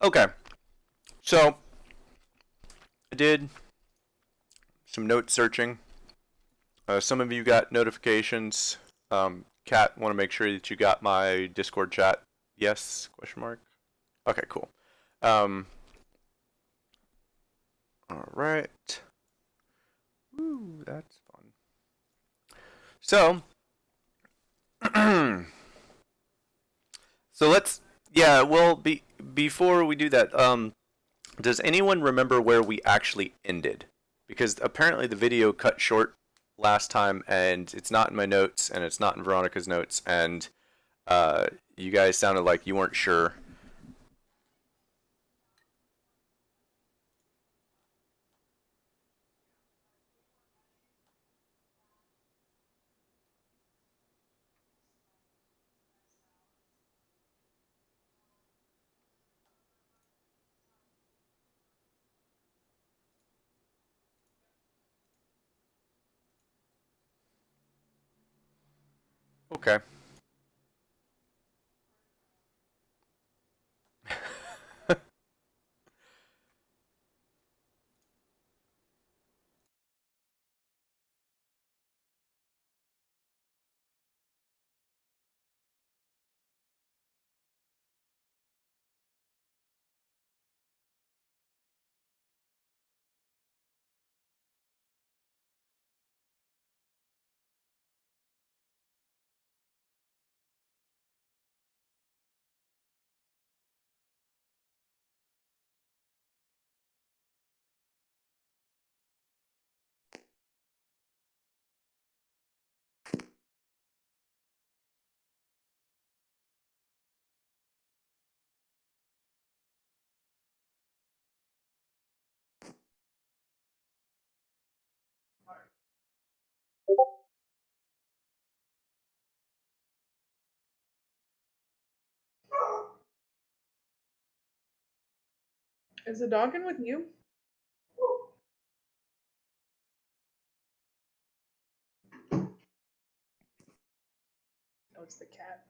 Okay, so I did some note searching. Some of you got notifications. Kat, want to make sure that you got my Discord chat? Yes? Question mark. Okay, cool. All right. Ooh, that's fun. So, so let's. Yeah. Well, before we do that, does anyone remember where we actually ended? Because apparently the video cut short last time, and it's not in my notes, and it's not in Veronica's notes, and you guys sounded like you weren't sure. Okay. Is the dog in with you? No, it's the cat.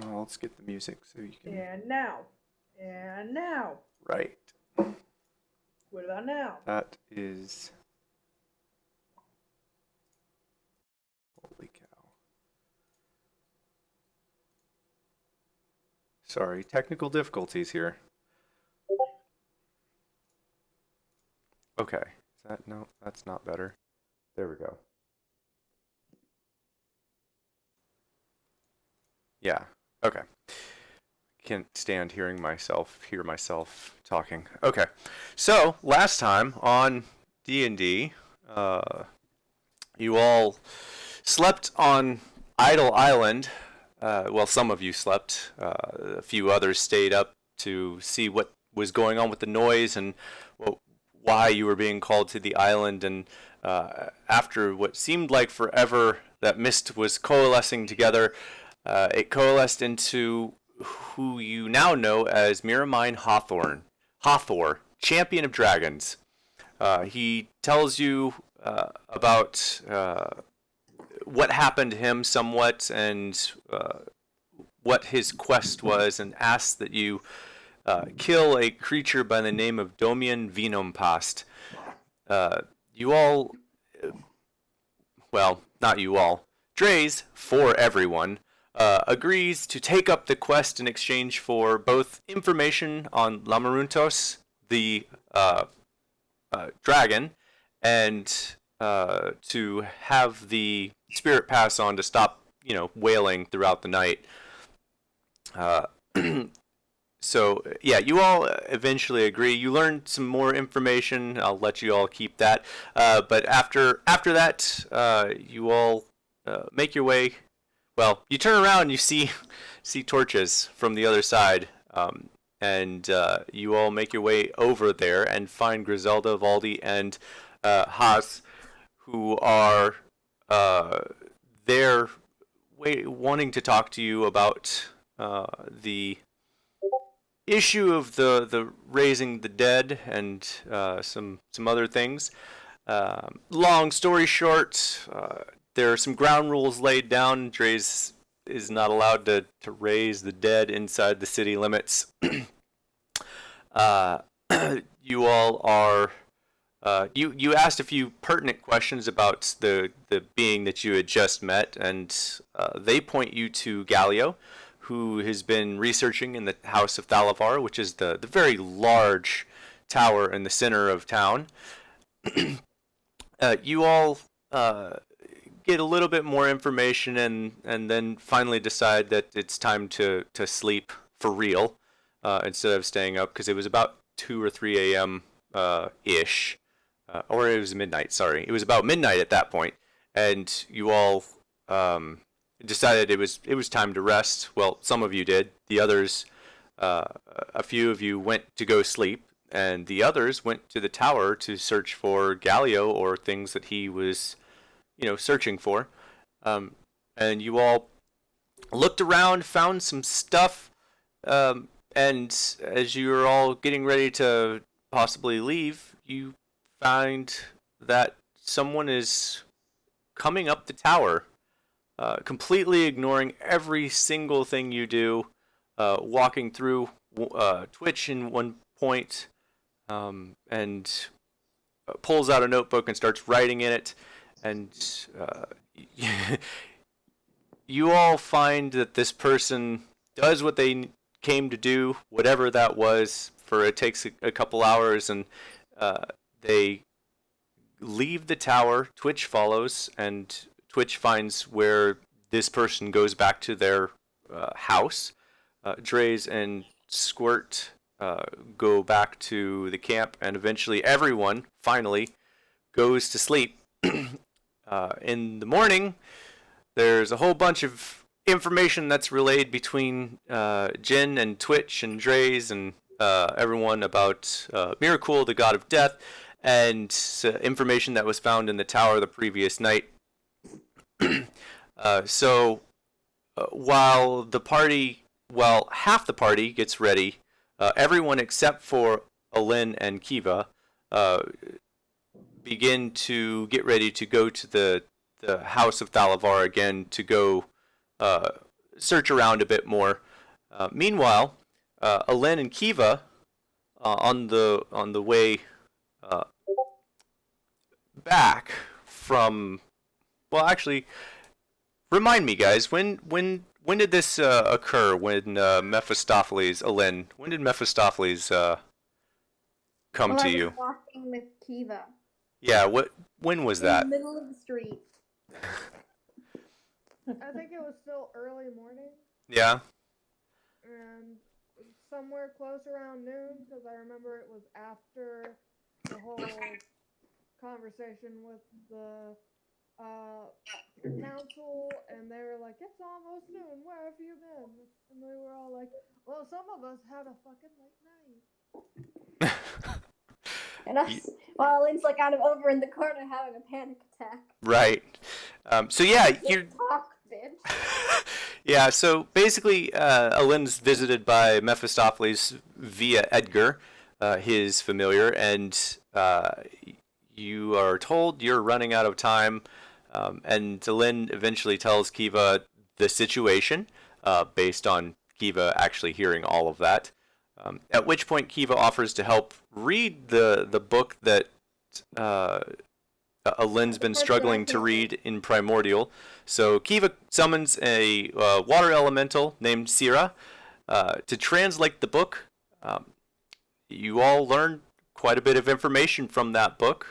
Let's get the music so you can. And now. And now. Right. What about now? That is. Holy cow. Sorry, technical difficulties here. Okay. Is that no? That's not better. There we go. Yeah. Okay. Can't stand hear myself talking. Okay. So, last time on D&D, you all slept on Idle Island. Well, some of you slept. A few others stayed up to see what was going on with the noise and why you were being called to the island. And after what seemed like forever, that mist was coalescing together. It coalesced into who you now know as Miramine Hathor, champion of dragons. He tells you about what happened to him somewhat and what his quest was, and asks that you kill a creature by the name of Domian Venompast. You all, well, not you all, Dre's, for everyone, agrees to take up the quest in exchange for both information on Lamaruntos, the dragon, and to have the spirit pass on to stop, wailing throughout the night. Uh, so yeah, you all eventually agree. You learn some more information. I'll let you all keep that. But after that, you all make your way. Well, you turn around and you see torches from the other side. And you all make your way over there and find Griselda, Valdi, and Haas, who are there wanting to talk to you about the issue of the raising the dead and some other things. Long story short, there are some ground rules laid down. Dre's is not allowed to raise the dead inside the city limits. uh, you all are. You asked a few pertinent questions about the being that you had just met, and they point you to Galio, who has been researching in the House of Thalavar, which is the very large tower in the center of town. You all get a little bit more information and then finally decide that it's time to sleep for real instead of staying up, because it was about 2 or 3 a.m. Ish. Or it was midnight, sorry. It was about midnight at that point, and you all decided it was time to rest. Well, some of you did. The others, a few of you went to go sleep, and the others went to the tower to search for Galio or things that he was, searching for. And you all looked around, found some stuff, and as you were all getting ready to possibly leave, you find that someone is coming up the tower, completely ignoring every single thing you do, walking through Twitch in one point, and pulls out a notebook and starts writing in it. And you all find that this person does what they came to do, whatever that was, for it takes a couple hours, and they leave the tower. Twitch follows, and Twitch finds where this person goes back to their house. Dre's and Squirt go back to the camp, and eventually everyone finally goes to sleep. In the morning, there's a whole bunch of information that's relayed between Jin and Twitch and Dre's and everyone about Miracle, the god of death, and information that was found in the tower the previous night. So while half the party gets ready, everyone except for Alin and Kiva begin to get ready to go to the House of Thalavar again to go search around a bit more. Meanwhile, Alin and Kiva on the way back from, well, actually, remind me, guys, when did this occur? When Mephistopheles, Alin, when did Mephistopheles come to you? I was walking with Kiva. Yeah, when was that? In the middle of the street. I think it was still early morning. Yeah. And somewhere close around noon, because I remember it was after the whole conversation with the council, and they were like, "It's almost noon. Where have you been?" And we were all like, "Well, some of us had a fucking late night." And us, while Lynn's like kind of over in the corner having a panic attack. Right. So yeah, you talk, bitch. Yeah, so basically, Alin's visited by Mephistopheles via Edgar, his familiar, and you are told you're running out of time, and Alin eventually tells Kiva the situation, based on Kiva actually hearing all of that. At which point Kiva offers to help read the book that Alin's been struggling to read in Primordial. So Kiva summons a water elemental named Sira to translate the book. You all learn quite a bit of information from that book.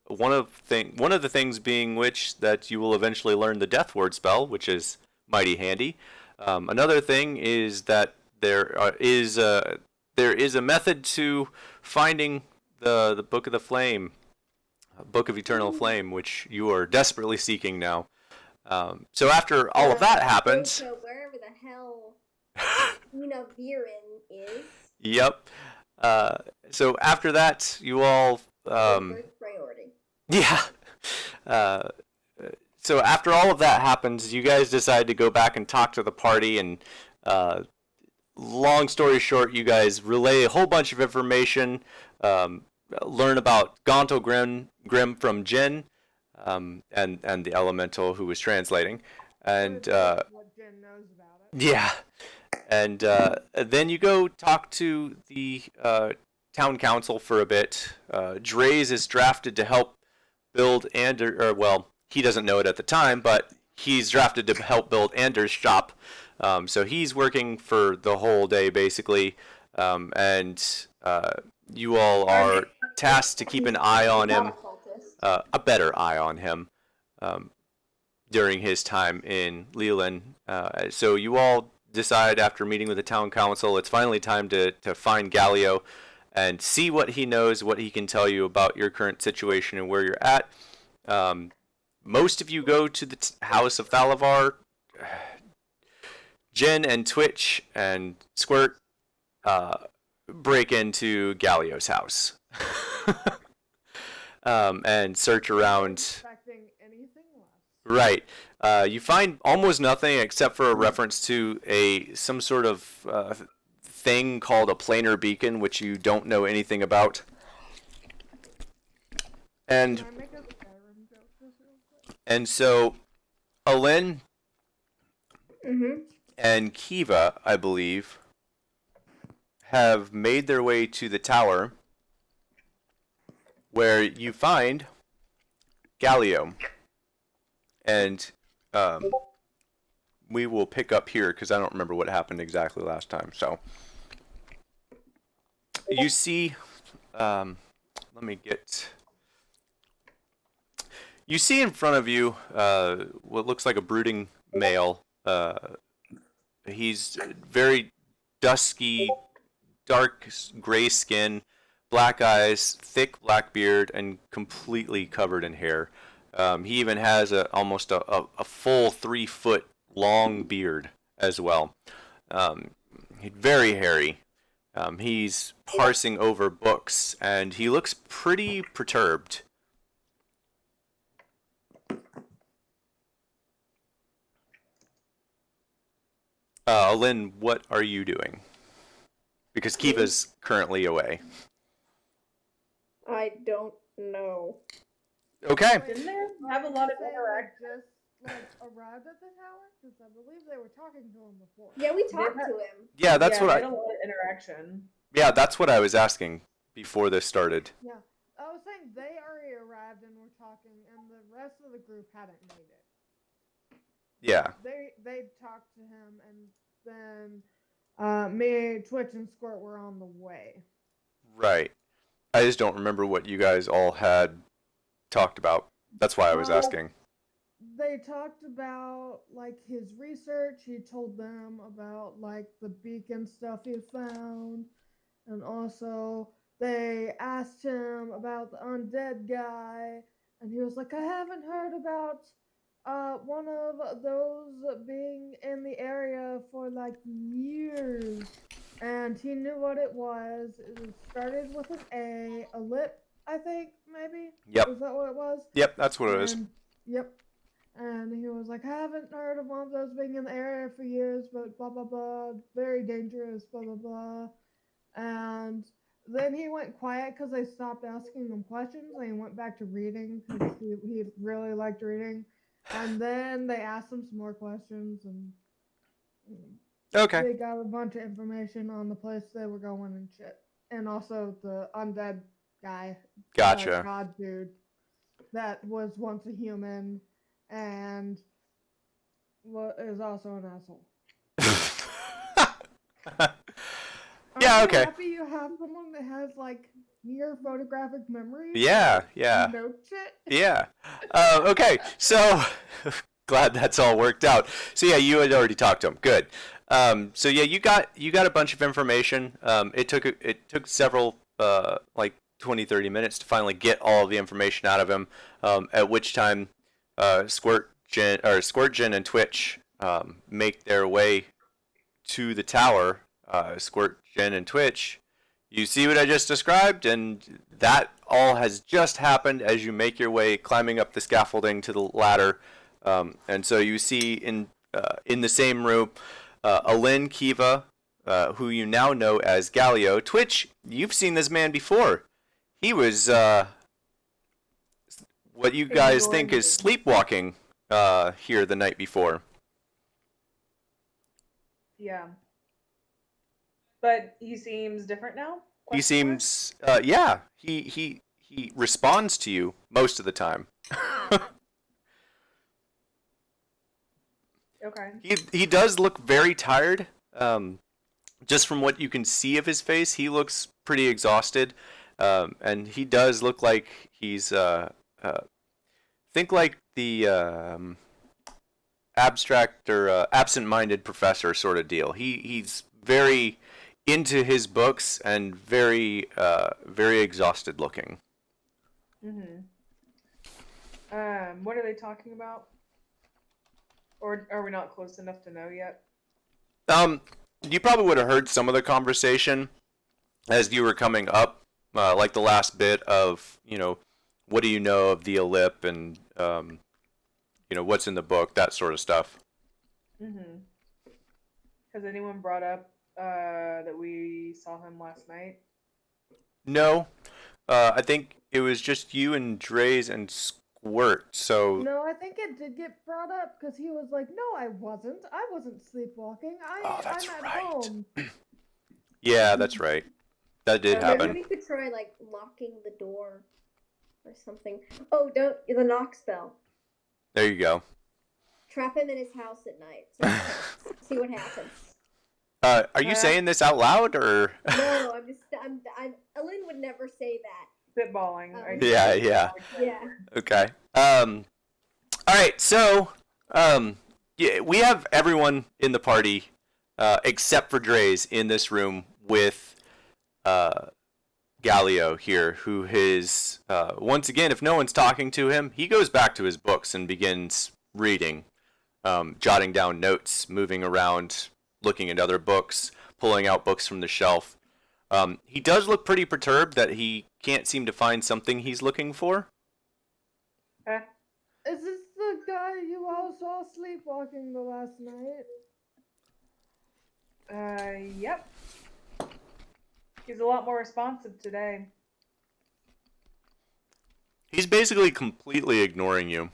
One of the things being which that you will eventually learn the Death Word spell, which is mighty handy. Another thing is that there is a method to finding the Book of the Flame, Book of Eternal Flame, which you are desperately seeking now. So after all of that happens, So wherever the hell Viren is. Yep. So after that, you all First priority. yeah. so after all of that happens, you guys decide to go back and talk to the party, and long story short, you guys relay a whole bunch of information, learn about Gonto Grim from Jin, and the elemental who was translating, and what Jen knows about it. yeah, and then you go talk to the town council for a bit. Draze is drafted to help build he doesn't know it at the time, but he's drafted to help build Anders' shop. So he's working for the whole day, basically, and you all are tasked to keep an eye on him, a better eye on him, during his time in Leland. So you all decide after meeting with the town council, it's finally time to find Galio and see what he knows, what he can tell you about your current situation and where you're at. Most of you go to the house of Thalavar. Jen and Twitch and Squirt break into Galio's house and search around. Expecting anything less. Right. You find almost nothing except for a reference to some sort of thing called a planar beacon, which you don't know anything about. And Can I make a Skyrim joke just real quick? and so, Alin Mm-hmm. and Kiva, I believe, have made their way to the tower where you find Galio. And we will pick up here because I don't remember what happened exactly last time. So you see, you see in front of you what looks like a brooding male. He's very dusky, dark gray skin, black eyes, thick black beard, and completely covered in hair. He even has almost a full 3-foot long beard as well. He's very hairy. He's parsing over books, and he looks pretty perturbed. Lynn, what are you doing? Because Kiva's currently away. I don't know. Okay. Didn't they have a lot of They interaction? just arrived at the tower because I believe they were talking to him before. Yeah, we talked to him. Yeah, that's yeah, what they had a lot of interaction. Yeah, that's what I was asking before this started. Yeah, I was saying they already arrived and were talking, and the rest of the group hadn't made it. Yeah. They talked to him, and then me, Twitch, and Squirt were on the way. Right. I just don't remember what you guys all had talked about. That's why I was asking. They talked about like his research. He told them about like the beacon stuff he found, and also they asked him about the undead guy, and he was like, "I haven't heard about one of those being in the area for like years." And he knew what it was. It started with an a lip, I think, maybe. Yep. Is that what it was? Yep, that's what it is. Yep. And he was like, I haven't heard of one of those being in the area for years, but blah, blah, blah, very dangerous, blah, blah, blah. And then he went quiet because they stopped asking him questions, and he went back to reading because he really liked reading. And then they asked him some more questions, and Okay. they got a bunch of information on the place they were going and shit. And also the undead guy. Gotcha. God dude that was once a human and is also an asshole. Yeah, Aren't you okay. happy you have someone that has like near photographic memory? Yeah, yeah. Note shit? Yeah. Okay, so glad that's all worked out. So yeah, you had already talked to him. Good. So yeah, you got a bunch of information. It took several like 20-30 minutes to finally get all of the information out of him. At which time, Squirt, Jen, and Twitch make their way to the tower. Squirt, Jen, and Twitch. You see what I just described, and that all has just happened as you make your way climbing up the scaffolding to the ladder And so you see in the same room, Alin Kiva, who you now know as Galio. Twitch, you've seen this man before. He was what you guys think is sleepwalking here the night before. Yeah. But he seems different now? He seems, yeah, he responds to you most of the time. Okay. He does look very tired. Just from what you can see of his face, he looks pretty exhausted, and he does look like he's think like the abstract or absent-minded professor sort of deal. He's very into his books and very very exhausted looking. Mm-hmm. What are they talking about? Or are we not close enough to know yet? You probably would have heard some of the conversation as you were coming up, like the last bit of, what do you know of the Ellip and, what's in the book, that sort of stuff. Mm-hmm. Has anyone brought up that we saw him last night? No, I think it was just you and Dre's and Squirt, so... No, I think it did get brought up because he was like, "No, I wasn't. I wasn't sleepwalking. That's I'm at right. home." Yeah, that's right. That did happen. Maybe we could try like locking the door or something. Oh, don't the knock spell. There you go. Trap him in his house at night. So see what happens. Are you saying this out loud, or...? No, I'm. Alin would never say that. Spitballing. Yeah. Yeah. Okay. All right. So, yeah, we have everyone in the party, except for Dre's, in this room with Galio here, who is once again, if no one's talking to him, he goes back to his books and begins reading, jotting down notes, moving around, looking at other books, pulling out books from the shelf. He does look pretty perturbed that he can't seem to find something he's looking for. Is this the guy you all saw sleepwalking the last night? Yep. He's a lot more responsive today. He's basically completely ignoring you.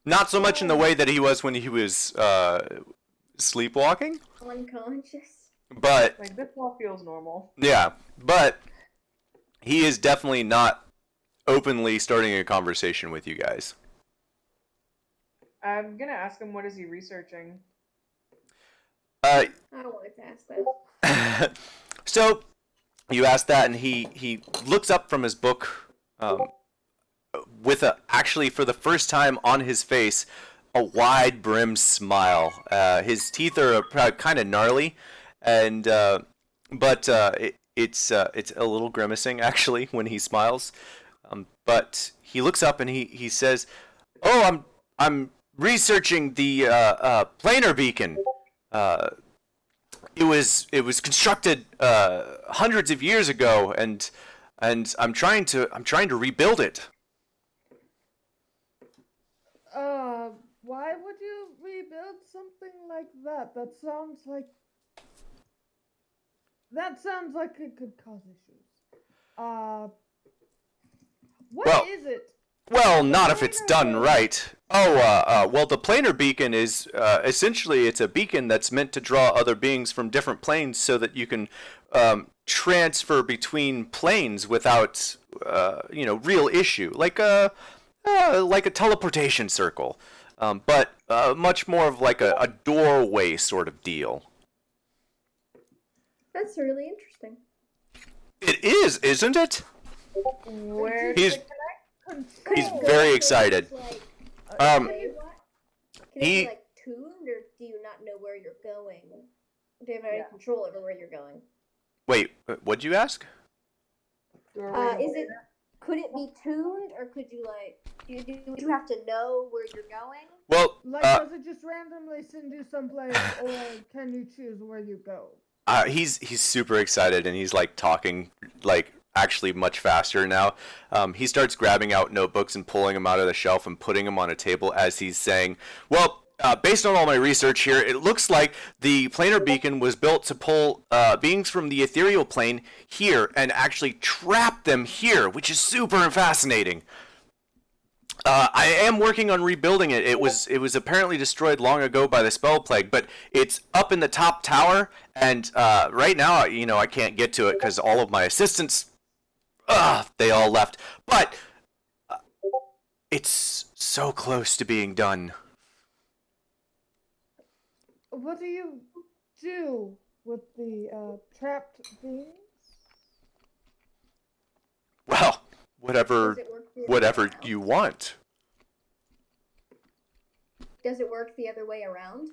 Not so much in the way that he was when he was sleepwalking, Unconscious. but Like, this all feels normal. yeah, but he is definitely not openly starting a conversation with you guys. I'm gonna ask him, what is he researching? I don't want to ask that. So you ask that, and he looks up from his book with actually for the first time on his face a wide brimmed smile. His teeth are kind of gnarly, and but it's a little grimacing actually when he smiles. But he looks up and he says, "Oh, I'm researching the planar beacon. It was constructed hundreds of years ago, and I'm trying to rebuild it." Why would you rebuild something like that? That sounds like it could cause issues. What is it? Well, not if it's done right. Well, the planar beacon is essentially it's a beacon that's meant to draw other beings from different planes so that you can transfer between planes without real issue, like a teleportation circle, but much more of like a doorway sort of deal. That's really interesting. It is, isn't it? Where He's Could He's it go very so excited. it's like, Um, say what? Can he- it be like tuned, or do you not know where you're going? Do you have any control over where you're going? Wait, what'd you ask? Could it be tuned, or could you would you have to know where you're going? Well, Like, does it just randomly send you someplace, or can you choose where you go? he's super excited, and he's like talking like actually much faster now. He starts grabbing out notebooks and pulling them out of the shelf and putting them on a table as he's saying, well, based on all my research here, it looks like the planar beacon was built to pull beings from the ethereal plane here and actually trap them here, which is super fascinating. I am working on rebuilding it. It was apparently destroyed long ago by the spell plague, but it's up in the top tower, and right now, I can't get to it because all of my assistants, they all left. But it's so close to being done. What do you do with the trapped beings? Well, whatever Does it work the other whatever way around? you want. Does it work the other way around?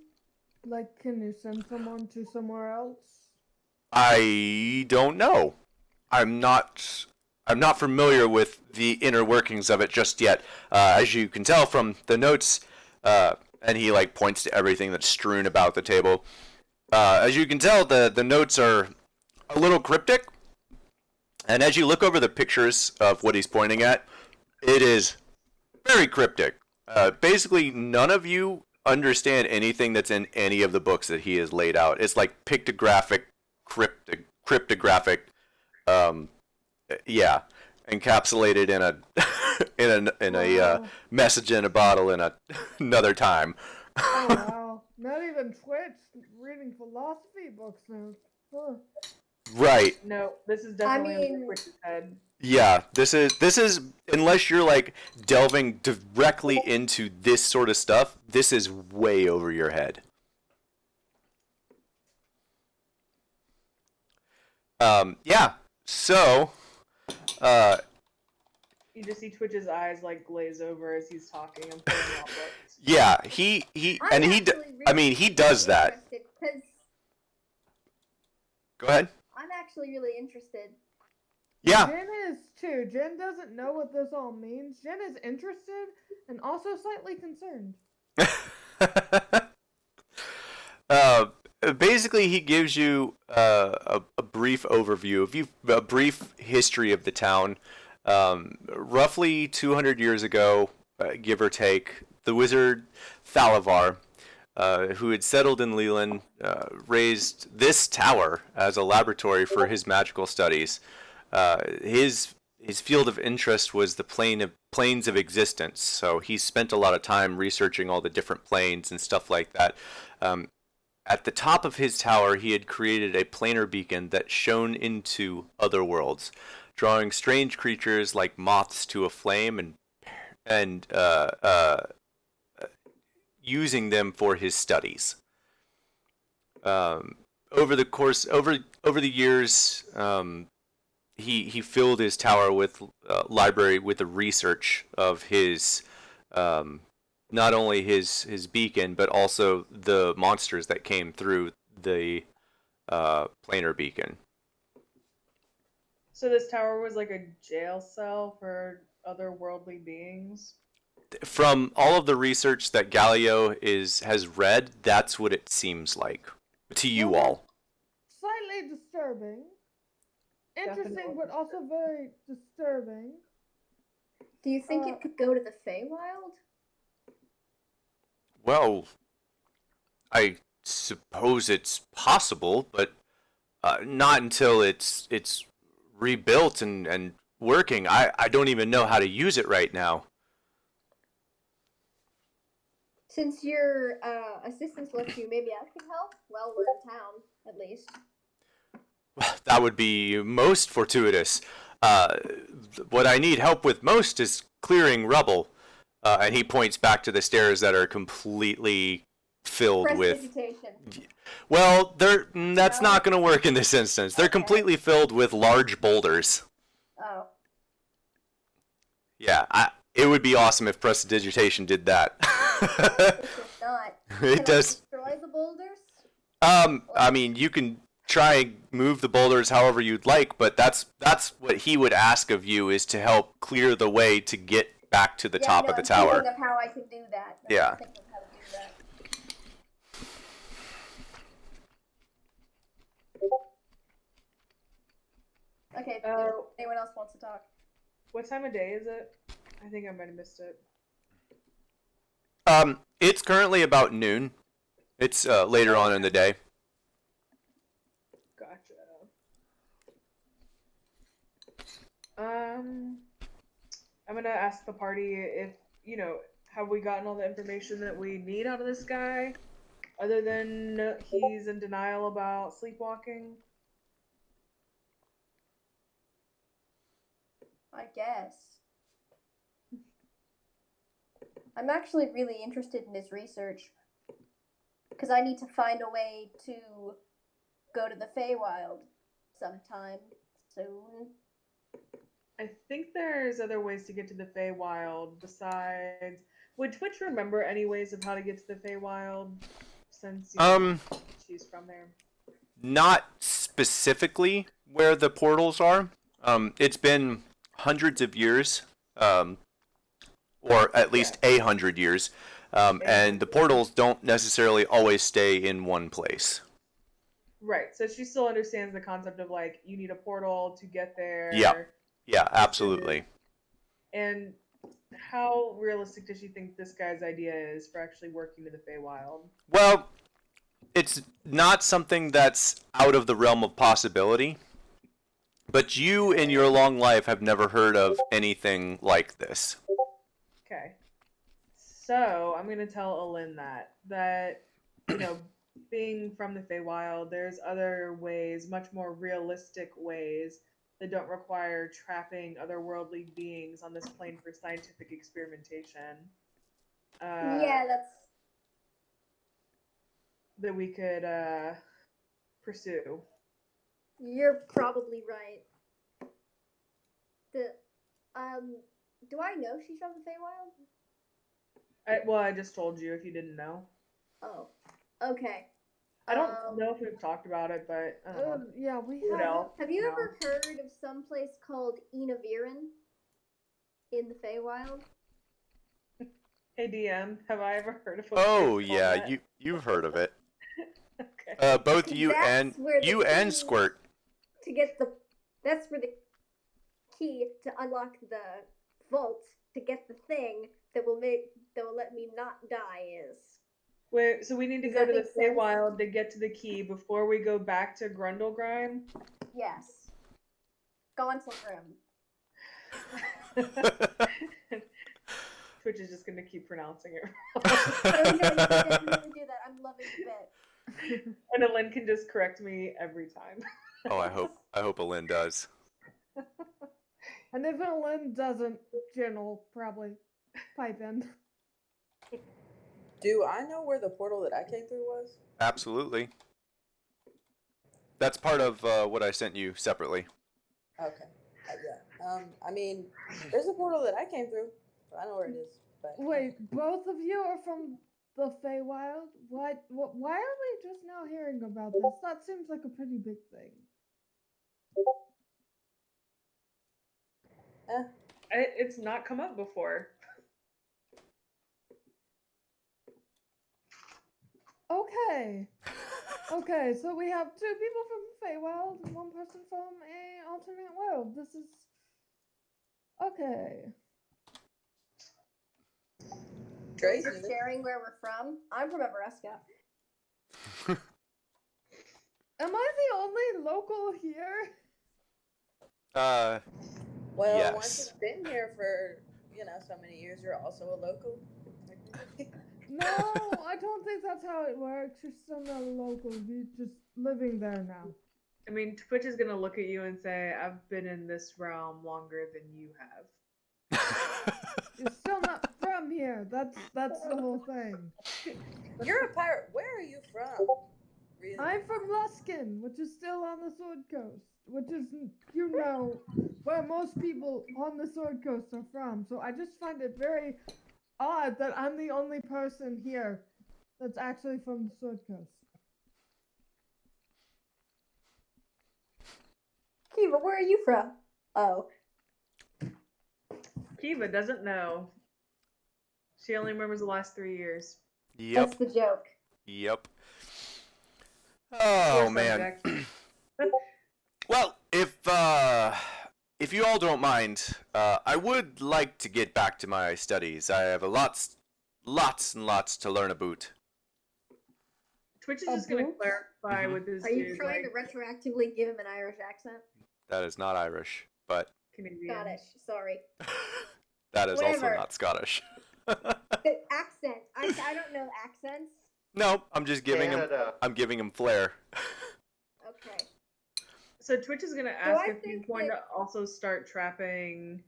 Like, can you send someone to somewhere else? I don't know. I'm not familiar with the inner workings of it just yet. As you can tell from the notes, and he like points to everything that's strewn about the table. As you can tell, the notes are a little cryptic. And as you look over the pictures of what he's pointing at, it is very cryptic. Basically, none of you understand anything that's in any of the books that he has laid out. It's like pictographic, cryptographic, encapsulated in a in a Wow. message in a bottle in another time. Oh wow! Not even Twitch reading philosophy books now. Huh. Right. No, this is definitely mean- under Twitch's head. Yeah, this is unless you're like delving directly into this sort of stuff, this is way over your head. Yeah. So, You just see Twitch's eyes like glaze over as he's talking and pulling out books. yeah, he and he d- I mean, he does that. Because Go ahead. I'm actually really interested. Yeah. Jen is too. Jen doesn't know what this all means. Jen is interested and also slightly concerned. Basically, he gives you a brief overview, a brief history of the town. Roughly 200 years ago, give or take, the wizard Thalavar, who had settled in Leland, raised this tower as a laboratory for his magical studies. His field of interest was the planes of existence, so he spent a lot of time researching all the different planes and stuff like that. At the top of his tower, he had created a planar beacon that shone into other worlds, drawing strange creatures like moths to a flame and using them for his studies. Over the years, he filled his tower with library with the research of his not only his beacon but also the monsters that came through the planar beacon. So this tower was like a jail cell for otherworldly beings. From all of the research that Galileo has read, that's what it seems like to you Well, all. Slightly disturbing. Interesting, Definitely. but also very disturbing. Do you think it could go to the Feywild? Well, I suppose it's possible, but not until it's rebuilt and working. I don't even know how to use it right now. Since your assistants left you, maybe I could help? Well, we're in town, at least. That would be most fortuitous. What I need help with most is clearing rubble. And he points back to the stairs that are completely filled with... Prestidigitation. Well, that's No? not going to work in this instance. They're Okay. completely filled with large boulders. Oh. Yeah, it would be awesome if prestidigitation did that. It's just not. It Can does. I destroy the boulders? I mean, you can try and move the boulders however you'd like, but that's what he would ask of you, is to help clear the way to get back to the top no, of the I'm tower. thinking of how I can do that. Yeah. I'm thinking of how to do that. Okay, Uh, if anyone else wants to talk. what time of day is it? I think I might have missed it. It's currently about noon. It's later on in the day. Gotcha. I'm gonna ask the party if, have we gotten all the information that we need out of this guy, other than he's in denial about sleepwalking? I guess. I'm actually really interested in his research. Because I need to find a way to go to the Feywild sometime soon. I think there's other ways to get to the Feywild besides. Would Twitch remember any ways of how to get to the Feywild, since she's from there? Not specifically where the portals are. It's been hundreds of years, or at least 100 years, and the portals don't necessarily always stay in one place. Right. So she still understands the concept of like you need a portal to get there. Yeah, absolutely. And how realistic does she think this guy's idea is for actually working to the Feywild? Well, it's not something that's out of the realm of possibility, but you in your long life have never heard of anything like this. Okay. So I'm gonna tell Alin that being from the Feywild, there's other ways, much more realistic ways that don't require trapping otherworldly beings on this plane for scientific experimentation. Yeah, that's... That we could pursue. You're probably right. Do I know she's from the Feywild? I just told you if you didn't know. Oh, okay. I don't know if we've talked about it, but yeah, we what have. else? Have you ever heard of some place called Enaviran in the Feywild? Hey DM, have I ever heard of a Oh place called yeah, that? you've heard of it. Okay. Both you and Squirt. That's where the key to unlock the vault to get the thing that will let me not die is. Wait, so we need to Does go that to the make sense? Feywild to get to the key before we go back to Grundlegrime? Yes. Gauntlegrim. Twitch is just gonna keep pronouncing it No, really do that. I'm loving the bit. and Alin can just correct me every time. Oh, I hope Alin does. And if Lynn doesn't, Jen will probably pipe in. Do I know where the portal that I came through was? Absolutely. That's part of what I sent you separately. Okay. Yeah. I mean, there's a portal that I came through. I know where it is. But Wait, both of you are from the Feywild? Why are we just now hearing about this? That seems like a pretty big thing. It's not come up before. Okay. Okay, so we have two people from Feywild and one person from a alternate world. This is okay. Tracy. We're sharing where we're from. I'm from Nebraska. Am I the only local here? Well, Yes. once you've been here for, so many years, you're also a local. No, I don't think that's how it works. You're still not a local. You're just living there now. I mean, Twitch is gonna look at you and say, "I've been in this realm longer than you have." You're still not from here. That's the whole thing. You're a pirate. Where are you from? Really? I'm from Luskin, which is still on the Sword Coast, which is, where most people on the Sword Coast are from. So I just find it very odd that I'm the only person here that's actually from the Sword Coast. Kiva, where are you from? Oh. Kiva doesn't know. She only remembers the last 3 years. Yep. That's the joke. Yep. Oh Poor man. subject. Well, if if you all don't mind, I would like to get back to my studies. I have lots and lots to learn about. Twitch is A just gonna boot? clarify Mhm. with this Are you dude, trying like to retroactively give him an Irish accent? That is not Irish, but Canadian. Scottish, sorry. that is also Whatever. not Scottish. The accent. I don't know accents. No, I'm just giving him. Canada. I'm giving him flair. Okay. So Twitch is gonna So ask I if he's think going that- to also start trapping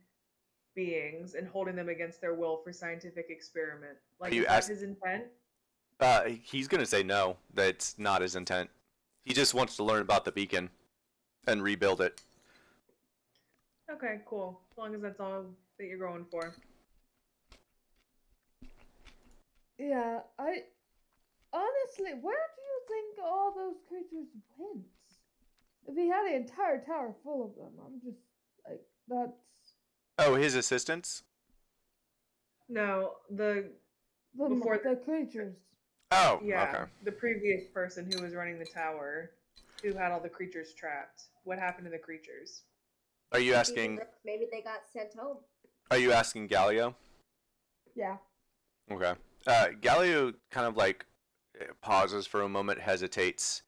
beings and holding them against their will for scientific experiment. Like, you is that ask- his intent? He's gonna say no. That's not his intent. He just wants to learn about the beacon and rebuild it. Okay, cool. As long as that's all that you're going for. Yeah, I honestly, where do you think all those creatures went? If he had the entire tower full of them, I'm just like, that's Oh, his assistants? No, the the Before- creatures. Oh, yeah, okay. the previous person who was running the tower, who had all the creatures trapped. What happened to the creatures? Are you Maybe asking? Maybe they got sent home. Are you asking Galio? Yeah. Okay. Galio kind of like pauses for a moment, hesitates,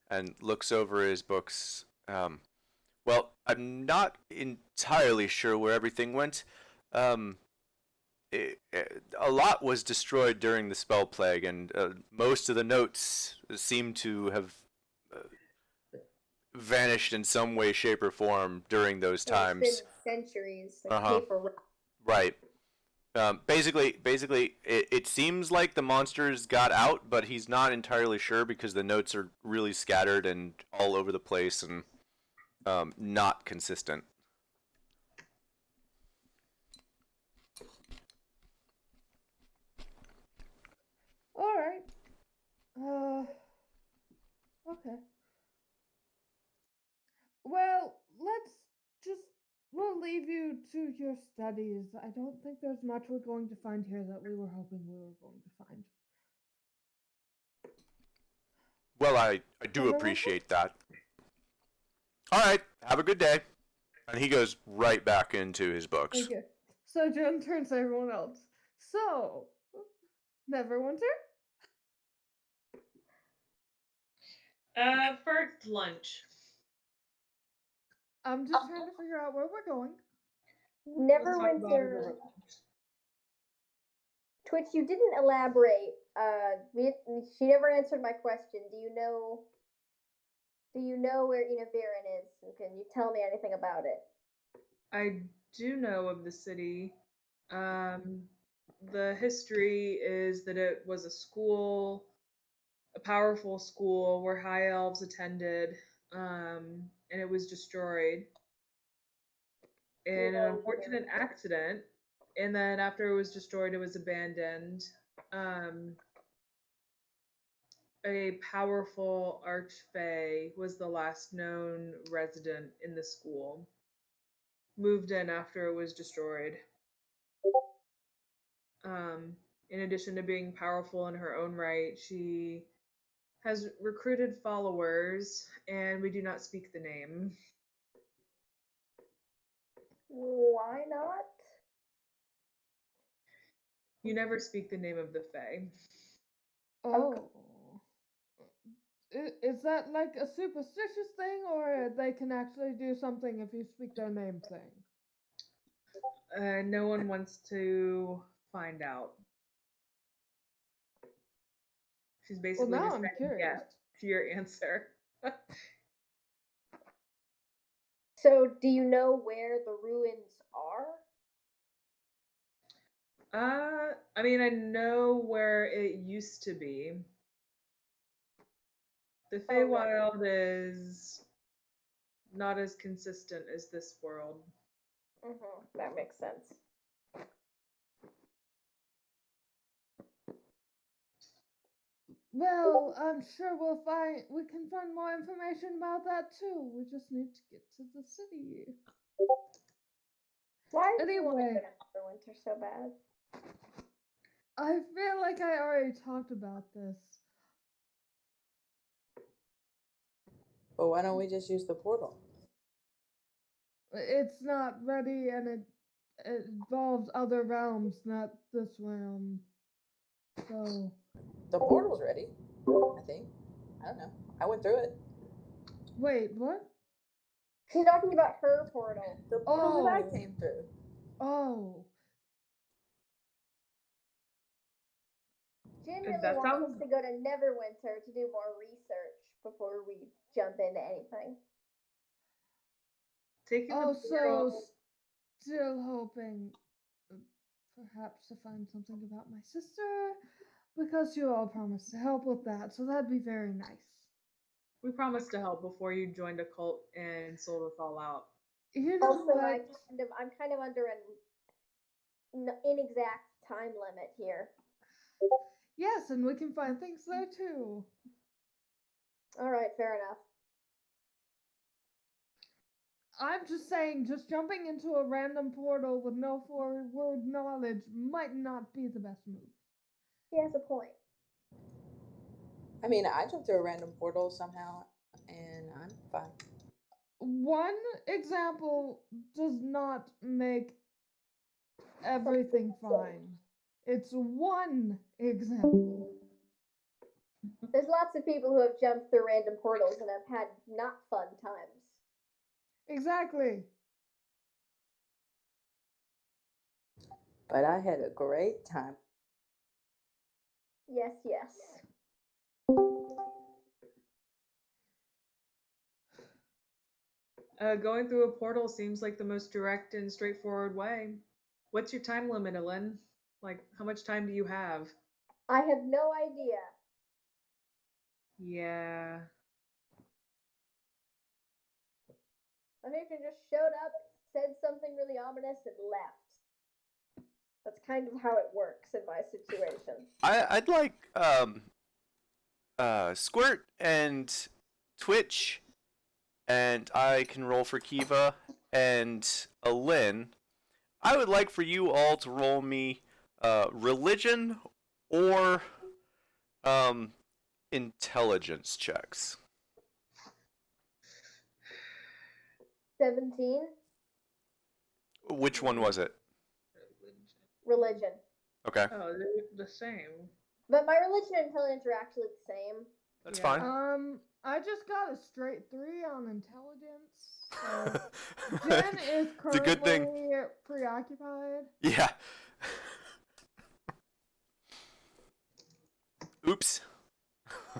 and looks over his books. Well, I'm not entirely sure where everything went. A lot was destroyed during the spell plague, and most of the notes seem to have vanished in some way, shape, or form during those So times. It's been centuries, like Uh-huh. paper route. Right. Basically, it seems like the monsters got out, but he's not entirely sure because the notes are really scattered and all over the place and not consistent. All right. Okay. Well, we'll leave you to your studies. I don't think there's much we're going to find here that we were hoping we were going to find. Well, I do Everyone? appreciate that. All right, have a good day. And he goes right back into his books. Okay. So Jen turns to everyone else. So, Neverwinter? First lunch. I'm just trying to figure out where we're going. Let's talk about it Neverwinter. over lunch. Twitch, you didn't elaborate. She never answered my question. Do you know where Inaviran is? And can you tell me anything about it? I do know of the city. The history is that it was a school, a powerful school where high elves attended, and it was destroyed in an unfortunate accident. And then after it was destroyed, it was abandoned. A powerful archfey was the last known resident in the school. Moved in after it was destroyed. In addition to being powerful in her own right, she has recruited followers, and we do not speak the name. Why not? You never speak the name of the Fae. Oh. Is that like a superstitious thing, or they can actually do something if you speak their name thing? No one wants to find out. She's Well, basically now just I'm saying curious. yes to your answer. So, do you know where the ruins are? I mean, I know where it used to be. The Feywild is not as consistent as this world. That makes sense. Well, I'm sure we can find more information about that too. We just need to get to the city. Why do you want to Anyway. go to Neverwinter so bad? I feel like I already talked about this. But why don't we just use the portal? It's not ready, and it involves other realms, not this realm. So The portal's ready, I think. I don't know. I went through it. wait, what? She's talking about her portal. The portal that I Oh. came through. Oh, Jim If really that wants sounds us to go to Neverwinter to do more research before we jump into anything. taking oh, the so portal. still hoping, perhaps to find something about my sister, because you all promised to help with that. So that'd be very nice. We promised to help before you joined a cult and sold us all out. You know Also, what? I'm kind of under an inexact time limit here. Yes, and we can find things there too. All right, fair enough. I'm just saying, just jumping into a random portal with no forward knowledge might not be the best move. He has a point. I mean, I jumped through a random portal somehow, and I'm fine. One example does not make everything fine. It's one example. There's lots of people who have jumped through random portals and have had not fun times. Exactly. But I had a great time. Yes, yes. Going through a portal seems like the most direct and straightforward way. What's your time limit, Ellen? Like, how much time do you have? I have no idea. Yeah. My patron just showed up, said something really ominous, and left. That's kind of how it works in my situation. I'd like Squirt and Twitch, and I can roll for Kiva and Alin. I would like for you all to roll me religion or intelligence checks. 17. Which one was it? Religion. Okay, Oh, they're the same. But my religion and intelligence are actually the same. that's Yeah. fine. I just got a straight 3 on intelligence. So Jen is It's a good thing. currently preoccupied. Yeah. Oops.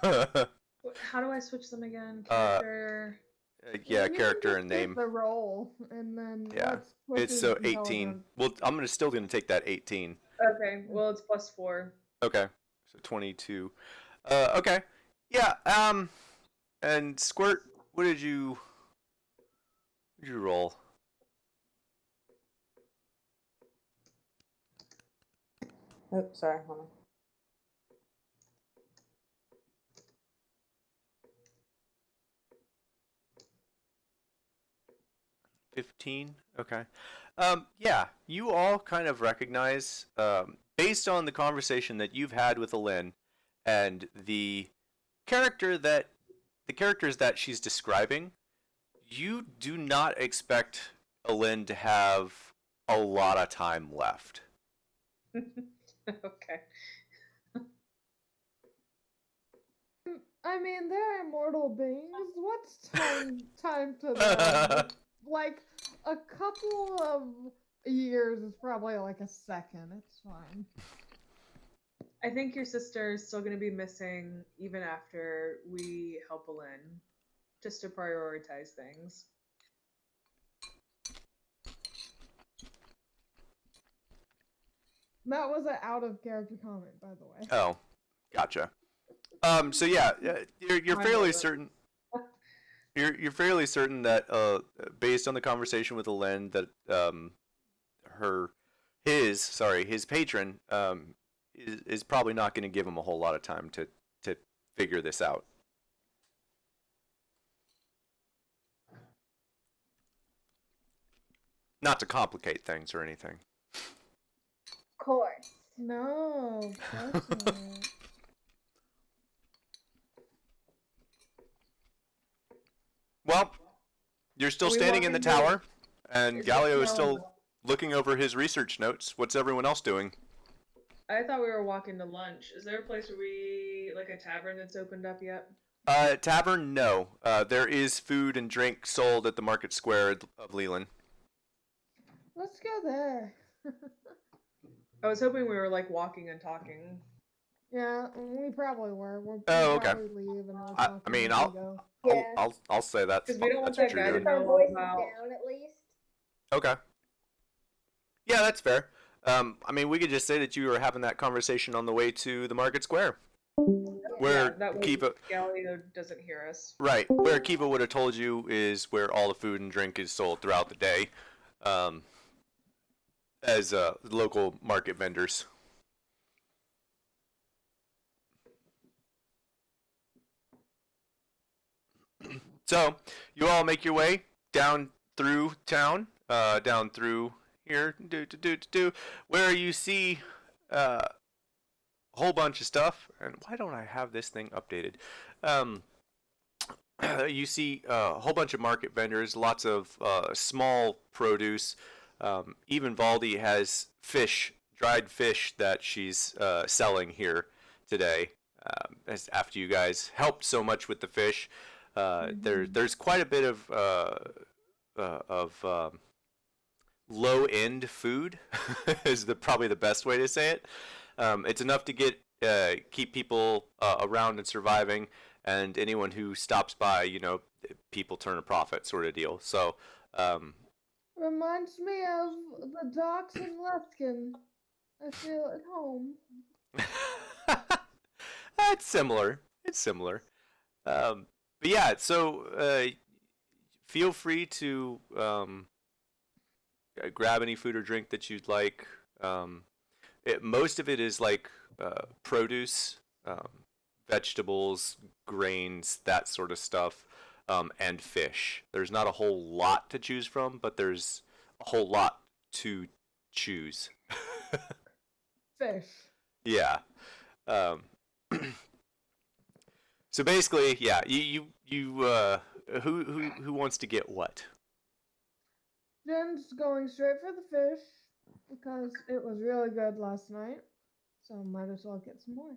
How do I switch them again? Uh, Character. yeah, You can character just and hit name. the roll, and then Yeah. let's It's switch so it 18. intelligence. Well, I'm still gonna take that 18. Okay, well, it's +4. Okay, so 22. Okay. Yeah. And Squirt, what did you roll? Oh, sorry, hold on. 15. Okay. Yeah, you all kind of recognize, based on the conversation that you've had with Alin, and character that the characters that she's describing, you do not expect Alin to have a lot of time left. Okay. I mean, they're immortal beings. What's time to them? Like a couple of years is probably like a second. It's fine. I think your sister is still going to be missing even after we help Alin, just to prioritize things. That was an out of character comment, by the way. Oh, gotcha. So yeah, you're I fairly know, certain. You're fairly certain that based on the conversation with Alen, that his patron is probably not going to give him a whole lot of time to figure this out. Not to complicate things or anything. Of course. No, of course not. Well, you're still Are we standing in the walking tower, And Is Galileo it is still looking over his research notes. What's everyone else doing? I thought we were walking to lunch. Is there a place where like a tavern that's opened up yet? Tavern, no. There is food and drink sold at the market square of Leland. Let's go there. I was hoping we were like walking and talking. Yeah, we probably were. We'll Oh, okay. probably leave and we'll I talk mean, as we I'll- go. Yeah. I'll say that's 'Cause we don't want that's that what guy you're to doing. Keep our know voices about- down at least. Okay. Yeah, that's fair. I mean, we could just say that you were having that conversation on the way to the market square, where that way Kiva, Galileo doesn't hear us. right, where Kiva would have told you is where all the food and drink is sold throughout the day, as local market vendors. So you all make your way down through town, down through here, where you see a whole bunch of stuff. And why don't I have this thing updated? You see a whole bunch of market vendors, lots of small produce. Even Valdi has fish, dried fish that she's selling here today. As after you guys helped so much with the fish, there's quite a bit of low-end food is probably the best way to say it. It's enough to keep people around and surviving, and anyone who stops by, people turn a profit sort of deal. So, Reminds me of the docks in Luskin. I feel at home. it's similar. It's similar. But yeah, so feel free to grab any food or drink that you'd like. Most of it is like produce, vegetables, grains, that sort of stuff, and fish. There's not a whole lot to choose from, but there's a whole lot to choose. Fish. Yeah. So basically, yeah, you who wants to get what? Jen's going straight for the fish because it was really good last night. So might as well get some more.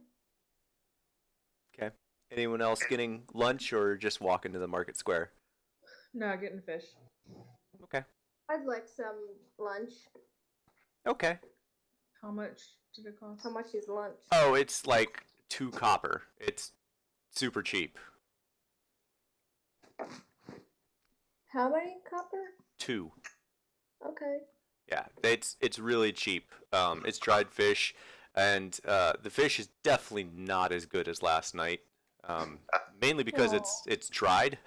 Okay. Anyone else getting lunch or just walking to the market square? No, getting fish. Okay. I'd like some lunch. Okay. How much did it cost? How much is lunch? Oh, it's like 2 copper. It's super cheap. How many copper? 2. Okay. Yeah, it's really cheap. It's dried fish, and the fish is definitely not as good as last night. Mainly because it's dried.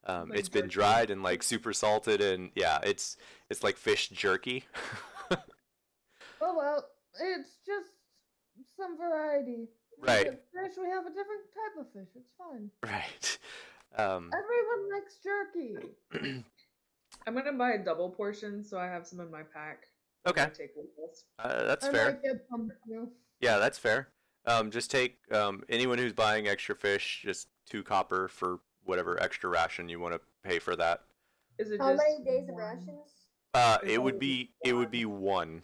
It's been dried and like super salted, and yeah, it's like fish jerky. Oh well, it's just some variety. Right. With fish, we have a different type of fish. It's fine. Right. Everyone likes jerky. I'm gonna buy a double portion so I have some in my pack. Okay. To take with us. That's I fair. might get pumpkin. Yeah, that's fair. Just take anyone who's buying extra fish, just 2 copper for whatever extra ration you want to pay for that. Is it How just many days of one? rations? It would be 1.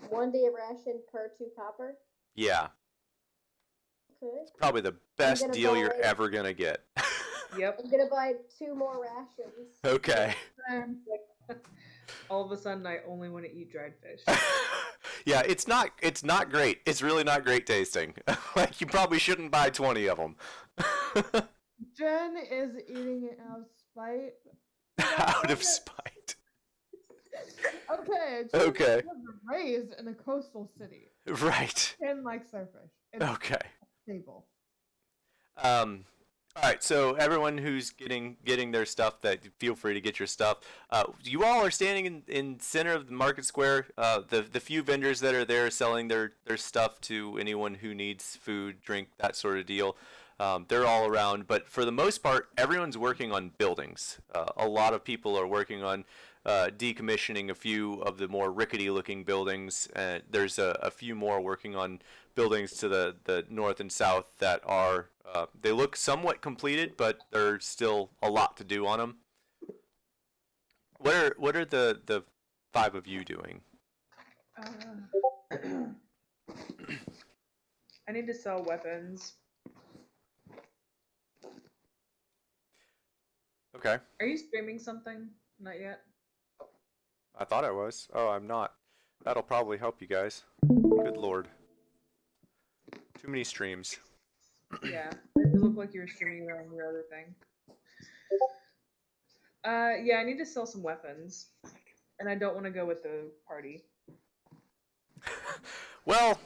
1 day of ration per 2 copper? Yeah, Okay. probably the best gonna deal you're buy- ever gonna get. Yep. I'm gonna buy 2 more rations. Okay. All of a sudden, I only want to eat dried fish. Yeah, it's not great. It's really not great tasting. Like you probably shouldn't buy 20 of them. Jen is eating it out of spite. Out of spite. Okay. Okay. Jen was raised in a coastal city. Right. Jen likes their fish. It's Okay. stable. All right, so everyone who's getting their stuff, that feel free to get your stuff. You all are standing in center of the market square. The few vendors that are there selling their stuff to anyone who needs food, drink, that sort of deal. They're all around, but for the most part, everyone's working on buildings. A lot of people are working on decommissioning a few of the more rickety-looking buildings. There's a few more working on buildings to the north and south that are they look somewhat completed, but there's still a lot to do on them. what are the five of you doing? Uh, I need to sell weapons. Okay. Are you streaming something? Not yet. I thought I was. Oh, I'm not. That'll probably help you guys. Good lord. Too many streams. Yeah, it looked like you were streaming on your other thing. Yeah, I need to sell some weapons, and I don't want to go with the party. Well,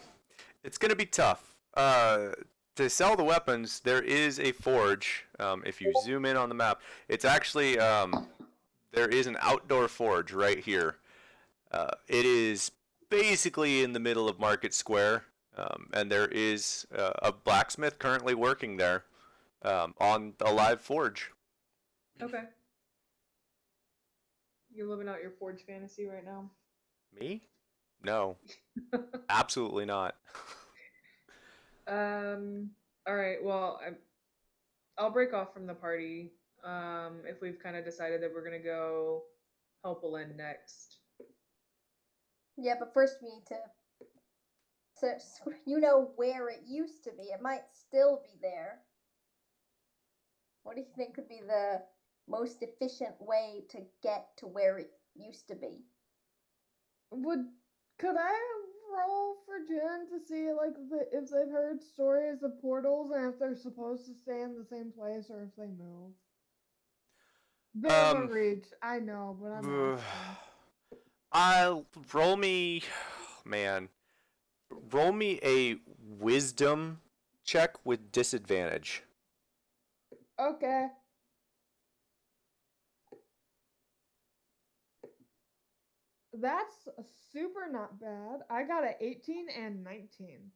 it's gonna be tough. To sell the weapons, there is a forge. If you zoom in on the map, it's actually there is an outdoor forge right here. It is basically in the middle of Market Square, and there is a blacksmith currently working there on a live forge. Okay. You're living out your Forge fantasy right now. Me? No, absolutely not. All right. Well, I'll break off from the party. If we've kind of decided that we're gonna go help Alen next. Yeah, but first we need to. So you know where it used to be. It might still be there. What do you think could be the most efficient way to get to where it used to be? Could I roll for Jen to see like if they've heard stories of portals and if they're supposed to stay in the same place or if they move? Bit of a reach, I know, but I'm asking. I'll roll me, man. Roll me a wisdom check with disadvantage. Okay. That's super not bad. I got an 18 and 19.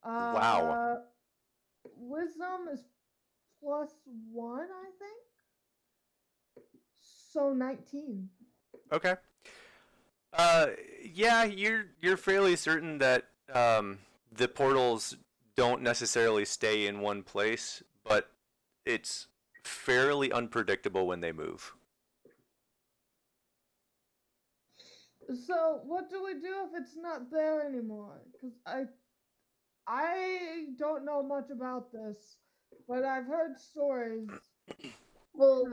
Wow. Wisdom is +1, I think. So 19. Okay. Yeah, you're fairly certain that the portals don't necessarily stay in one place, but it's fairly unpredictable when they move. So what do we do if it's not there anymore? Because I don't know much about this, but I've heard stories. Well,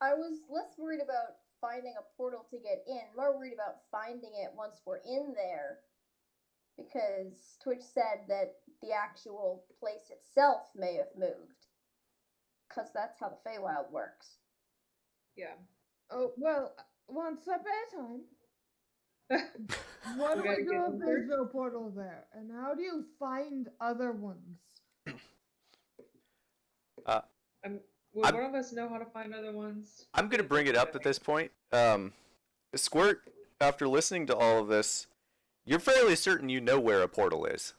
I was less worried about finding a portal to get in, more worried about finding it once we're in there. Because Twitch said that the actual place itself may have moved. Because that's how the Feywild works. Yeah. Oh, well, one step at a time. What We do gotta we do get if in there's first. no portal there? And how do you find other ones? Would one of us know how to find other ones? I'm gonna bring it up at this point. Squirt, after listening to all of this, you're fairly certain you know where a portal is.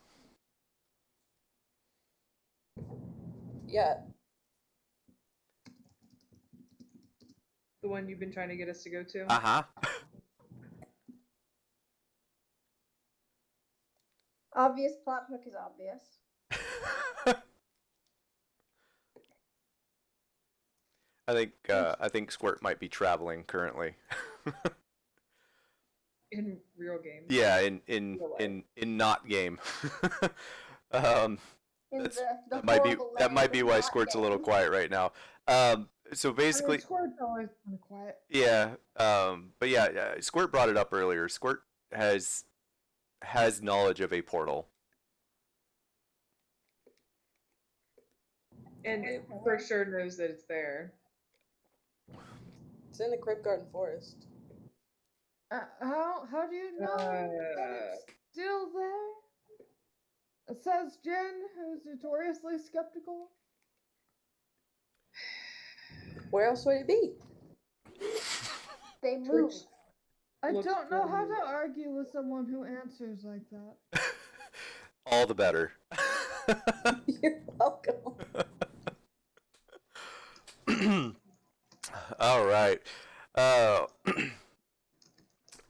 Yeah. The one you've been trying to get us to go to? Uh-huh. Obvious plot hook is obvious. I think Squirt might be traveling currently. In real game. Yeah, in not game. In That's, the that might be why not Squirt's a little game. quiet right now. So basically, I mean, Squirt's always kind of quiet. yeah. But yeah, Squirt brought it up earlier. Squirt has knowledge of a portal. And it for sure knows that it's there. It's in the Crypt Garden Forest. How do you know that it's still there? Says Jen, who's notoriously skeptical. Where else would it be? They move. I Looks don't know how really- to argue with someone who answers like that. All the better. You're welcome. All right.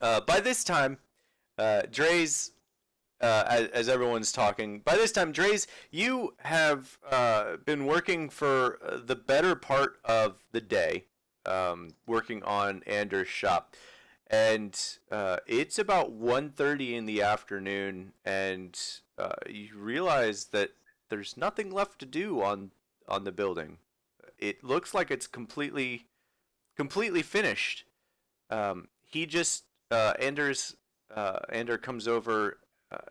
By this time, Dre's, as everyone's talking, by this time, Dre's, you have been working for the better part of the day. working on Anders' shop, and it's about 1:30 in the afternoon, and you realize that there's nothing left to do on the building. It looks like it's completely finished. He just Ander comes over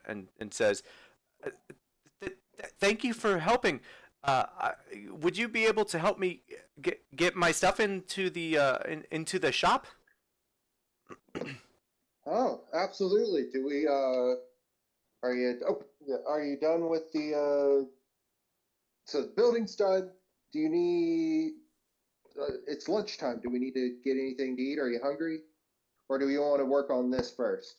and says, "Thank you for helping. Would you be able to help me get my stuff into into the shop?" Oh, absolutely. Do we, are you done with so the building's done. Do you need, it's lunchtime. Do we need to get anything to eat? Are you hungry? Or do you want to work on this first?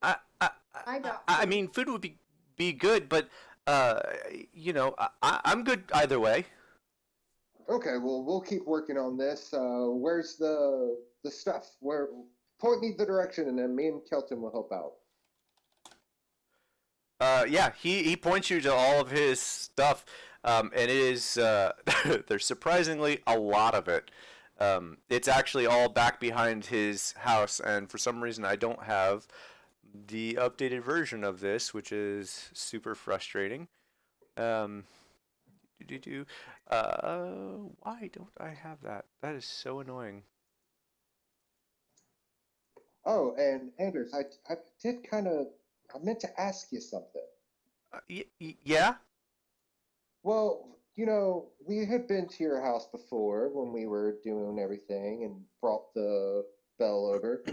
I I I got I food. mean, food would be good, but uh, I'm good either way. Okay, well, we'll keep working on this. Where's the stuff? Where, point me the direction and then me and Kelton will help out. Yeah, he points you to all of his stuff, and it is there's surprisingly a lot of it. It's actually all back behind his house, and for some reason I don't have the updated version of this, which is super frustrating. Um, do do do. Why don't I have that? That is so annoying. Oh, and Anders, I did kind of, I meant to ask you something. Yeah. Well, we had been to your house before when we were doing everything and brought the bell over.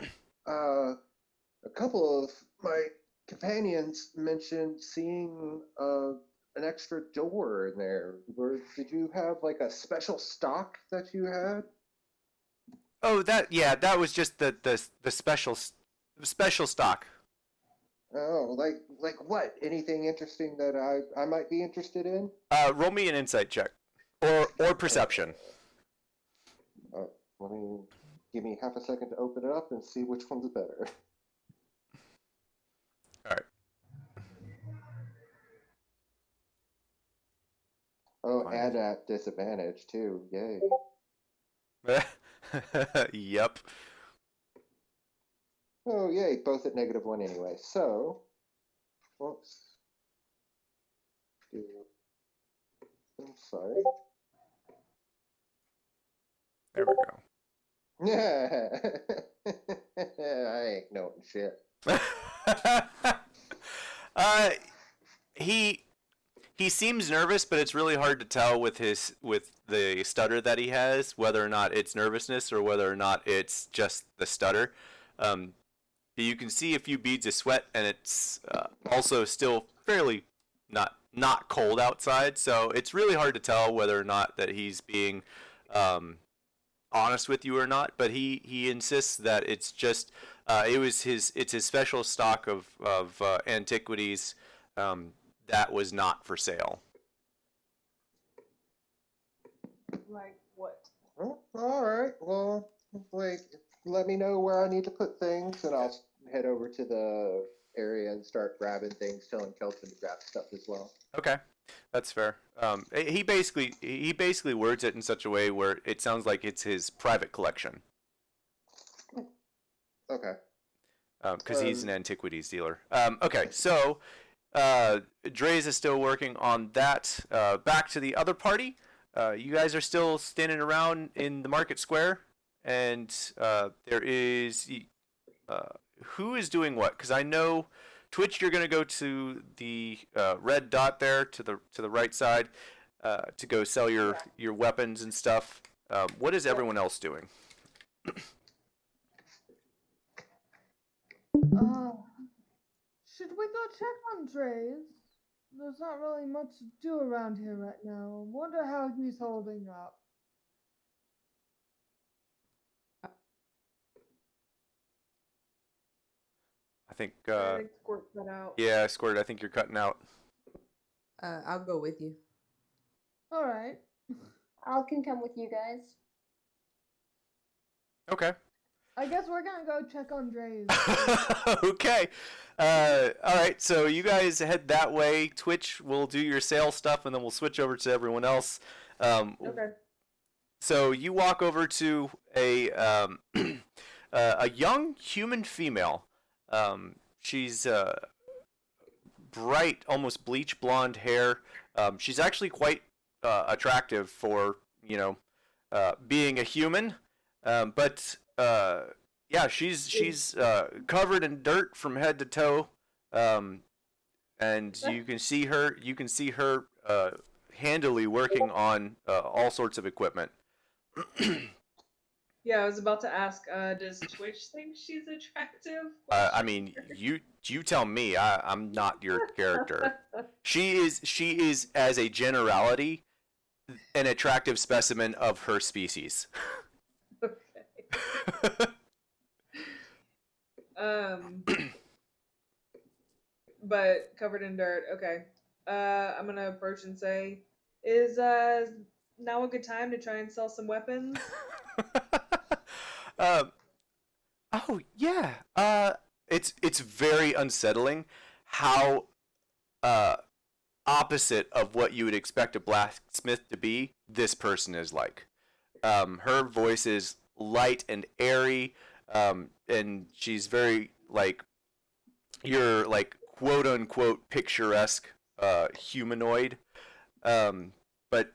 Uh, a couple of my companions mentioned seeing an extra door in there. Did you have like a special stock that you had? Oh, that was just the special stock. Oh, like what? Anything interesting that I might be interested in? Roll me an insight check, or perception. Uh, let me give me half a second to open it up and see which one's better. All right. Oh, Fine. and at disadvantage too. Yay. Yep. Oh, yay, both at -1 anyway. So, whoops. I'm sorry. There we go. Yeah. I ain't knowing shit. uh, he seems nervous, but it's really hard to tell with the stutter that he has whether or not it's nervousness or whether or not it's just the stutter. Um, you can see a few beads of sweat, and it's also still fairly not cold outside, so it's really hard to tell whether or not that he's being honest with you or not. But he insists that it's just it's his special stock of antiquities that was not for sale. Like what? Oh, all right. Well, like, let me know where I need to put things, and I'll head over to the area and start grabbing things, telling Kelton to grab stuff as well. Okay, that's fair. He basically words it in such a way where it sounds like it's his private collection. Okay. Because he's an Um, antiquities dealer. Okay, so Dre's is still working on that. Back to the other party. You guys are still standing around in the market square, and there is who is doing what? Because I know Twitch, you're gonna go to the red dot there to the right side to go sell your weapons and stuff. What is everyone else doing? Should we go check on Dre's? There's not really much to do around here right now. Wonder how he's holding up. I think I think Squirt cut out. yeah, Squirt. I think you're cutting out. I'll go with you. All right. I can come with you guys. Okay. I guess we're gonna go check on Dre's. Okay. All right. So you guys head that way. Twitch will do your sales stuff, and then we'll switch over to everyone else. Okay. So you walk over to a young human female. She's bright, almost bleach blonde hair. She's actually quite attractive for being a human, but yeah, she's covered in dirt from head to toe, and you can see her handily working on all sorts of equipment. Yeah, I was about to ask, does Twitch think she's attractive? I mean, you tell me. I'm not your character. She is as a generality an attractive specimen of her species. Okay. Um, but covered in dirt. Okay. I'm gonna approach and say, "Is now a good time to try and sell some weapons?" um, oh yeah. It's very unsettling how uh opposite of what you would expect a blacksmith to be, this person is like. Her voice is light and airy, and she's very like your like quote unquote picturesque humanoid. But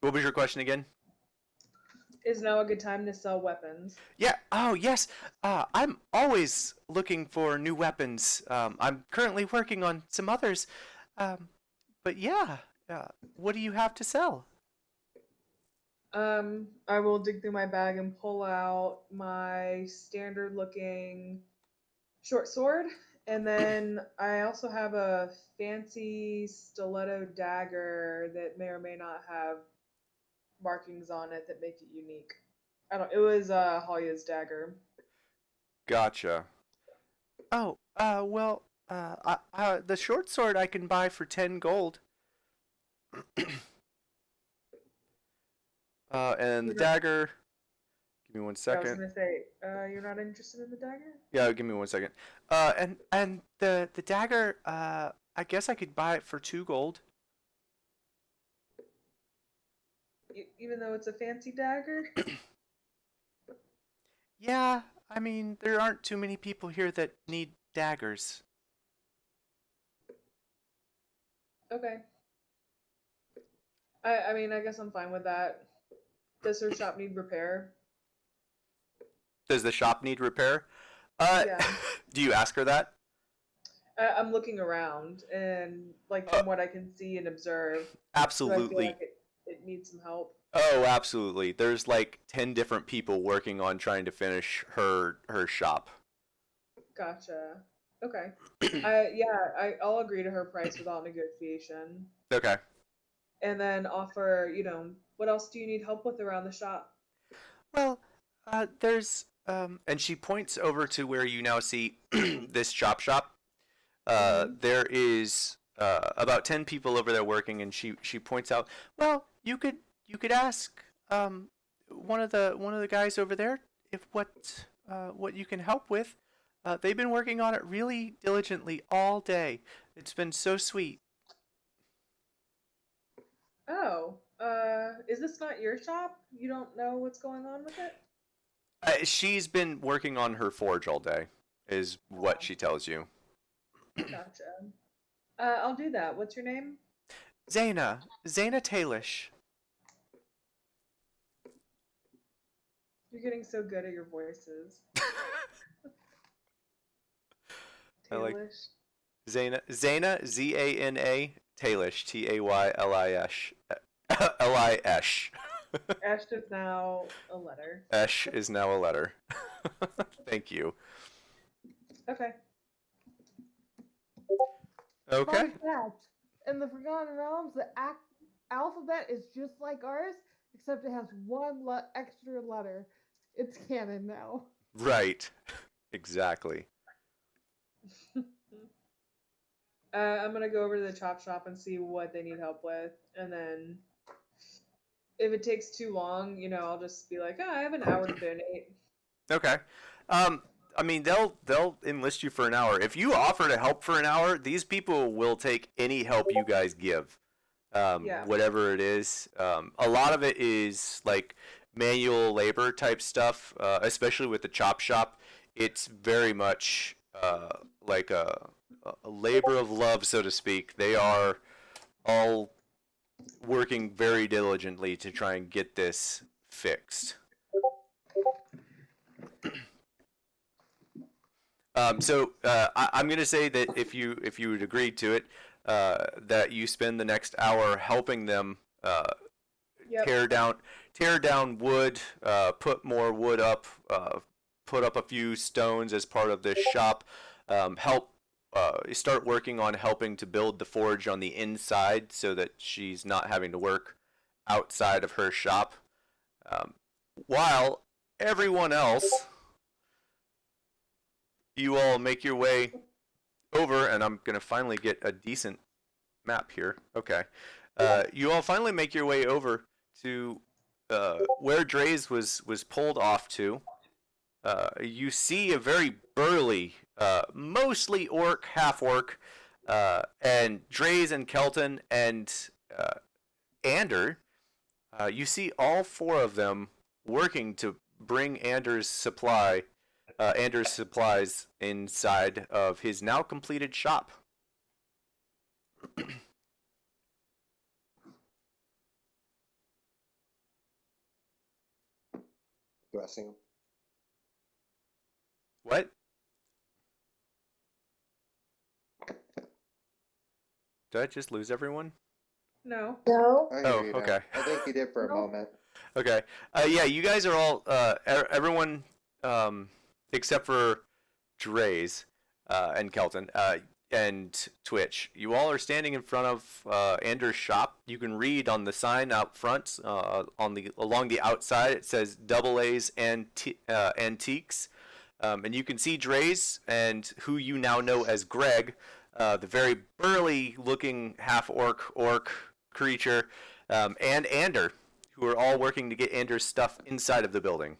what was your question again? Is now a good time to sell weapons? Yeah. Oh, yes. I'm always looking for new weapons. I'm currently working on some others. But yeah. What do you have to sell? I will dig through my bag and pull out my standard looking short sword, and then I also have a fancy stiletto dagger that may or may not have markings on it that make it unique. I don't. It was Halya's dagger. Gotcha. Oh, well, the short sword I can buy for 10 gold. And the You're not- dagger. Give me one I was second. gonna say, you're not interested in the dagger? Yeah, give me one second. And the dagger. I guess I could buy it for 2 gold. Even though it's a fancy dagger? Yeah, I mean there aren't too many people here that need daggers. Okay. I mean, I guess I'm fine with that. Does her shop need repair? Does the shop need repair? Yeah. Do you ask her that? I'm looking around, and like from what I can see and observe, do I feel Absolutely. like it needs some help? Oh, absolutely. There's like 10 different people working on trying to finish her shop. Gotcha. Okay. I'll agree to her price without negotiation, Okay. and then offer. What else do you need help with around the shop? Well, there's and she points over to where you now see this chop shop. There is about 10 people over there working, and she points out, well, you could ask one of the guys over there if what you can help with. They've been working on it really diligently all day. It's been so sweet. Oh, is this not your shop? You don't know what's going on with it? She's been working on her forge all day, is what she tells you. Gotcha. I'll do that. What's your name? Zaina Tailish. You're getting so good at your voices. I like Tailish. Zana Zana Tailish Taylish Lish. Ash is now a letter. Esh is now a letter. Thank you. Okay. Okay. Fun fact: in the Forgotten Realms, the alphabet is just like ours, except it has one extra letter. It's canon now. Right. Exactly. I'm gonna go over to the chop shop and see what they need help with, and then if it takes too long, I'll just be like, oh, I have an hour to donate. Okay. I mean they'll enlist you for an hour. If you offer to help for an hour, these people will take any help you guys give. Yeah. whatever it is. A lot of it is like manual labor type stuff, especially with the chop shop. It's very much like a labor of love, so to speak. They are all working very diligently to try and get this fixed. I'm going to say that if you would agree to it, that you spend the next hour helping them Yep. tear down wood, put more wood up, put up a few stones as part of this shop, help start working on helping to build the forge on the inside so that she's not having to work outside of her shop, while everyone else, you all make your way over, and I'm gonna finally get a decent map here. Okay, you all finally make your way over to where Dre's was pulled off to. You see a very burly, mostly orc, half orc, and Dre's and Kelton and Ander. You see all four of them working to bring Anders' supplies inside of his now completed shop. Do I see him? What? Did I just lose everyone? No. No. I hear Oh, you now. okay. I think you did for a No. moment. Okay. Yeah, you guys are all everyone except for Dre's and Kelton and Twitch. You all are standing in front of Anders' shop. You can read on the sign out front along the outside. It says Double A's Antiques, and you can see Dre's and who you now know as Greg, the very burly looking half orc creature, and Ander, who are all working to get Anders' stuff inside of the building.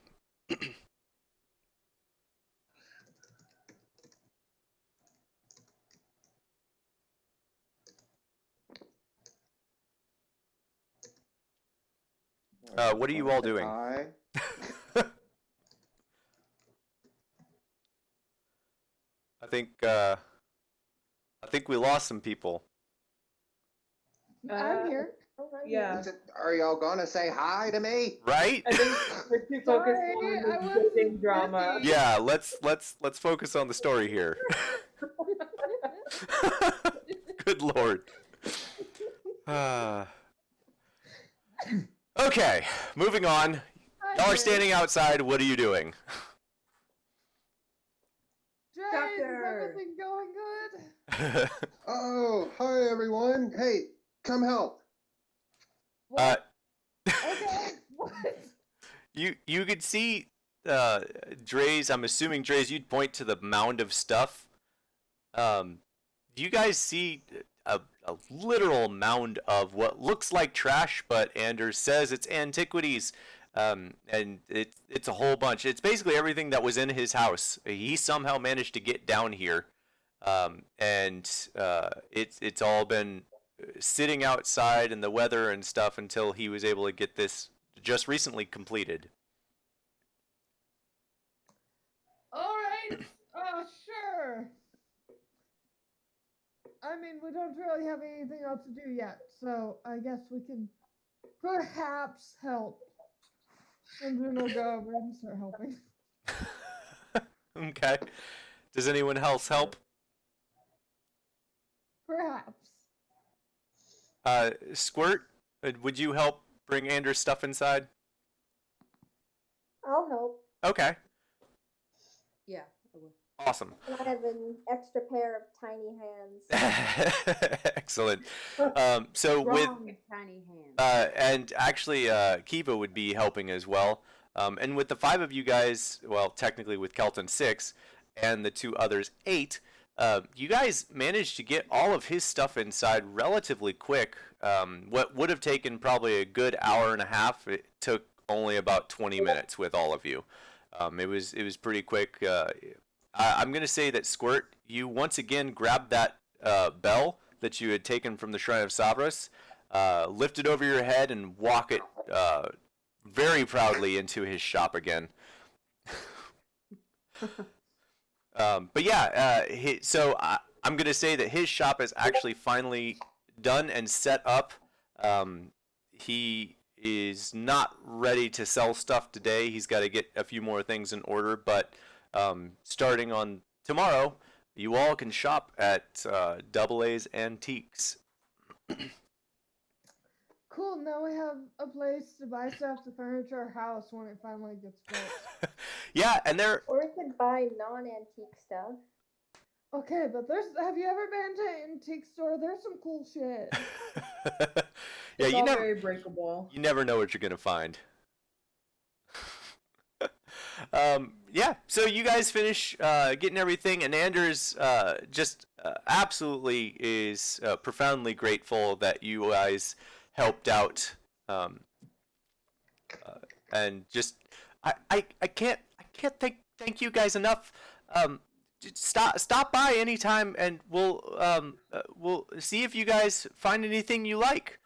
What are you all doing? I think we lost some people. I'm here. Yeah. Are y'all gonna say hi to me? Right? I think we're too focused Sorry, I on was the drama. busy. Yeah, let's focus on the story here. Good lord. Okay, moving on. Y'all are standing outside. What are you doing? Jay, is Doctor. everything going good? Oh, hi everyone. Hey, come help. What? Okay. What? You could see Dre's. I'm assuming Dre's. You'd point to the mound of stuff. Do you guys see a literal mound of what looks like trash, but Anders says it's antiquities, and it's a whole bunch. It's basically everything that was in his house. He somehow managed to get down here, and it's all been sitting outside in the weather and stuff until he was able to get this just recently completed. All right. Sure. I mean, we don't really have anything else to do yet, so I guess we can perhaps help. And then we'll go over and start helping. Okay. Does anyone else help? Perhaps. Squirt, would you help bring Anders' stuff inside? I'll help. Okay. Yeah, I will. Awesome. I have an extra pair of tiny hands. Excellent. So Strong, tiny hands. and actually, Kiva would be helping as well. And with the 5 of you guys, well, technically with Kelton 6, and the 2 others 8, you guys managed to get all of his stuff inside relatively quick. What would have taken probably a good hour and a half, it took only about 20 minutes with all of you. It was pretty quick. I'm going to say that Squirt, you once again grabbed that bell that you had taken from the Shrine of Sabras, lift it over your head and walk it very proudly into his shop again. But yeah, I'm gonna say that his shop is actually finally done and set up. He is not ready to sell stuff today. He's got to get a few more things in order, but starting on tomorrow, you all can shop at Double A's Antiques. Cool. Now we have a place to buy stuff to furnish our house when it finally gets built. Yeah, and they're Or we could buy non-antique stuff. Okay, but have you ever been to an antique store? There's some cool shit. yeah, It's all very breakable. you never know what you're gonna find. Yeah, so you guys finish getting everything, and Anders just absolutely is profoundly grateful that you guys helped out, and just I can't thank you guys enough. Stop by anytime, and we'll see if you guys find anything you like.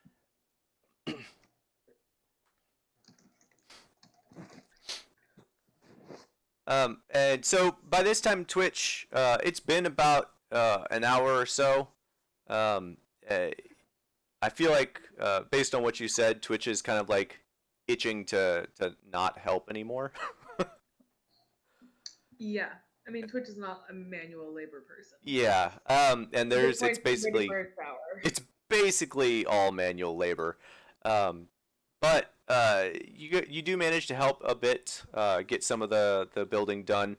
And so by this time, Twitch, it's been about an hour or so. I feel like, based on what you said, Twitch is kind of like itching to not help anymore. Yeah. I mean, Twitch is not a manual labor person. Yeah. And it's basically all manual labor. But you do manage to help a bit, get some of the building done.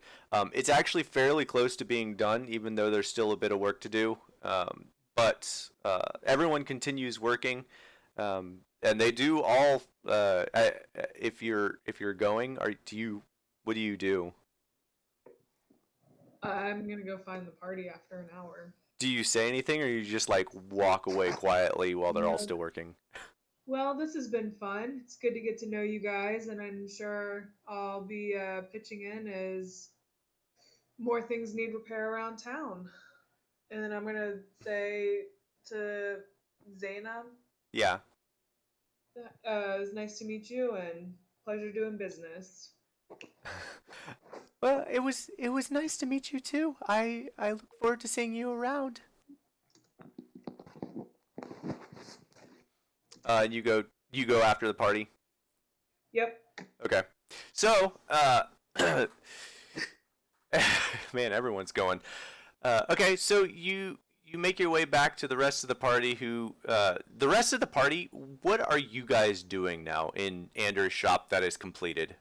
It's actually fairly close to being done, even though there's still a bit of work to do. But everyone continues working, and they do all. If you're going, what do you do? I'm gonna go find the party after an hour. Do you say anything, or you just like walk away quietly while they're all still working? Well, this has been fun. It's good to get to know you guys, and I'm sure I'll be pitching in as more things need repair around town. And then I'm going to say to Zainab, Yeah. it was nice to meet you and pleasure doing business. Well, it was nice to meet you too. I look forward to seeing you around. You go after the party. Yep. Okay. So, man, everyone's going. Okay, so you make your way back to the rest of the party. The rest of the party, what are you guys doing now in Anders' shop that is completed?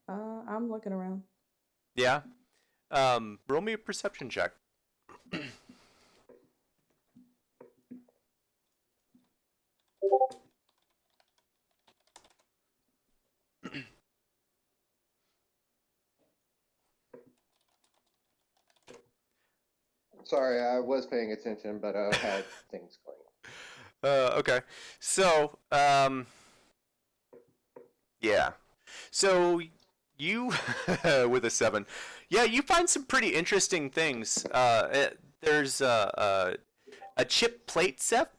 I'm looking around. Yeah. Roll me a perception check. Sorry, I was paying attention, but I had things going on. Okay. So, yeah. So you, with a 7, yeah, you find some pretty interesting things. There's a chip plate set,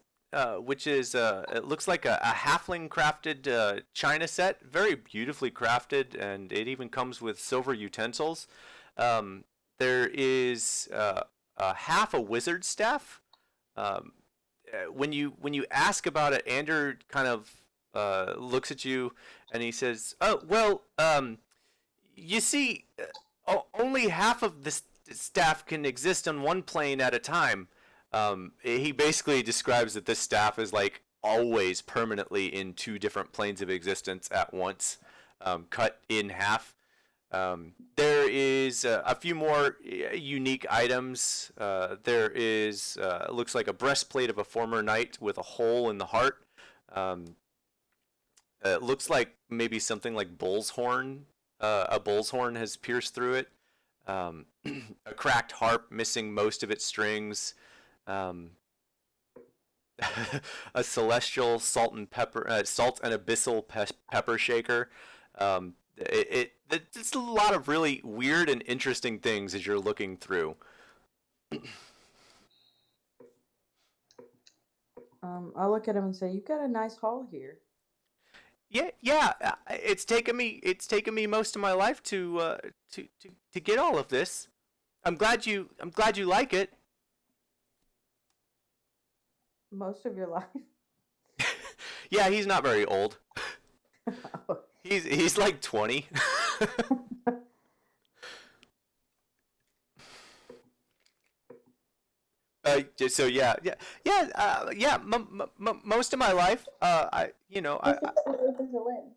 which is it looks like a halfling crafted china set, very beautifully crafted, and it even comes with silver utensils. There is half a wizard staff. When you ask about it, Andrew kind of looks at you and he says, "Oh well, you see, only half of the staff can exist on one plane at a time." He basically describes that this staff is like always permanently in 2 different planes of existence at once, cut in half. There is a few more unique items. There is looks like a breastplate of a former knight with a hole in the heart. It looks like maybe something like bull's horn. A bull's horn has pierced through it. A cracked harp missing most of its strings. A celestial salt and abyssal pepper shaker. It's a lot of really weird and interesting things as you're looking through. I look at him and say, "You've got a nice hall here." Yeah. It's taken me most of my life to get all of this. I'm glad you like it. Most of your life. Yeah, he's not very old. He's like 20. So yeah. Most of my life, He's the same age as Lynn.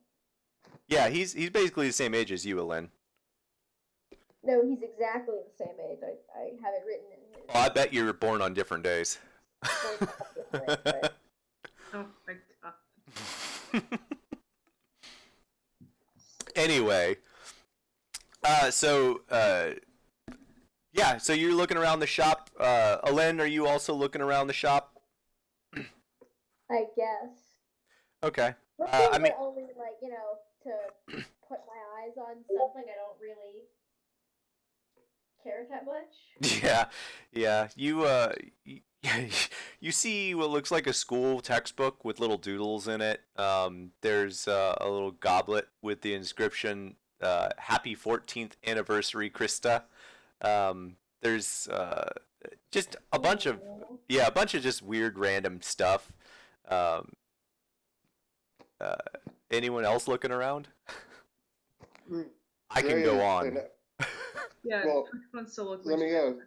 yeah, he's basically the same age as you, Ellen. No, he's exactly the same age. I have it written in his. Well, I bet you were born on different days. But Oh my god. Anyway, yeah, so you're looking around the shop. Alen, are you also looking around the shop? I guess. Okay. I mean, only like to put my eyes on something I don't really care that much. Yeah. You see what looks like a school textbook with little doodles in it. There's a little goblet with the inscription "Happy 14th Anniversary, Krista." There's just a bunch of just weird random stuff. Um, Anyone else looking around? I can go on. Yeah, Well, which one's still looking? Let me go.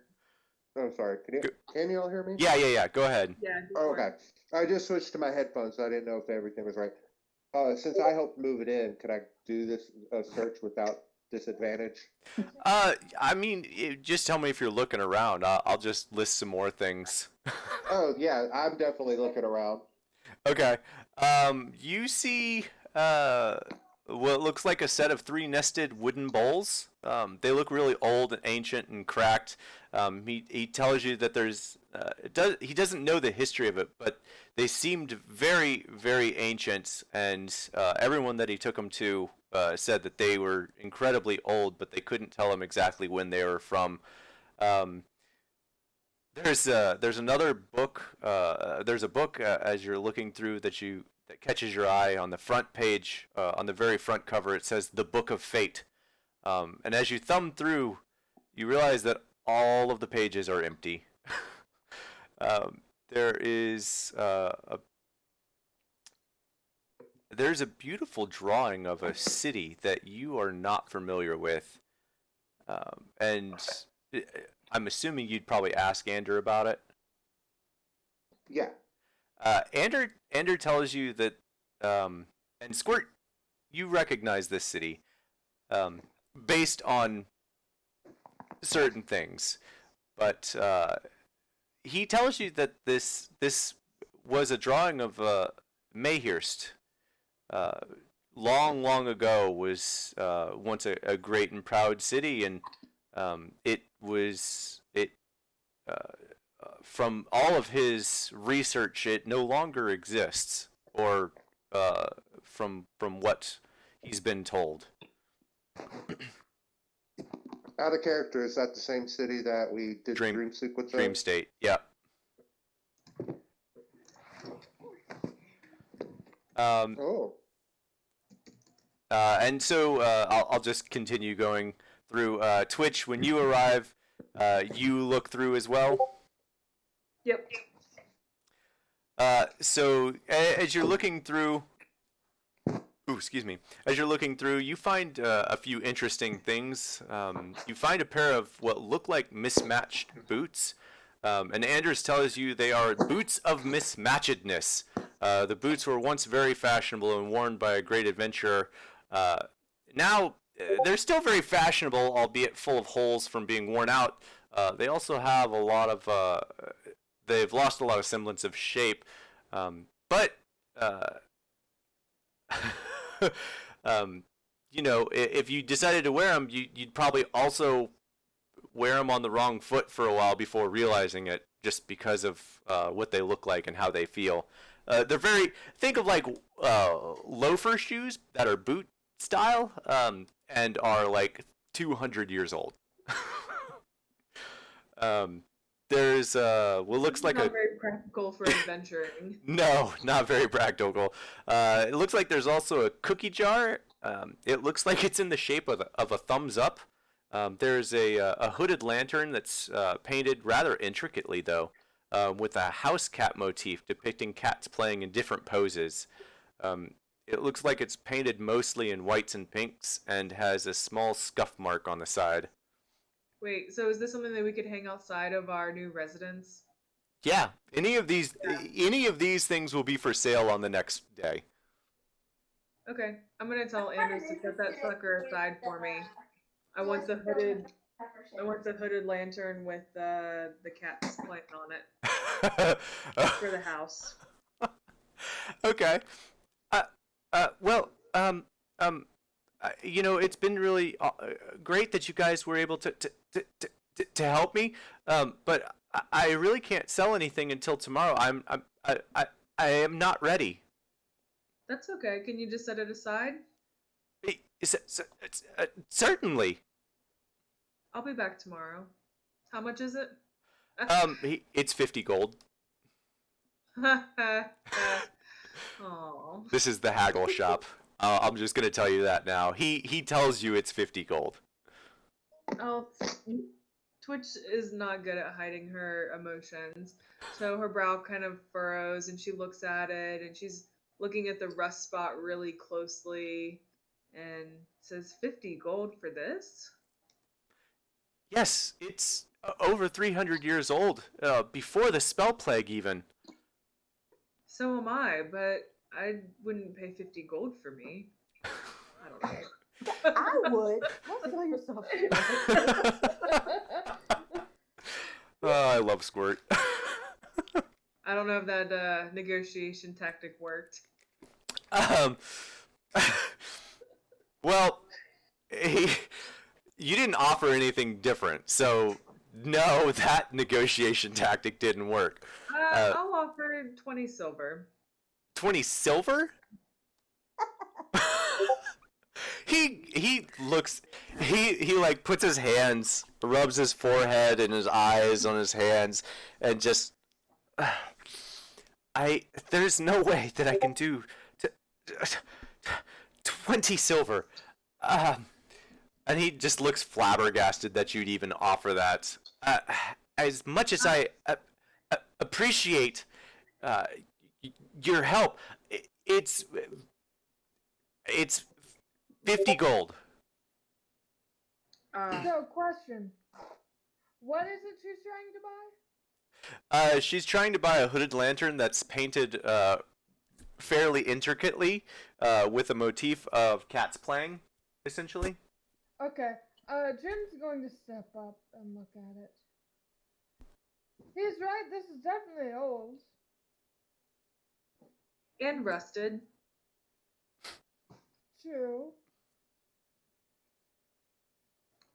Oh, sorry. Can you all hear me? Yeah. Go ahead. Yeah. Oh, okay. I just switched to my headphones, so I didn't know if everything was right. Since I helped move it in, could I do this search without disadvantage? I mean, just tell me if you're looking around. I'll just list some more things. Oh, yeah, I'm definitely looking around. Okay. You see what looks like a set of 3 nested wooden bowls. They look really old and ancient and cracked. He tells you that he doesn't know the history of it, but they seemed very, very ancient, and everyone that he took them to said that they were incredibly old, but they couldn't tell him exactly when they were from. There's another book. There's a book as you're looking through that catches your eye on the front page. On the very front cover, it says "The Book of Fate," and as you thumb through, you realize that all of the pages are empty. There is there's a beautiful drawing of a city that you are not familiar with, and I'm assuming you'd probably ask Andrew about it. Yeah. Andrew tells you that, and Squirt, you recognize this city, based on certain things, but he tells you that this was a drawing of Mayhurst. Long ago was once a great and proud city, and it from all of his research, it no longer exists, or from what he's been told. Out of character, is that the same city that we did Dream Sequence? Dream State, yeah. And so I'll just continue going through. Twitch, when you arrive, you look through as well? Yep. So as you're looking through, as you're looking through, you find a few interesting things. You find a pair of what look like mismatched boots. And Anders tells you they are boots of mismatchedness. The boots were once very fashionable and worn by a great adventurer. Now, they're still very fashionable, albeit full of holes from being worn out. They also have a lot of, they've lost a lot of semblance of shape. But, if you decided to wear them, you'd probably also wear them on the wrong foot for a while before realizing it, just because of what they look like and how they feel. Think of like loafer shoes that are boot style and are like 200 years old. There's what looks like Not a very practical for adventuring. no, not very practical. It looks like there's also a cookie jar. It looks like it's in the shape of a thumbs up. There's a hooded lantern that's painted rather intricately, though, with a house cat motif depicting cats playing in different poses. It looks like it's painted mostly in whites and pinks and has a small scuff mark on the side. Wait, so is this something that we could hang outside of our new residence? Yeah, any of these things will be for sale on the next day. Okay, I'm gonna tell Anders to set that sucker aside for me. I want the hooded lantern with the cats playing on it for the house. Okay. Well, it's been really great that you guys were able to help me. But I really can't sell anything until tomorrow. I am not ready. That's okay. Can you just set it aside? Certainly. I'll be back tomorrow. How much is it? It's 50 gold. Aww. This is the haggle shop. I'm just gonna tell you that now. He tells you it's 50 gold. Oh, Twitch is not good at hiding her emotions. So her brow kind of furrows and she looks at it and she's looking at the rust spot really closely and says 50 gold for this? Yes, it's over 300 years old, before the spell plague even. So am I, but I wouldn't pay 50 gold for me. I don't know. I would. Don't kill yourself. Oh, I love Squirt. I don't know if that negotiation tactic worked. Um, well, you didn't offer anything different, so no, that negotiation tactic didn't work. I'll offer 20 silver. 20 silver? he looks, he like puts his hands, rubs his forehead and his eyes on his hands, and just, there's no way that I can do 20 silver. And he just looks flabbergasted that you'd even offer that. As much as I appreciate your help, it's 50 gold. So, question. What is it she's trying to buy? She's trying to buy a hooded lantern that's painted fairly intricately, with a motif of cats playing, essentially. Okay. Jim's going to step up and look at it. He's right, this is definitely old. And rusted. True.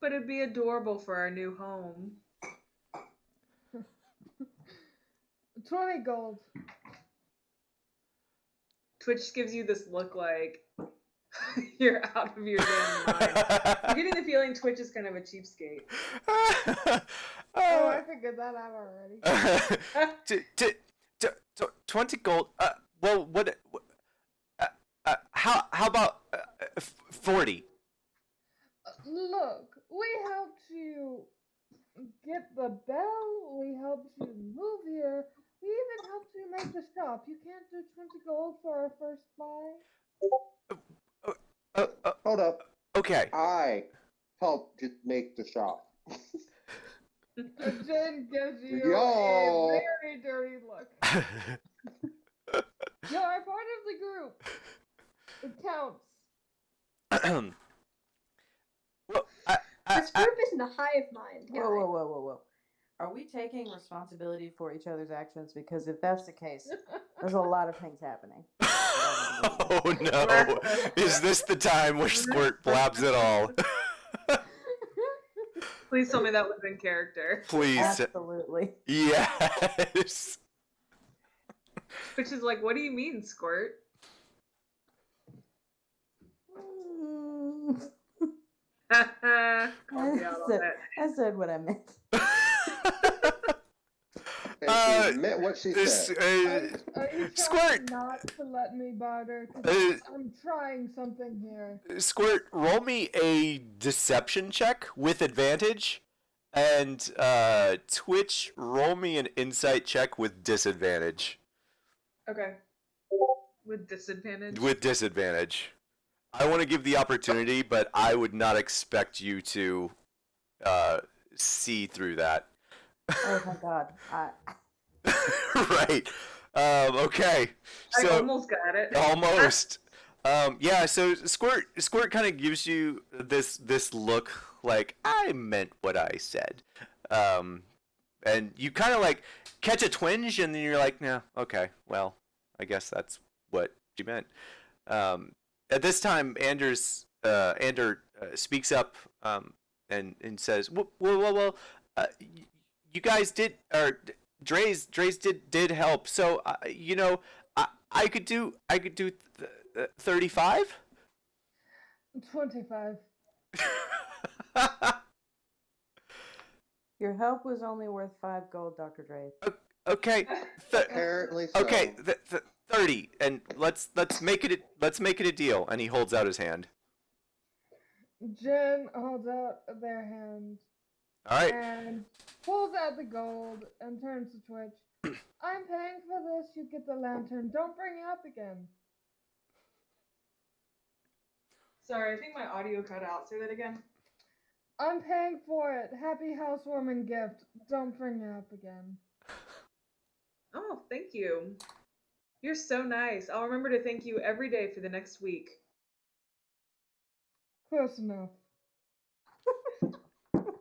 But it'd be adorable for our new home. 20 gold. Twitch gives you this look like you're out of your damn mind. I'm getting the feeling Twitch is kind of a cheapskate. Oh, I figured that out already. 20 gold. Well, how about 40? Look, we helped you get the bell, we helped you move here, we even helped you make the shop. You can't do 20 gold for our first buy? Hold up. Okay. I helped to make the shop. Jen gives you Yo. a very dirty look. You're a part of the group. It counts. Well, This group isn't a hive mind, guys. Whoa. Are we taking responsibility for each other's actions? Because if that's the case, there's a lot of things happening. oh no! Is this the time where Squirt blabs it all? Please tell me that was in character. Please. Absolutely. Yes. Which is like, what do you mean, Squirt? Called me out on that. I said what I meant. And she meant what she this, said. Are you trying Squirt! not to let me barter? 'Cause I'm trying something here. Squirt, roll me a deception check with advantage, and Twitch, roll me an insight check with disadvantage. Okay. With disadvantage. With disadvantage. I want to give the opportunity, but I would not expect you to see through that. Oh my god. Right. Okay. I So almost got it. almost. Yeah. So Squirt kind of gives you this look like I meant what I said, and you kind of like catch a twinge, and then you're like, no, okay, well, I guess that's what you meant. At this time, Ander speaks up and says, well, you guys did, or Dre's did help. So you know, I could do 35. 25. Your help was only worth 5 gold, Dr. Dre. Okay. Apparently so. Okay. 30, and let's make it a deal. And he holds out his hand. Jen holds out their hand All right. and pulls out the gold and turns to Twitch. I'm paying for this. You get the lantern. Don't bring it up again. Sorry, I think my audio cut out. Say that again. I'm paying for it. Happy housewarming gift. Don't bring it up again. Oh, thank you. You're so nice. I'll remember to thank you every day for the next week. Close enough.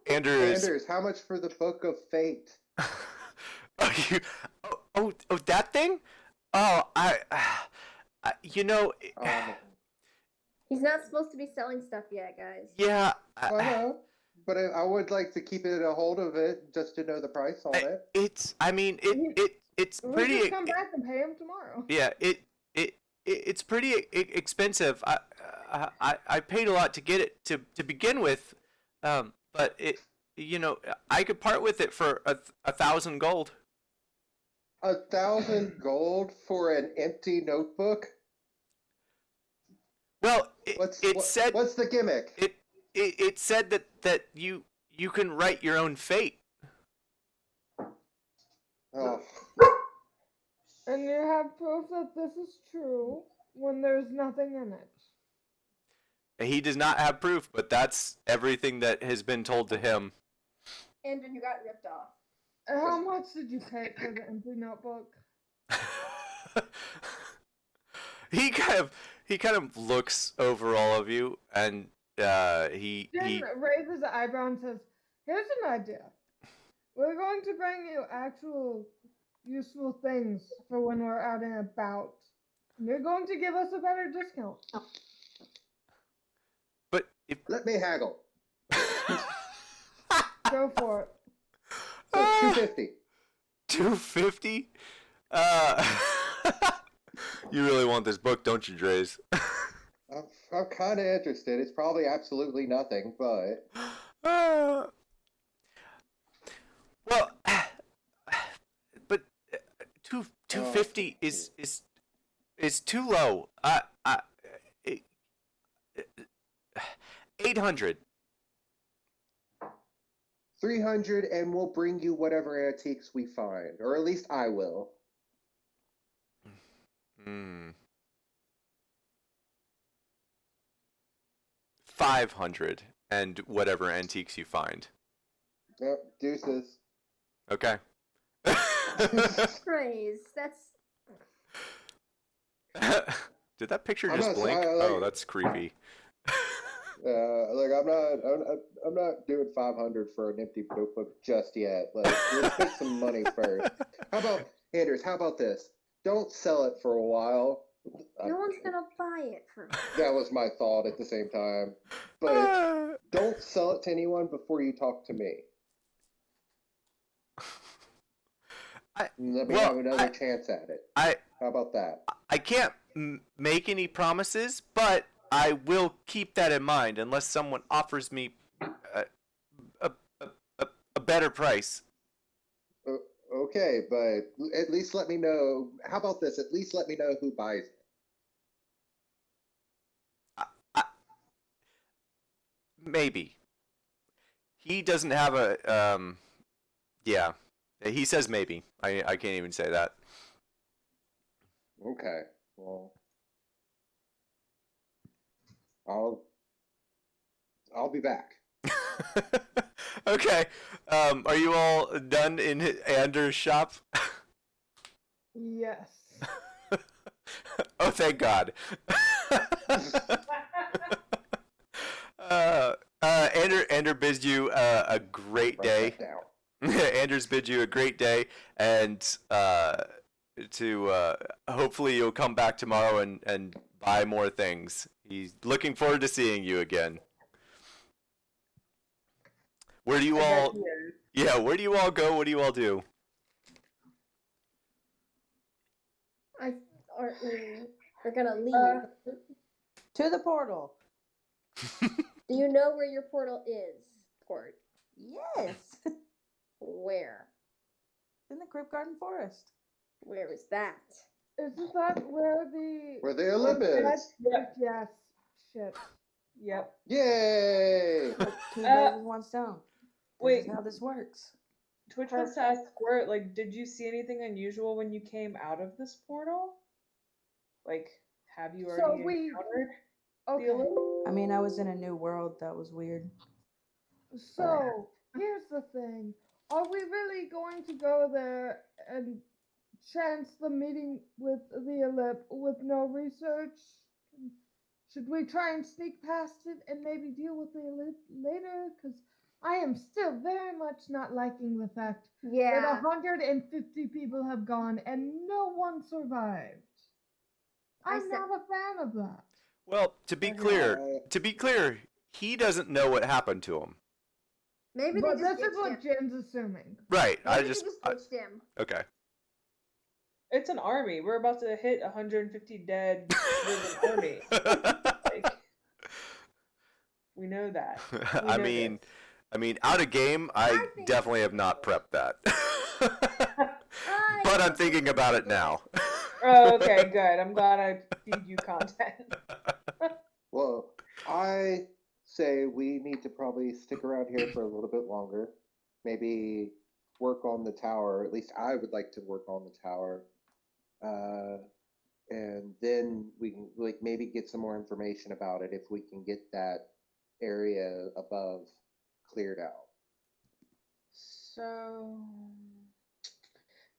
Anders, how much for the Book of Fate? That thing? Oh, you know, He's not supposed to be selling stuff yet, guys. yeah. I know, but I would like to keep it a hold of it just to know the price on it. It's We'll pretty. just come back and pay him tomorrow. Yeah, it's pretty expensive. I paid a lot to get it to begin with, but I could part with it for 1,000 gold. 1,000 gold for an empty notebook? Well, said what's the gimmick? it said that you can write your own fate. Oh. And you have proof that this is true when there's nothing in it. He does not have proof, but that's everything that has been told to him. And then you got ripped off. How much did you pay for the empty notebook? He kind of looks over all of you, and he raises an eyebrow and says, "Here's an idea. We're going to bring you actual useful things for when we're out and about. And you're going to give us a better discount." But if Let me haggle. Go for it. So 250. 250? You really want this book, don't you, Dre's? I'm kind of interested. It's probably absolutely nothing, but Well, but 250 is too low. 800. 300, and we'll bring you whatever antiques we find, or at least I will. 500 and whatever antiques you find. Yep, deuces. Okay. Praise. That's Did that picture I'm just not- blink? I like- Oh, that's creepy. Like I'm not doing 500 for an empty notebook just yet. Like, let's make some money first. How about Anders? How about this? Don't sell it for a while. no one's gonna buy it for me. That was my thought at the same time. But don't sell it to anyone before you talk to me. Let me have another chance at it. How about that? I can't make any promises, but I will keep that in mind unless someone offers me a better price. okay, but at least let me know. How about this? At least let me know who buys it. I, maybe he doesn't have a yeah. He says maybe. I can't even say that. Okay, well, I'll I'll be back. Okay. Are you all done in Anders' shop? Yes. Oh, thank God. Ander bids you a great Write day. that down. Anders bids you a great day, and to hopefully you'll come back tomorrow and buy more things. He's looking forward to seeing you again. Where do you I bet all? he is. Yeah, where do you all go? What do you all do? Aren't we? We're gonna leave. To the portal. Do you know where your portal is, Port? Yes. Where? In the Crypt Garden Forest. Where is that? Isn't that where the Where the Olympics? Yep. Yes. Shit. Yep. Yay! Look, two birds with one stone. This Wait. is how this works. Twitch wants to ask Squirt, like, did you see anything unusual when you came out of this portal? Like, have you So already we- encountered the Okay. Olympics? I mean, I was in a new world. That was weird. So here's the thing: are we really going to go there and chance the meeting with the Olymp with no research? Should we try and sneak past it and maybe deal with the Olymp later? Because I am still very much not liking the fact that Yeah. 150 people have gone and no one survived. I I'm said- not a fan of that. Well, to be clear, he doesn't know what happened to him. Maybe But they just this is what ditched him. Jen's assuming. Right. Maybe they just ditched him. Okay. It's an army. We're about to hit 150 dead with an army. Like, we know that. We I know mean, this. I mean, out of game, I think- definitely have not prepped that. I But I'm think thinking we about should it now. Oh, okay, good. I'm glad I feed you content. Well, I say we need to probably stick around here for a little bit longer. Maybe work on the tower. At least I would like to work on the tower. And then we can like maybe get some more information about it if we can get that area above cleared out. So,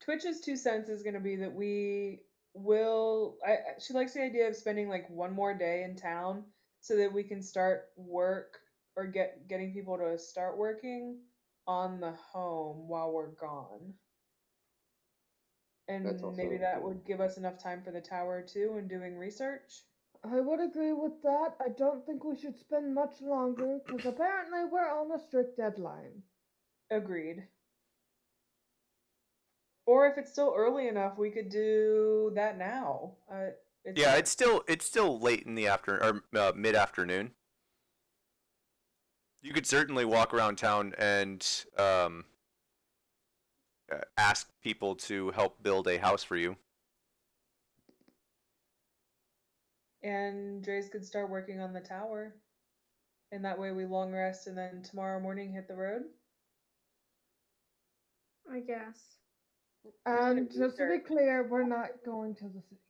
Twitch's 2 cents is going to be that we will. She likes the idea of spending like one more day in town so that we can start work or getting people to start working on the home while we're gone. That's And also maybe that true. would give us enough time for the tower too and doing research. I would agree with that. I don't think we should spend much longer because apparently we're on a strict deadline. Agreed. Or if it's still early enough, we could do that now. Yeah, it's still late in the afternoon or mid afternoon. You could certainly walk around town and ask people to help build a house for you. And Dre's could start working on the tower. And that way we long rest and then tomorrow morning hit the road. I guess. And just to be clear, we're not going to the city.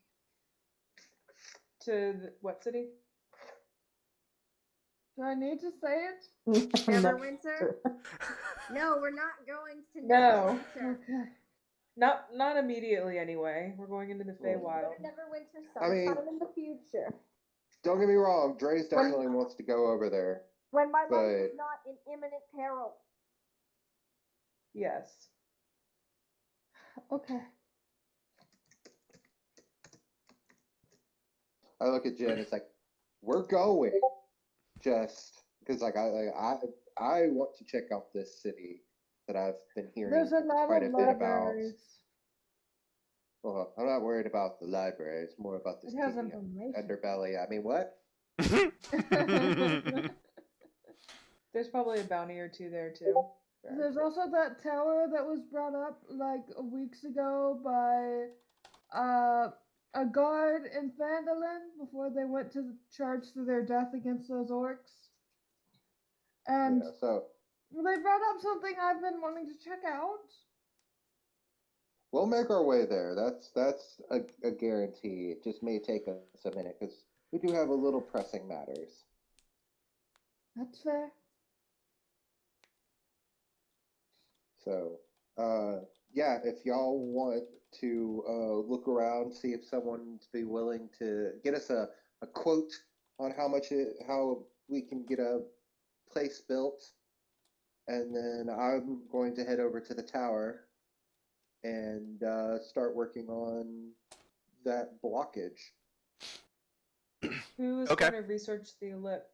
To what city? Do I need to say it? Neverwinter? No, we're not going to No. Neverwinter. Okay. Not immediately anyway. We're going into the Feywild. Go to Neverwinter I mean- sometime in the future. Don't get me wrong, Dre's definitely wants to go over there. When my life is But- not in imminent peril. Yes. Okay. I look at Jen. It's like we're going, just because I want to check out this city that I've been hearing There's a lot quite of a bit about. libraries. Well, I'm not worried about the library. It's more about this It has teeny information. underbelly. I mean, what? There's probably a bounty or two there too. There's also that tower that was brought up like weeks ago by a guard in Phandalin before they went to charge to their death against those orcs. And Yeah, so they brought up something I've been wanting to check out. we'll make our way there. That's a guarantee. It just may take us a minute because we do have a little pressing matters. That's fair. So, yeah, if y'all want to look around, see if someone's be willing to get us a quote on how we can get a place built, and then I'm going to head over to the tower and start working on that blockage. Who is Okay. going to research the lip?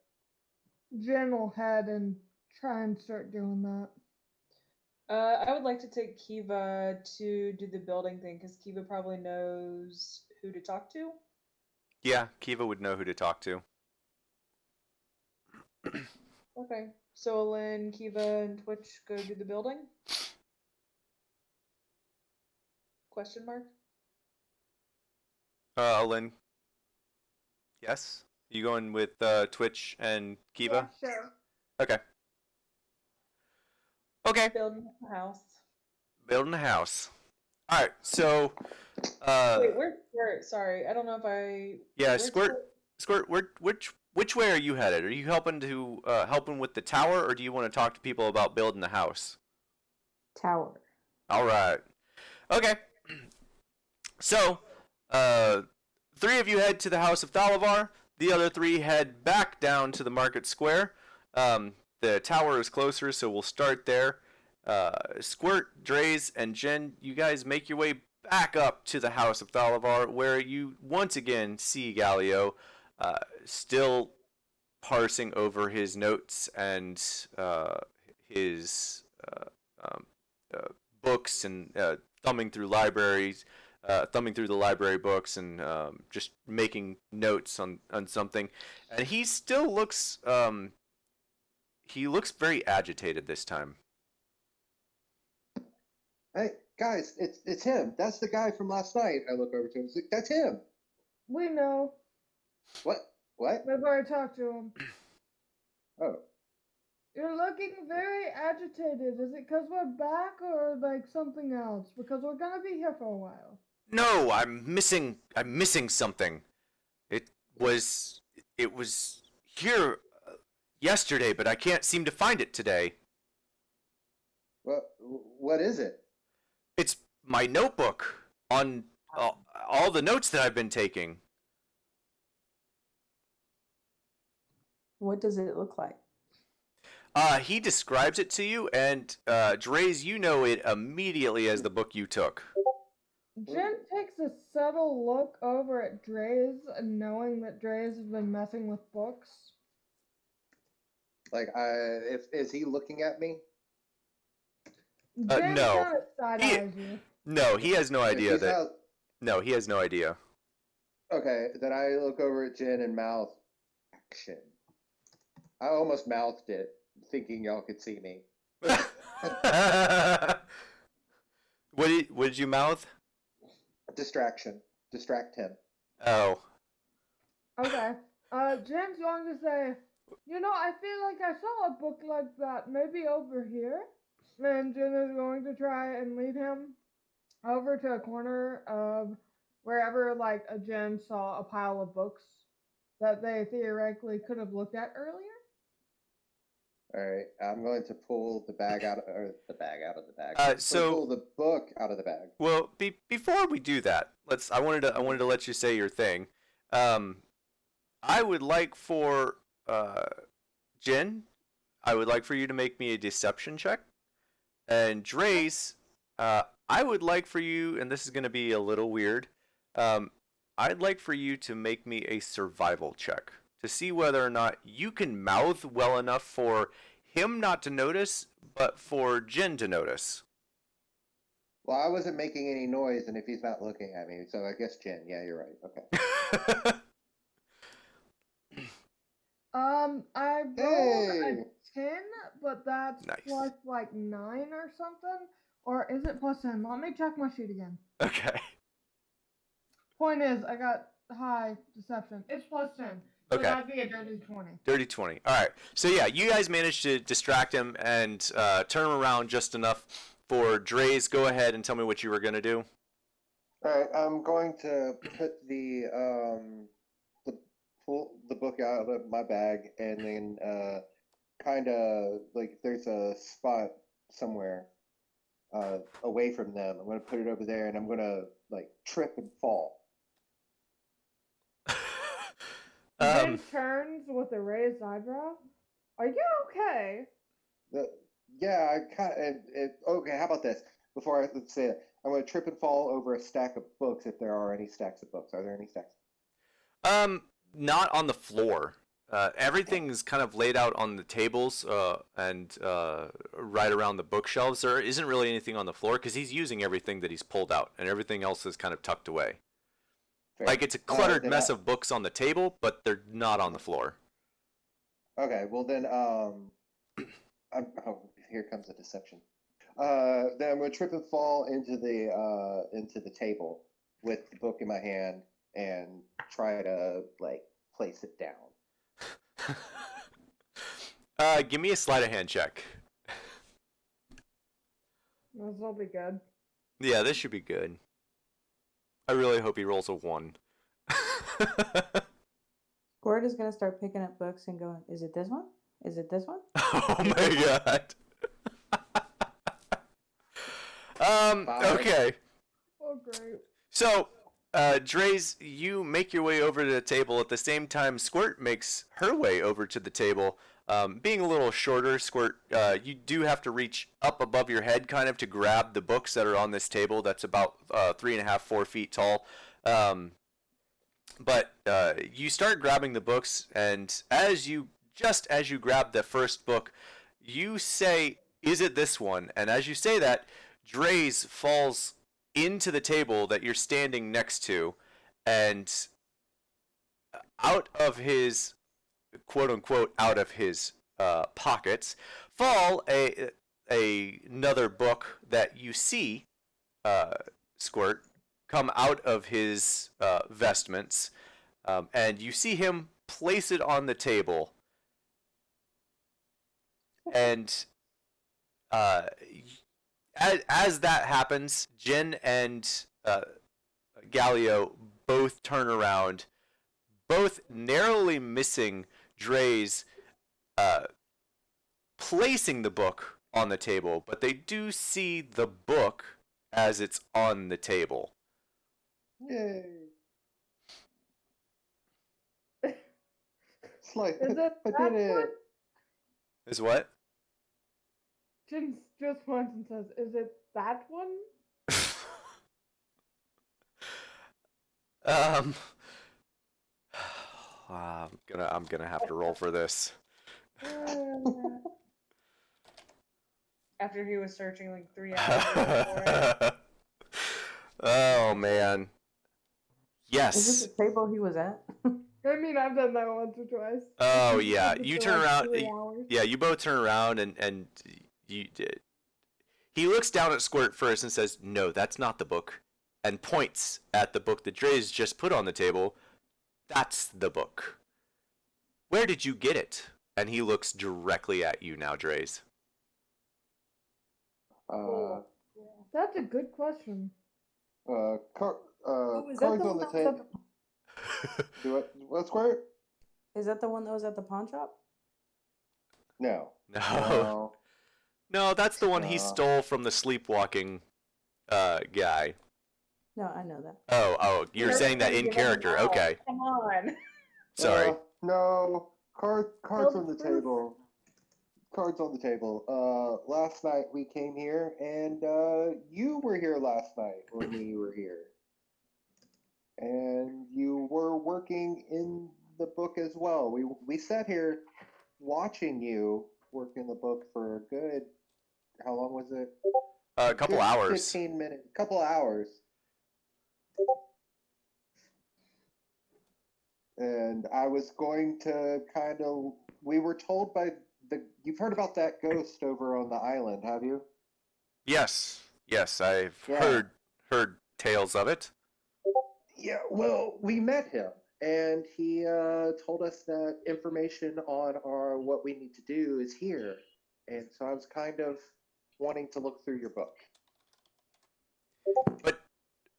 Jen will head and try and start doing that. I would like to take Kiva to do the building thing because Kiva probably knows who to talk to. Yeah, Kiva would know who to talk to. Okay. So Lynn, Kiva, and Twitch go do the building? Question mark? Lynn. Yes? You going with Twitch and Kiva? Yeah, sure. Okay. Okay. Building a house. Building a house. All right. So, Wait, where's Squirt? Sorry, I don't know if I. yeah, where's Squirt. Which way are you headed? Are you helping with the tower, or do you want to talk to people about building the house? Tower. All right. Okay. So, three of you head to the House of Thalavar. The other three head back down to the market square. The tower is closer, so we'll start there. Squirt, Draze, and Jen, you guys make your way back up to the House of Thalavar, where you once again see Galio still parsing over his notes and his books and thumbing through the library books and just making notes on something. And he still looks very agitated this time. Hey guys, it's him. That's the guy from last night. I look over to him. It's like, that's him. We know. What? We've already talked to him. Oh, You're looking very agitated. Is it because we're back or like something else? Because we're gonna be here for a while. No, I'm missing something. It was here yesterday, but I can't seem to find it today. what is it? It's my notebook on all the notes that I've been taking. What does it look like? He describes it to you, and Draze, you know it immediately as the book you took. Jen takes a subtle look over at Draze, knowing that Draze has been messing with books. Like, is he looking at me? Jen no. kind of side-eyes you. No, he has no idea He's that. not- No, he has no idea. Okay, then I look over at Jen and mouth action. I almost mouthed it, thinking y'all could see me. What did you mouth? Distraction. Distract him. Oh. Okay. Jen's going to say, I feel like I saw a book like that, maybe over here. And Jen is going to try and lead him over to a corner of wherever, like, a Jen saw a pile of books that they theoretically could have looked at earlier. All right, I'm going to pull the bag out of the bag. So pull the book out of the bag. Well, before we do that, I wanted to let you say your thing. I would like for Jen, I would like for you to make me a deception check, and Drace, I would like for you, and this is going to be a little weird. I'd like for you to make me a survival check to see whether or not you can mouth well enough for him not to notice, but for Jen to notice. Well, I wasn't making any noise, and if he's not looking at me, so I guess Jen. Yeah, you're right. Okay. I rolled Hey! a 10, but that's Nice. plus like 9 or something. Or is it plus 10? Let me check my sheet again. Okay. Point is, I got high deception. It's plus 10. So Okay. that'd be a dirty 20. Dirty 20. All right. So yeah, you guys managed to distract him and turn him around just enough for Dre's. Go ahead and tell me what you were going to do. Alright, I'm going to put pull the book out of my bag and then kind of like if there's a spot somewhere away from them, I'm going to put it over there and I'm going to like trip and fall. Then turns with a raised eyebrow. Are you okay? Yeah, I kind of. Okay, how about this? Before I let's say it, I'm going to trip and fall over a stack of books if there are any stacks of books. Are there any stacks? Not on the floor. Everything's kind of laid out on the tables and right around the bookshelves. There isn't really anything on the floor because he's using everything that he's pulled out, and everything else is kind of tucked away. Fair. Like it's a cluttered Then mess of books on the table, but they're not on the floor. Okay, well then, oh, here comes a deception. Then I'm going to trip and fall into the table with the book in my hand and try to like place it down. Give me a sleight of hand check. This will be good. Yeah, this should be good. I really hope he rolls a 1. Squirt is gonna start picking up books and going, "Is it this one? Is it this one?" Oh my god. Okay. Oh, great. So, Dre's, you make your way over to the table. At the same time, Squirt makes her way over to the table. Being a little shorter, Squirt, you do have to reach up above your head kind of to grab the books that are on this table that's about 3.5, 4 feet tall. But you start grabbing the books, and as you grab the first book, you say, "Is it this one?" And as you say that, Dre's falls into the table that you're standing next to, and out of his quote unquote out of his pockets fall another book that you see Squirt come out of his vestments, and you see him place it on the table, and as that happens, Jen and Galio both turn around, both narrowly missing Dre's placing the book on the table, but they do see the book as it's on the table. Yay! It's like Is it I that did it. one? Is what? Jin just points and says, "Is it that one?" I'm gonna have to roll for this. After he was searching like 3 hours for it. Oh man. Is Yes. this the table he was at? I mean, I've done that once or twice. Oh yeah. For You like turn around. 3 hours. Yeah, you both turn around and you did. He looks down at Squirt first and says, "No, that's not the book," and points at the book that Dre's just put on the table. That's the book. Where did you get it? And he looks directly at you now, Dre's. That's a good question. Oh, is that Cards the on one the that was at table. Do it. What, Squirt? Is that the one that was at the pawn shop? No. No. No, that's the one he stole from the sleepwalking guy. No, I know that. Oh, you're saying that in character. Okay. Come on. Sorry. No. Cards Tell on the the truth. table. Cards on the table. Last night we came here, and you were here last night when we were here, and you were working in the book as well. We sat here watching you work in the book for a good. How long was it? A couple Good hours. 15 minutes. Couple hours. and I was going to kind of. We were told by the. You've heard about that ghost over on the island, have you? Yes, yes, I've Yeah. heard tales of it. Yeah, well, we met him, and he told us that information on our what we need to do is here, and so I was kind of wanting to look through your book. But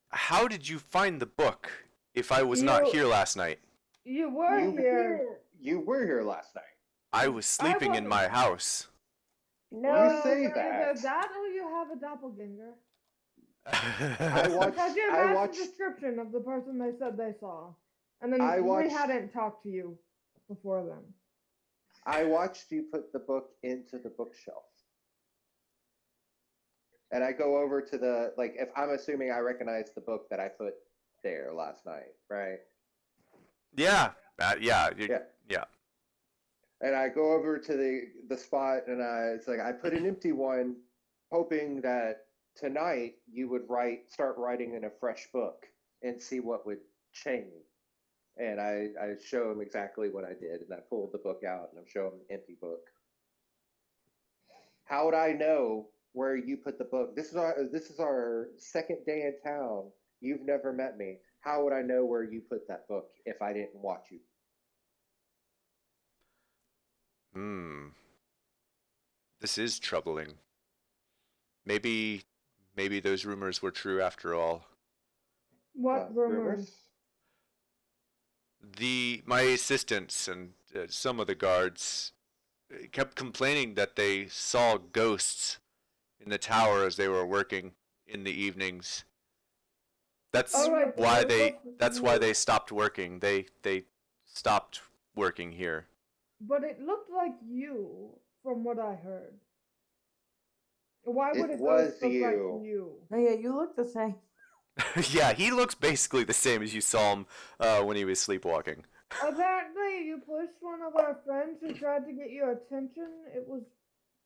how did you find the book if I was not You here last night? you were You here. you were here last night. I was sleeping in my house. You No, say Either that. that or you have a doppelganger. I watched. Because you I matched watched. the description of the person they said they saw. And then I we watched. hadn't talked to you before then. I watched you put the book into the bookshelf, and I go over to the like. If I'm assuming I recognize the book that I put there last night, right? Yeah, yeah, Yeah. yeah. And I go over to the spot, and it's like I put an empty one, hoping that tonight you would start writing in a fresh book and see what would change. And I show him exactly what I did, and I pulled the book out, and I'm showing him the empty book. How would I know where you put the book? This is our second day in town. You've never met me. How would I know where you put that book if I didn't watch you? Hmm. This is troubling. Maybe, maybe those rumors were true after all. What rumors? My assistants and some of the guards kept complaining that they saw ghosts in the tower as they were working in the evenings. That's All right, why so they what- that's why they stopped working. They stopped working here. But it looked like you, from what I heard. Why would It it was look like you. you? Oh, yeah, you look the same. Yeah, he looks basically the same as you saw him when he was sleepwalking. Apparently, you pushed one of our friends who tried to get your attention. It was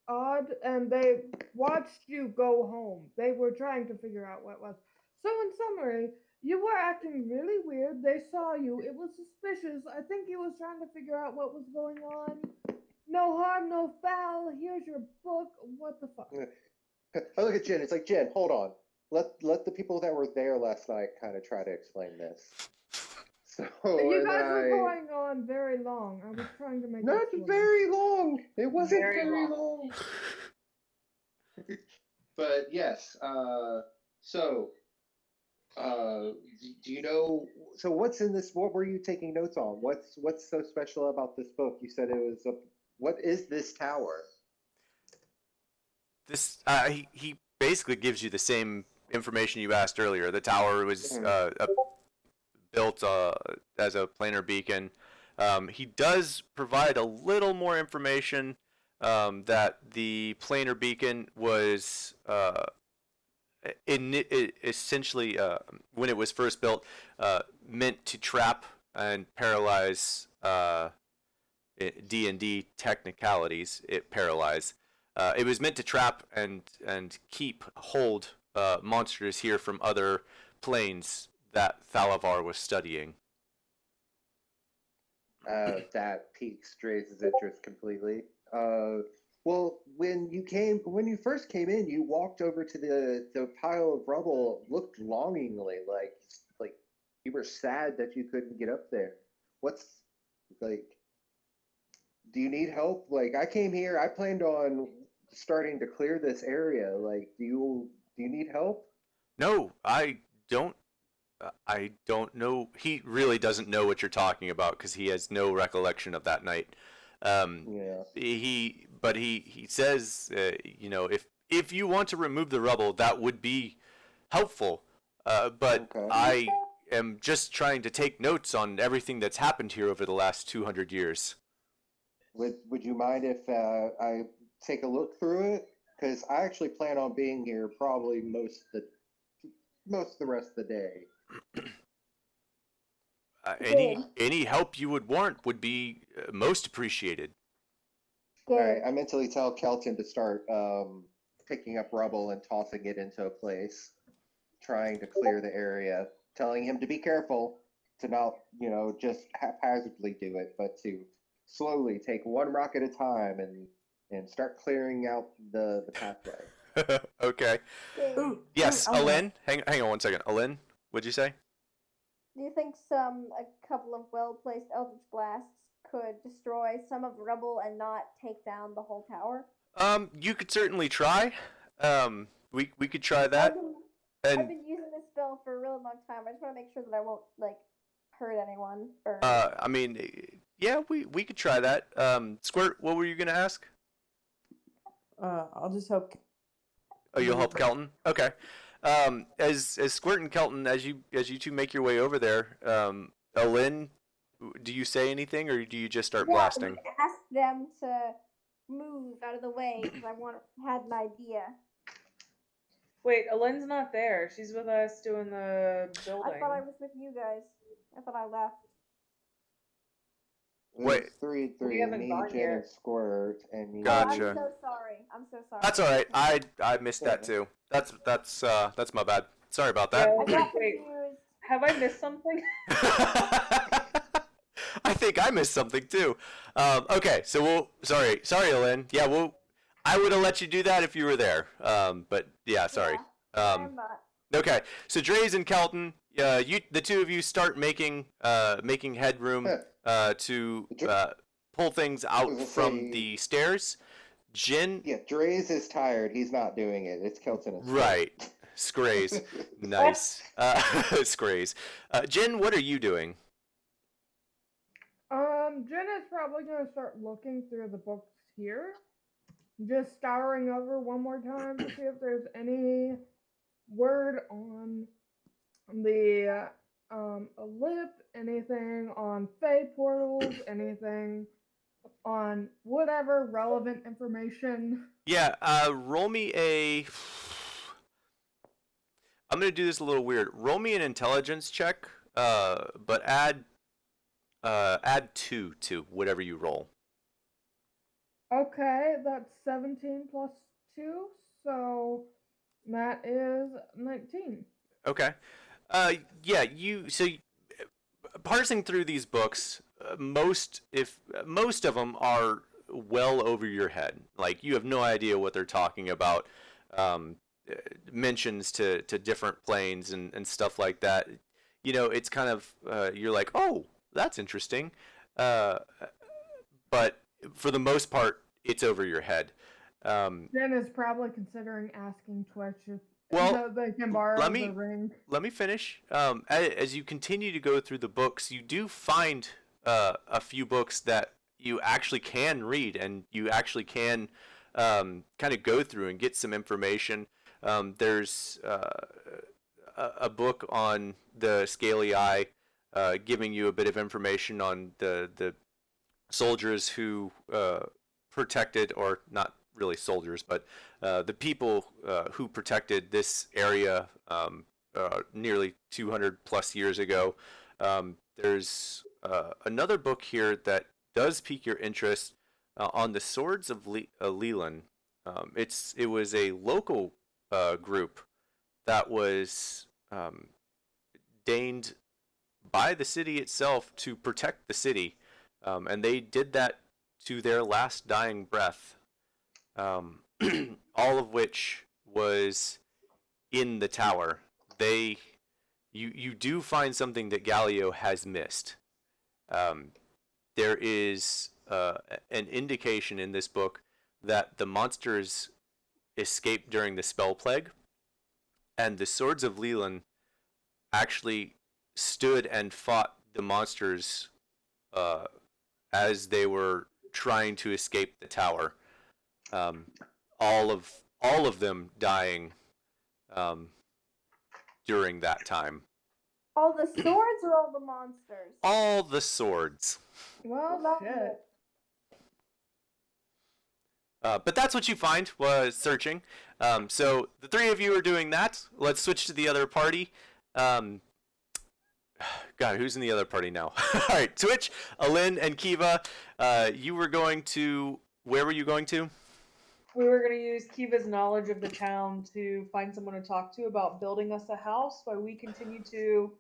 odd, and they watched you go home. They were trying to figure out what it was. So, in summary, you were acting really weird. They saw you. It was suspicious. I think he was trying to figure out what was going on. No harm, no foul. Here's your book. What the fuck? I look at Jen. It's like Jen, hold on. Let the people that were there last night kind of try to explain this. So You and guys then were going on very long. I was trying to make not it shorter. very long. It wasn't Very very long. long. But yes. So do you know? So what's in this? What were you taking notes on? What's so special about this book? You said it was a. What is this tower? This he basically gives you the same information you asked earlier. The tower was built as a planar beacon. He does provide a little more information that the planar beacon was essentially when it was first built meant to trap and paralyze D&D technicalities. It paralyze. It was meant to trap and hold monsters here from other planes that Thalavar was studying. That piques Dre's interest completely. Well, when you first came in, you walked over to the pile of rubble, looked longingly, like you were sad that you couldn't get up there. What's like? Do you need help? Like, I came here, I planned on starting to clear this area. Like, do you need help? No, I don't. I don't know. He really doesn't know what you're talking about because he has no recollection of that night. Yeah. He says, if you want to remove the rubble, that would be helpful. But Okay. I am just trying to take notes on everything that's happened here over the last 200 years. Would you mind if I take a look through it? Because I actually plan on being here probably most of the rest of the day. Any help you would want would be most appreciated. All right, I mentally tell Kelton to start picking up rubble and tossing it into a place, trying to clear the area, telling him to be careful. to not, just haphazardly do it, but to slowly take one rock at a time and start clearing out the pathway. Okay. Okay. Ooh, Yes, ooh, I wanna- Alin. Hang on one second. Alin, what'd you say? Do you think a couple of well-placed Eldritch Blasts could destroy some of the rubble and not take down the whole tower? You could certainly try. We could try I've that. been, And I've been using this spell for a really long time. I just want to make sure that I won't hurt anyone. Or I mean, yeah, we could try that. Squirt, what were you gonna ask? I'll just help. Oh, you'll help Kelton. Okay. As Squirt and Kelton, as you two make your way over there, Alin, do you say anything or do you just start blasting? ask them to move out of the way because had an idea. Wait, Alin's not there. She's with us doing the building. I thought I was with you guys. I thought I left. Wait. It's 3-3, We haven't me, gone Jen, yet. and Squirt, and you. Gotcha. I'm so sorry. I'm so sorry. That's all right. I missed that too. That's my bad. Sorry about that. I got Wait, confused. have I missed something? I think I missed something too. Okay, so sorry, Alin. Yeah, I would have let you do that if you were there. But yeah, sorry. Yeah, I'm not. Okay, so Dreys and Kelton, the two of you start making headroom to pull things out gonna from say- the stairs. Jin, Yeah, Dreys is tired. He's not doing it. It's Kelton. and Squirt. right? Scrays, nice. Scrays. Jin, what are you doing? Jen is probably gonna start looking through the books here, just scouring over one more time to see if there's any word on the lip, anything on Fey portals, anything on whatever relevant information. Yeah, roll me a. I'm gonna do this a little weird. Roll me an intelligence check, but add 2 to whatever you roll. Okay, that's 17 plus 2, so that is 19. Okay. Yeah, parsing through these books, most of them are well over your head. Like you have no idea what they're talking about. Mentions to different planes and stuff like that. It's kind of you're like, oh, that's interesting. But for the most part, it's over your head. Jen is probably considering asking Twitch if Well, they can borrow let me- the ring. Let me finish. As you continue to go through the books, you do find a few books that you actually can read and you actually can kind of go through and get some information. There's a book on the Scaly Eye, giving you a bit of information on the soldiers who protected, or not really soldiers, but the people who protected this area nearly 200 plus years ago. There's another book here that does pique your interest on the Swords of Leland. It was a local group that was deigned by the city itself to protect the city, and they did that to their last dying breath. All of which was in the tower. You do find something that Galileo has missed. There is an indication in this book that the monsters escaped during the spell plague, and the Swords of Leland actually stood and fought the monsters as they were trying to escape the tower. All of them dying during that time. All the swords or all the monsters? All the swords. Well, Love shit. it. But that's what you find was searching. So the three of you are doing that. Let's switch to the other party. God, who's in the other party now? All right, Twitch, Alin, and Kiva. You were going to. Where were you going to? We were going to use Kiva's knowledge of the town to find someone to talk to about building us a house while we continue to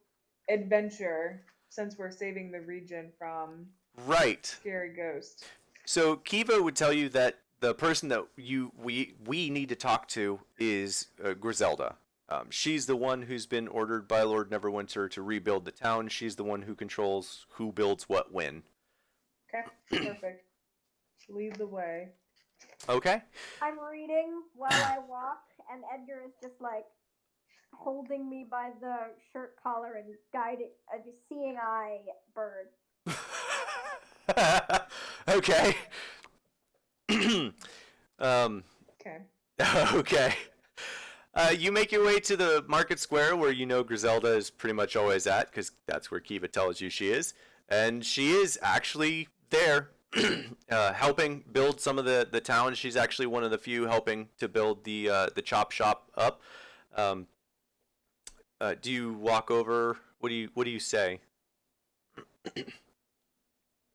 adventure since we're saving the region from Right. scary ghosts. So Kiva would tell you that the person that we need to talk to is Griselda. She's the one who's been ordered by Lord Neverwinter to rebuild the town. She's the one who controls who builds what when. Okay, perfect. Lead the way. Okay. I'm reading while I walk, and Edgar is just like holding me by the shirt collar and guiding a seeing eye bird. Okay. Okay. Okay. You make your way to the market square where you know Griselda is pretty much always at, because that's where Kiva tells you she is. And she is actually there helping build some of the town. She's actually one of the few helping to build the chop shop up. Do you walk over? What do you say?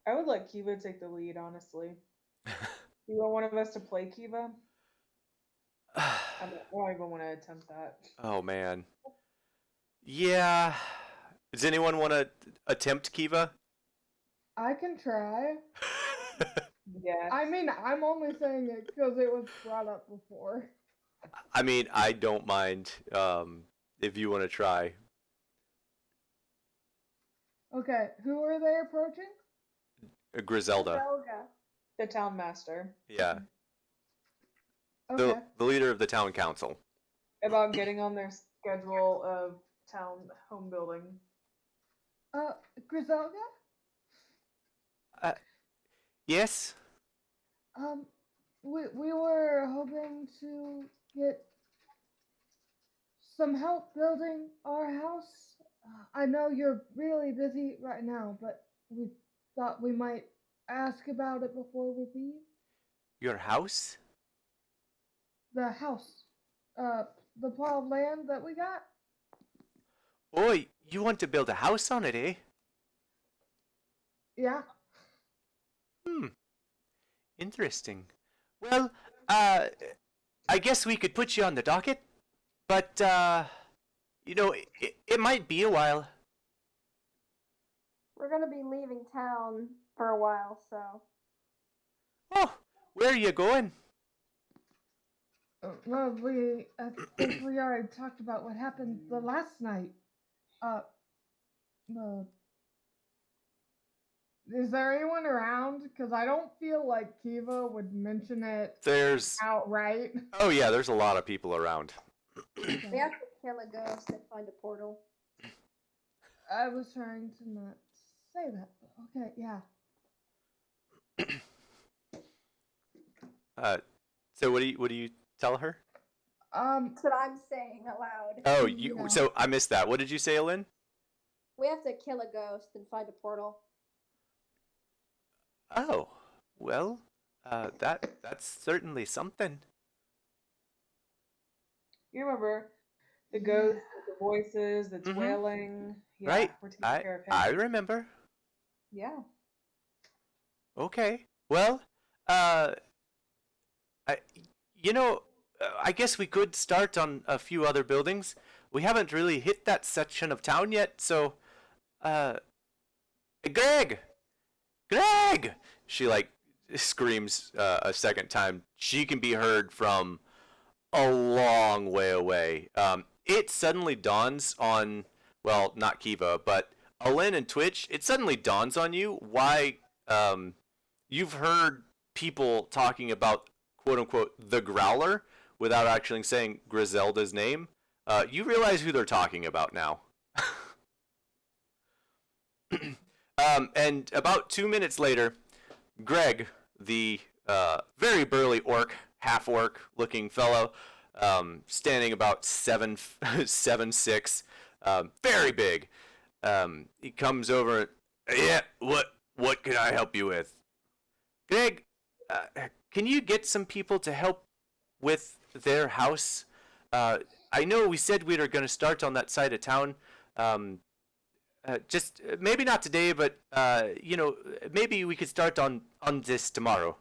I would let Kiva take the lead, honestly. You want one of us to play Kiva? I don't even want to attempt that. Oh man. Yeah. Does anyone want to attempt Kiva? I can try. Yes. I mean, I'm only saying it because it was brought up before. I mean, I don't mind if you want to try. Okay, who are they approaching? Griselda. Belga. The town master. Yeah. Okay. The leader of the town council. About getting on their schedule of town home building. Griselda? Yes? We were hoping to get some help building our house. I know you're really busy right now, but we thought we might ask about it before we leave. Your house? The house. The plot of land that we got? Oh, you want to build a house on it, eh? Yeah. Interesting. Well, I guess we could put you on the docket, but, you know, it might be a while. We're gonna be leaving town for a while, so Oh, where are you going? Well, I think we already talked about what happened the last night. Uh, is there anyone around? Because I don't feel like Kiva would mention it There's... outright. Oh yeah, there's a lot of people around. We have to kill a ghost and find a portal. I was trying to not say that, but okay, yeah. So what do you tell her? That's what I'm saying aloud. Oh, Yeah. so I missed that. What did you say, Lynn? We have to kill a ghost and find a portal. Oh, well, that's certainly something. You remember the ghost with the voices that's Mhm. wailing? Yeah, Right. we're taking care of him. I remember. Yeah. Okay. Well, I guess we could start on a few other buildings. We haven't really hit that section of town yet, so, Greg! Greg! She, like, screams a second time. She can be heard from a long way away. It suddenly dawns on, well, not Kiva, but Alin and Twitch, it suddenly dawns on you why you've heard people talking about, quote-unquote, the Growler, without actually saying Griselda's name. You realize who they're talking about now. And about 2 minutes later, Greg, the very burly half-orc looking fellow, standing about 7'6", very big. He comes over. Yeah, what can I help you with? Greg, can you get some people to help with their house? I know we said we were going to start on that side of town. Just maybe not today, but maybe we could start on this tomorrow.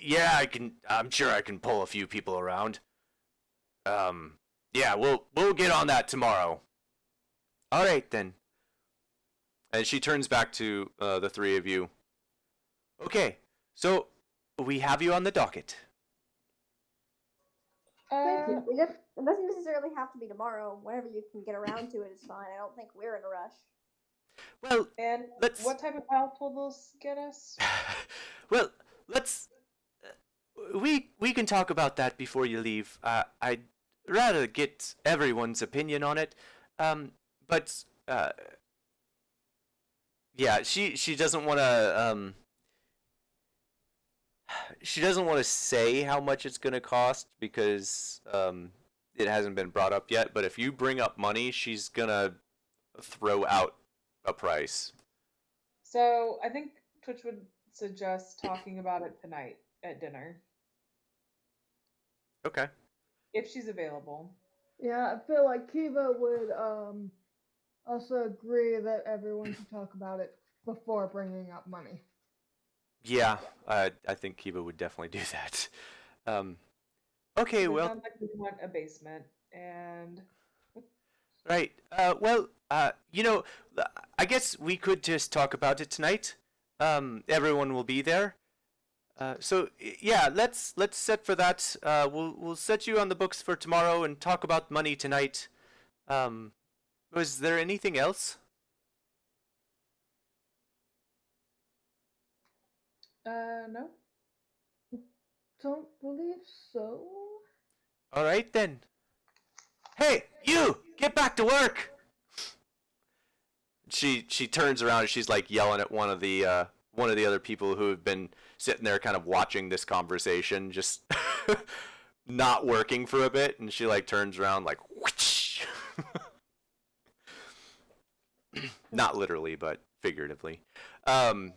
Yeah, I'm sure I can pull a few people around. Yeah, we'll get on that tomorrow. All right then. And she turns back to the three of you. Okay, so we have you on the docket. Thank you. It doesn't necessarily have to be tomorrow. Whenever you can get around to it is fine. I don't think we're in a rush. Well, And let's. what type of help will those get us? Well, let's. We can talk about that before you leave. I'd rather get everyone's opinion on it. But yeah, she doesn't want to. She doesn't want to say how much it's going to cost because it hasn't been brought up yet. But if you bring up money, she's gonna throw out a price. So I think Twitch would suggest talking about it tonight at dinner, Okay. if she's available. Yeah, I feel like Kiva would also agree that everyone should talk about it before bringing up money. Yeah, I think Kiba would definitely do that. Okay, It well, sounds like we want a basement, and right. I guess we could just talk about it tonight. Everyone will be there. Yeah, let's set for that. We'll set you on the books for tomorrow and talk about money tonight. Was there anything else? no. Don't believe so. All right then. Hey, you! Get back to work! She turns around and she's like yelling at one of the other people who have been sitting there kind of watching this conversation, just not working for a bit, and she like turns around like whoosh. Not literally, but figuratively. All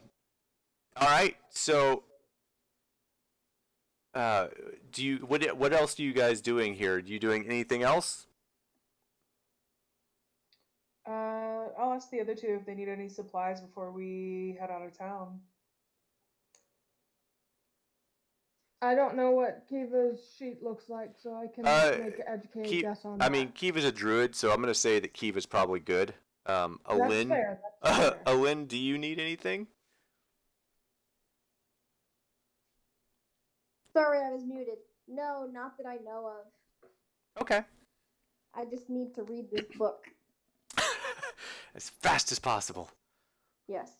right, so what else are you guys doing here? Are you doing anything else? I'll ask the other two if they need any supplies before we head out of town. I don't know what Kiva's sheet looks like, so I can make an educated guess on that. I mean, Kiva's a druid, so I'm gonna say that Kiva's probably good. That's Alin, fair. That's fair. Alin, do you need anything? Sorry, I was muted. No, not that I know of. Okay. I just need to read this book. As fast as possible. Yes.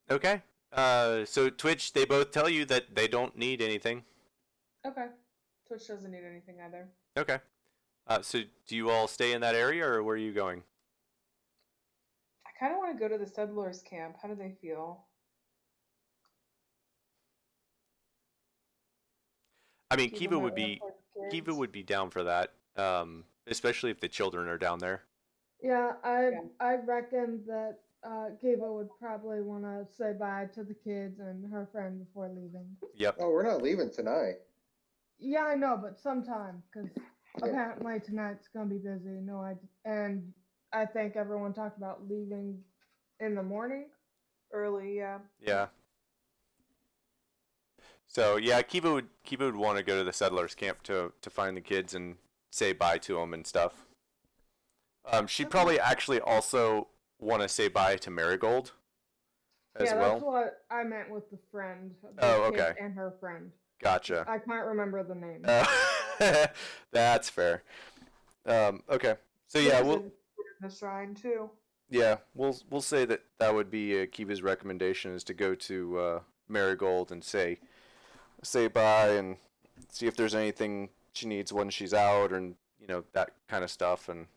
Okay. So Twitch, they both tell you that they don't need anything. Okay. Twitch doesn't need anything either. Okay. So do you all stay in that area, or where are you going? I kind of want to go to the settlers camp. How do they feel? I mean, Kiva Kiva might would wanna be play with Kiva kids. would be down for that. Especially if the children are down there. Yeah, Yeah. I reckon that Kiva would probably want to say bye to the kids and her friend before leaving. Yep. Oh, we're not leaving tonight. Yeah, I know, but sometime, because Yeah. apparently tonight's gonna be busy. And I think everyone talked about leaving in the morning. Early, yeah. Yeah. So yeah, Kiva would want to go to the settlers camp to find the kids and say bye to them and stuff. She'd probably actually also want to say bye to Marigold as yeah, well. that's what I meant with the friend. The Oh, kids okay. And her friend. Gotcha. I can't remember the name. That's fair. Okay. So yeah, Twitch is we'll in the shrine too. we'll say that would be Kiva's recommendation is to go to Marigold and say bye and see if there's anything she needs when she's out, and that kind of stuff, and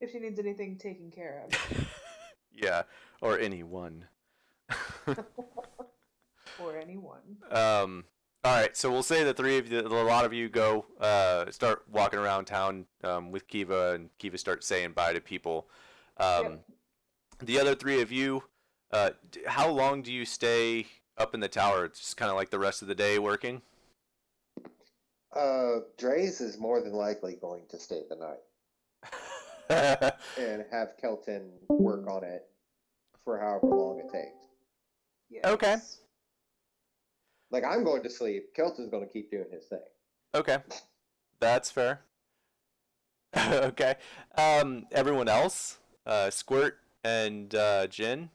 If she needs anything taken care of. yeah, or anyone. Or anyone. All right, so we'll say a lot of you go start walking around town with Kiva, and Kiva starts saying bye to people. Yep. The other three of you, how long do you stay up in the tower? It's just kind of like the rest of the day working? Dre's is more than likely going to stay the night and have Kelton work on it for however long it takes. Yes. Okay. Like, I'm going to sleep. Kelton's going to keep doing his thing. Okay, that's fair. Okay. Everyone else, Squirt and Jin.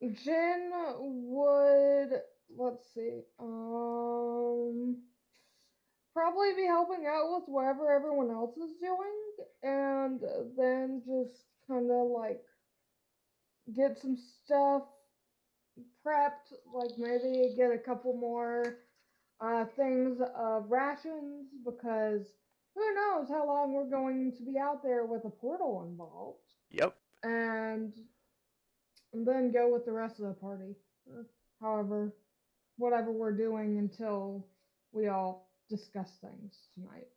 Jin would, let's see, probably be helping out with whatever everyone else is doing, and then just kind of like get some stuff prepped, like maybe get a couple more things of rations, because who knows how long we're going to be out there with a portal involved, Yep. and then go with the rest of the party. However, whatever we're doing until we all discuss things tonight.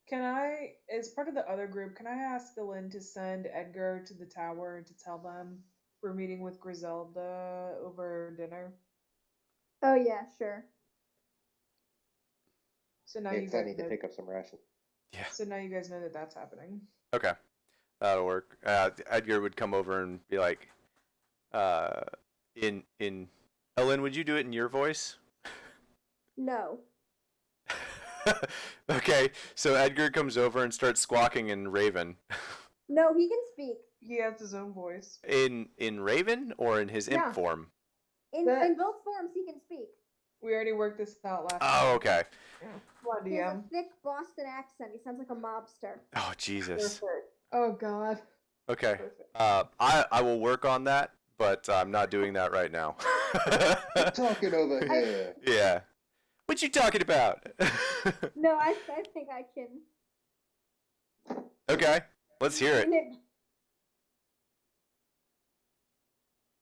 Can I, as part of the other group, can I ask Lynn to send Edgar to the tower and to tell them we're meeting with Griselda over dinner? Oh yeah, sure. So now Yeah, you 'cause I guys need to know. pick up some rations. Yeah. So now you guys know that that's happening. Okay. That'll work. Edgar would come over and be like, uh, in Ellen, would you do it in your voice? No. Okay, so Edgar comes over and starts squawking in Raven. No, he can speak. He has his own voice. In Raven or in his imp Yeah. form? In both forms, he can speak. We already worked this out last Oh, time. okay. Come on, He has DM. a thick Boston accent. He sounds like a mobster. Oh, Jesus. Perfect. Oh God. Okay. Perfect. I will work on that, but I'm not doing that right now. Talking over here. Yeah. What you talking about? No, I think I can. Okay, let's hear it.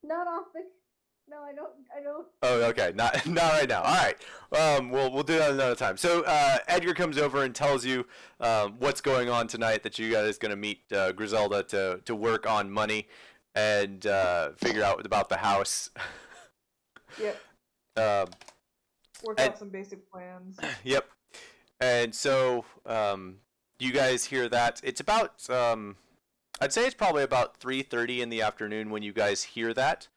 Not off the. No, I don't. Oh, okay. Not right now. All right. We'll do that another time. So Edgar comes over and tells you what's going on tonight. That you guys going to meet Griselda to work on money and figure out about the house. Yep. Work and- out some basic plans. Yep. And so you guys hear that. It's about I'd say it's probably about 3:30 in the afternoon when you guys hear that.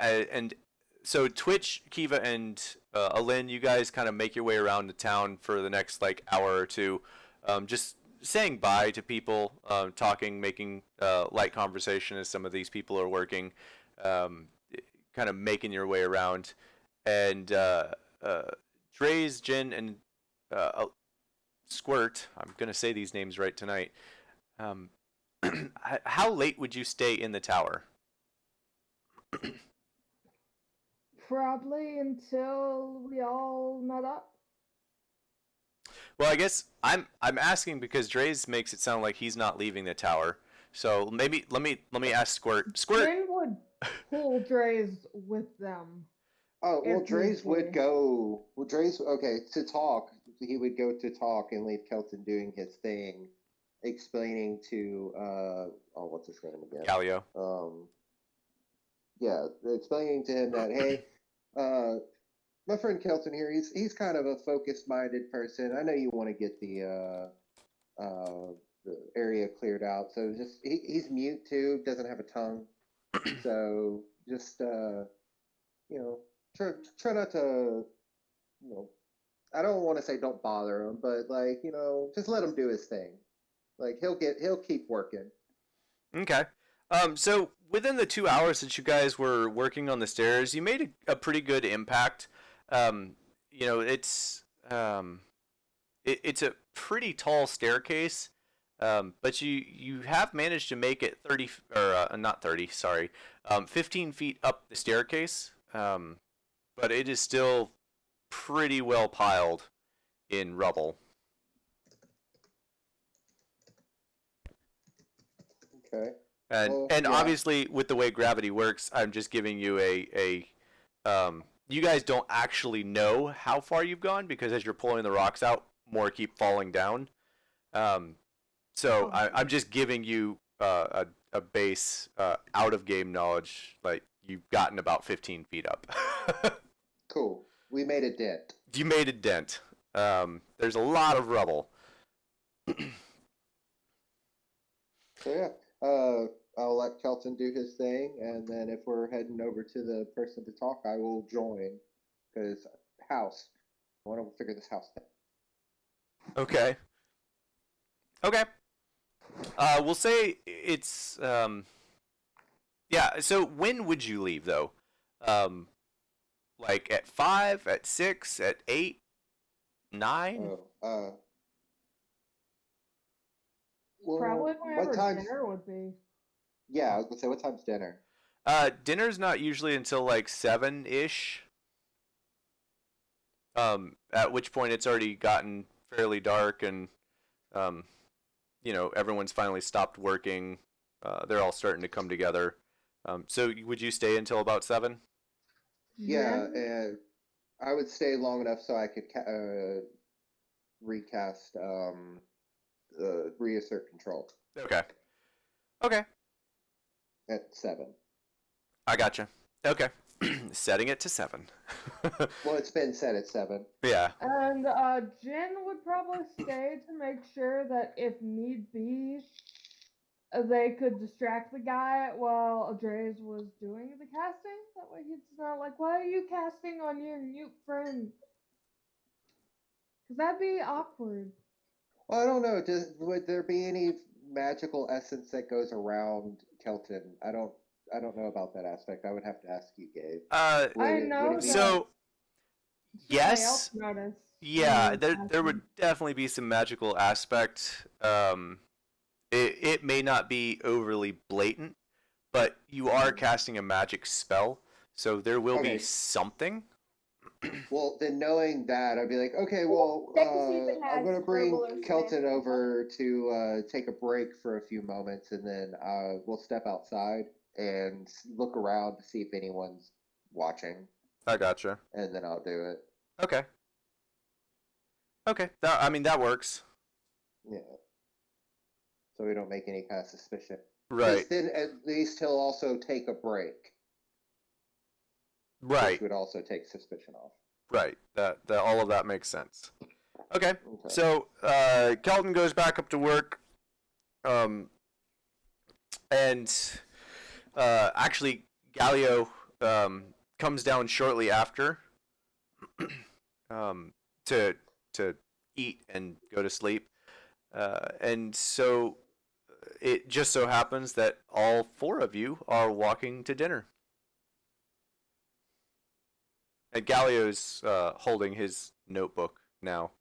And so Twitch, Kiva, and Alin, you guys kind of make your way around the town for the next like hour or two, just saying bye to people, talking, making light conversation as some of these people are working, kind of making your way around, and Dre's, Jin, and Squirt. I'm gonna say these names right tonight. How late would you stay in the tower? Probably until we all met up. Well, I guess I'm asking because Dre's makes it sound like he's not leaving the tower. So maybe let me ask Squirt. Squirt. Jin would pull Dre's with them. Oh, well, If Dre's need would be. go. Well, Dre's, okay, to talk. He would go to talk and leave Kelton doing his thing, explaining to, what's his name again? Galio. Yeah, explaining to him that, hey, my friend Kelton here, he's kind of a focused-minded person. I know you want to get the area cleared out, so just he's mute too, doesn't have a tongue, so just try not to, I don't want to say don't bother him, but like just let him do his thing. Like he'll keep working. Okay. So within the 2 hours that you guys were working on the stairs, you made a pretty good impact. It's it's a pretty tall staircase, but you have managed to make it 30 or not 30, sorry, 15 feet up the staircase. But it is still pretty well piled in rubble. Okay. And Well, and yeah. obviously with the way gravity works, I'm just giving you a you guys don't actually know how far you've gone because as you're pulling the rocks out, more keep falling down. So I'm just giving you a base out of game knowledge, like you've gotten about 15 feet up. Cool. We made a dent. You made a dent. There's a lot of rubble. So yeah, I'll let Kelton do his thing, and then if we're heading over to the person to talk, I will join. Because house, want to figure this house out. Okay. Okay. We'll say it's yeah. So when would you leave though? Like at 5, at 6, at 8, 9? Well, Probably what whenever time's dinner would be. yeah? I was gonna say, what time's dinner? Dinner's not usually until like 7-ish. At which point it's already gotten fairly dark and um, everyone's finally stopped working. They're all starting to come together. So would you stay until about 7? Yeah, Then and I would stay long enough so I could recast reassert control Okay. Okay. at 7. I gotcha. Okay. Setting it to 7. Well, it's been set at 7. Yeah. and Jin would probably stay to make sure that if need be, they could distract the guy while Andres was doing the casting. That way he's not like, why are you casting on your mute friend? Because that'd be awkward. Well, I don't know. Would there be any magical essence that goes around Kelton? I don't know about that aspect. I would have to ask you, Gabe. Uh, I know it be- that- so Somebody yes. else noticed Yeah, when there casting. would definitely be some magical aspect. It may not be overly blatant, but you are casting a magic spell, so there will Okay. be something. Well, then knowing that, I'd be like, okay, well, Check to see if it I'm has gonna bring herbal or Kelton semantic over to take a break for a few moments, and then we'll step outside and look around to see if anyone's watching, I gotcha. and then I'll do it. Okay. Okay. That works. Yeah. So we don't make any kind of suspicion. 'Cause Right. then at least he'll also take a break, which Right. would also take suspicion off. Right. That all of that makes sense. Okay. Okay. So Kelton goes back up to work. And actually Galio comes down shortly after to eat and go to sleep. And so it just so happens that all 4 of you are walking to dinner. And Galio's holding his notebook now.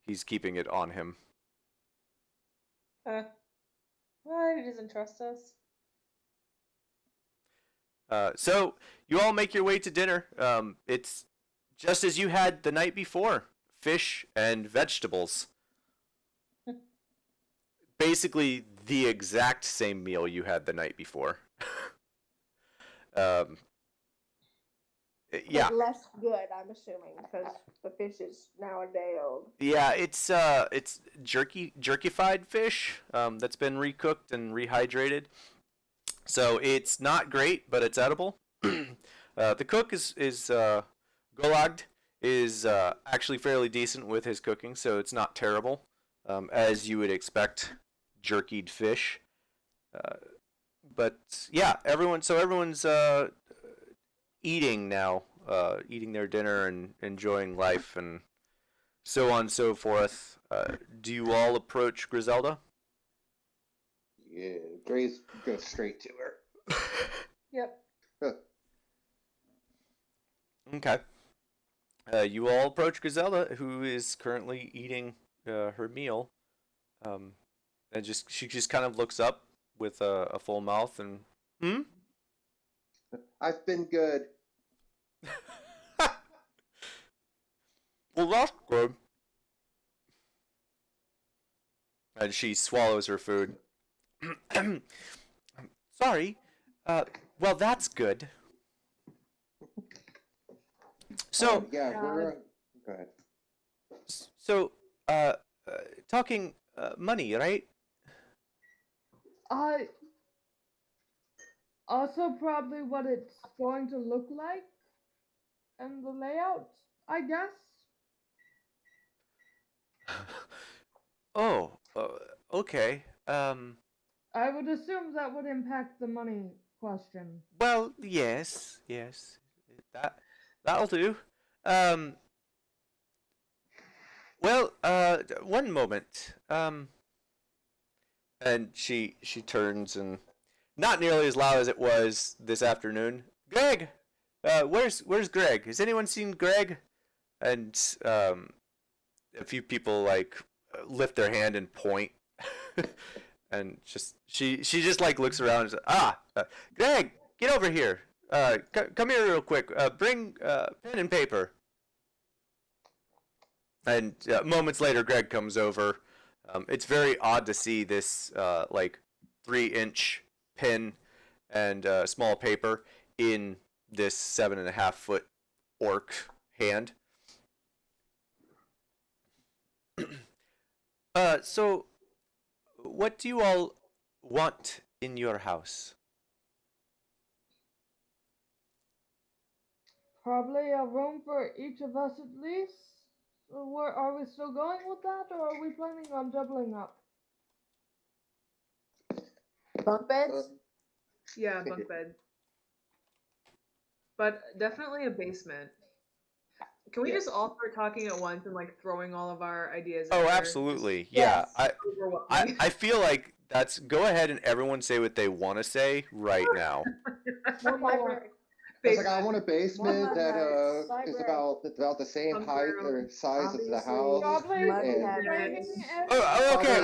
He's keeping it on him. Well, he doesn't trust us. So you all make your way to dinner. It's just as you had the night before: fish and vegetables. Basically, the exact same meal you had the night before. Yeah, But less good, I'm assuming, because the fish is now a day old. yeah. It's jerkified fish that's been recooked and rehydrated. So it's not great, but it's edible. The cook is Golagd is actually fairly decent with his cooking, so it's not terrible, as you would expect jerkied fish. But yeah, everyone's eating now, eating their dinner and enjoying life and so on and so forth. Do you all approach Griselda? Yeah, Dre's goes straight to her. Yep. Huh. Okay. You all approach Griselda, who is currently eating her meal, and she just kind of looks up with a full mouth and I've been good. well, that's good. And she swallows her food. Sorry. Well, that's good. So, yeah, God. we're go ahead. so, talking money, right? Also probably what it's going to look like and the layout, I guess. Oh, okay. I would assume that would impact the money question. Well, yes. That'll do. Well, one moment. And she turns and not nearly as loud as it was this afternoon. Greg, where's Greg? Has anyone seen Greg? And a few people like lift their hand and point, and just she just like looks around and says, Greg, get over here. Come here real quick. Bring pen and paper. And moments later, Greg comes over. It's very odd to see this like 3-inch pen and small paper in this 7.5-foot orc hand. So, what do you all want in your house? Probably a room for each of us at least. Where are we still going with that, or are we planning on doubling up? Bunk beds? Yeah, bunk bed. But definitely a basement. Can we Yes. just all start talking at once and like throwing all of our ideas? Oh, in there? absolutely. Just Yeah. Yes. overwhelming. I feel like that's go ahead and everyone say what they want to say right now. One more. Library. I was like, I Basement. want a basement One that is library. about the same Bunk height room. or size as the Obviously, house. Probably mud and- cabinets. Okay.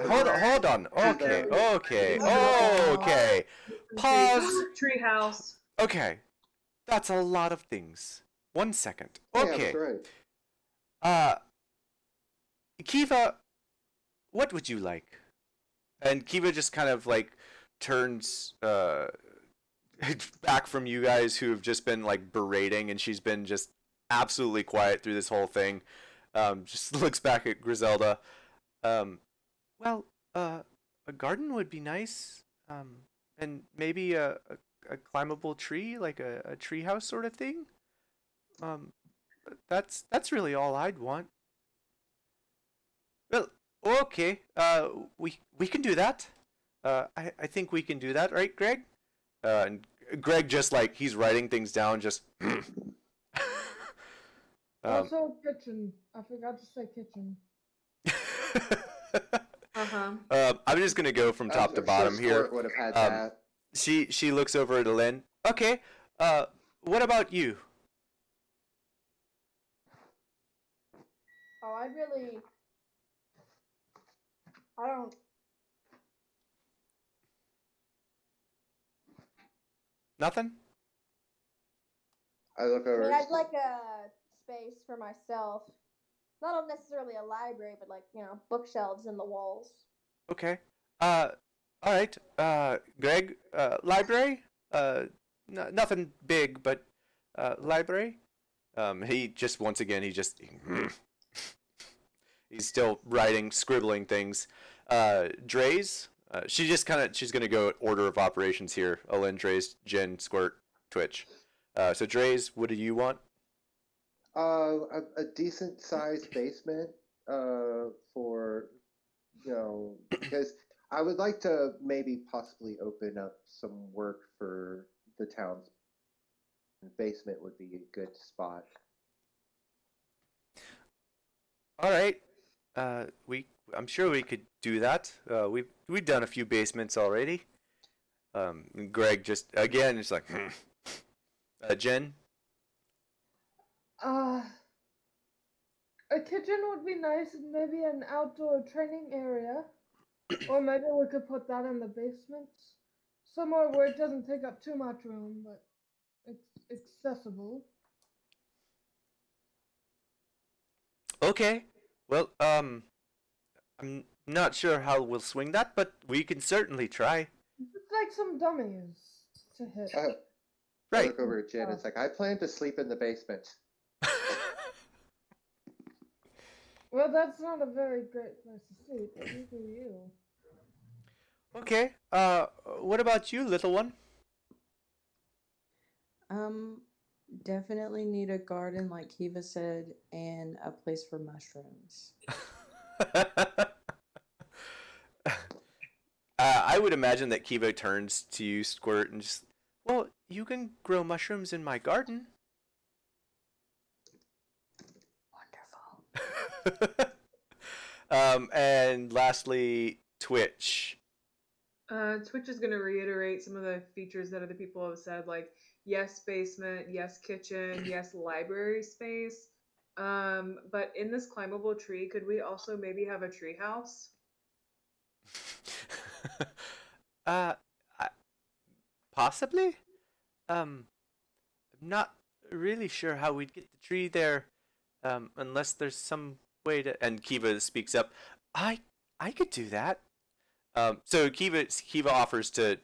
Hold on. Okay. Pause. Tree house. Okay. That's a lot of things. 1 second. Yeah, Okay. that's right. Kiva, what would you like? And Kiva just kind of like turns back from you guys who have just been like berating, and she's been just absolutely quiet through this whole thing. Just looks back at Griselda. Well, a garden would be nice. And maybe a climbable tree, like a tree house sort of thing. That's really all I'd want. Well, okay. We can do that. I think we can do that, right, Greg? And Greg just like he's writing things down, just. Also, kitchen. I forgot to say kitchen. I'm just gonna go from top to I'm bottom sure here. Stuart would have had Um, that. She looks over at Lynn. Okay. What about you? Oh, I don't. Nothing. I look I over. mean, I'd like a space for myself. Not necessarily a library, but like, bookshelves in the walls. Okay. All right. Greg. Library. Nothing big, but library. He just once again he's still writing, scribbling things. Dre's. She's gonna go order of operations here. Olin, Dre's, Jen, Squirt, Twitch. So Dre's, what do you want? A decent sized basement. For because I would like to maybe possibly open up some work for the town's basement would be a good spot. All right. I'm sure we could do that. We've done a few basements already. Greg just again is like, Jen. A kitchen would be nice, and maybe an outdoor training area. Or maybe we could put that in the basement. Somewhere where it doesn't take up too much room, but it's accessible. Okay. Well, I'm not sure how we'll swing that, but we can certainly try. Just like some dummies to hit. I Right. look over at Jen. It's like I plan to sleep in the basement. Well, that's not a very great place to sleep, but you do you. Okay. What about you, little one? Definitely need a garden, like Kiva said, and a place for mushrooms. I would imagine that Kivo turns to you, Squirt, and just, well, you can grow mushrooms in my garden. Wonderful. And lastly, Twitch. Twitch is going to reiterate some of the features that other people have said, like yes basement, yes kitchen, yes library space. But in this climbable tree, could we also maybe have a tree house? I, possibly. I'm not really sure how we'd get the tree there, unless there's some way to. And Kiva speaks up. I could do that. So Kiva offers to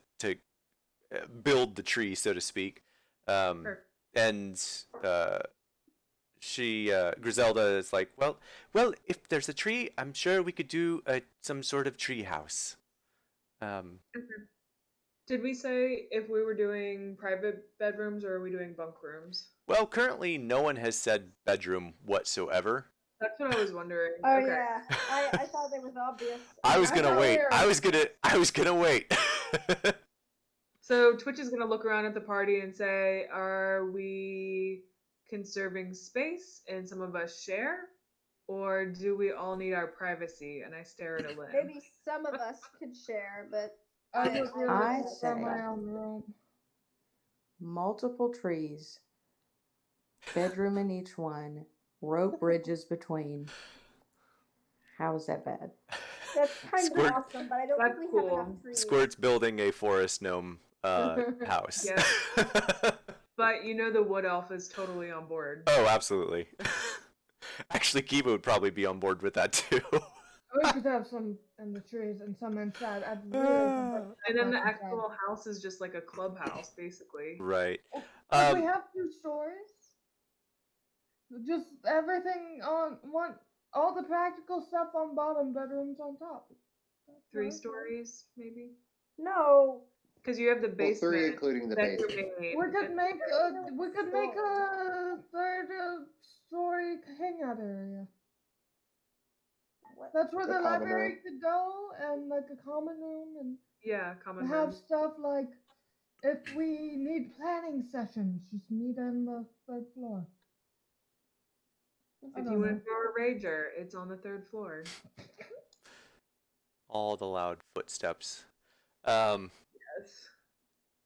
build the tree, so to speak. Sure. And she Griselda is like, well, if there's a tree, I'm sure we could do some sort of tree house. Okay. Did we say if we were doing private bedrooms or are we doing bunk rooms? Well, currently no one has said bedroom whatsoever. That's what I was wondering. Oh Okay. yeah, I thought it was obvious. I was gonna thought wait. we were- I was gonna wait. So Twitch is going to look around at the party and say, are we conserving space and some of us share? Or do we all need our privacy? And I stare at Alin. Maybe some of us could share, but I I would really I prefer say- my own room. Multiple trees, bedroom in each one, rope bridges between. How is that bad? That's kind Squirt- of awesome, but I don't That's think we have cool. enough trees. Squirt's building a forest gnome house. Yeah. But you know the wood elf is totally on board. Oh, absolutely. Actually, Kiva would probably be on board with that too. We could have some in the trees and some inside. I'd really prefer to And then have the that actual house is just like a clubhouse, basically. Right. inside. If we have 2 stories, just everything on one, all the practical stuff on bottom, bedrooms on top. That's 3 right. stories, maybe? No. Because you have the Well, basement. 3 including the that's your basement. main- We could make no we could make a 3rd story hangout area. That's where The the common library room. could go, and like a common room, and Yeah, common have room. stuff like if we need planning sessions, just meet on the 3rd floor. I If don't you want know. to throw a rager, it's on the 3rd floor. All the loud footsteps. Yes.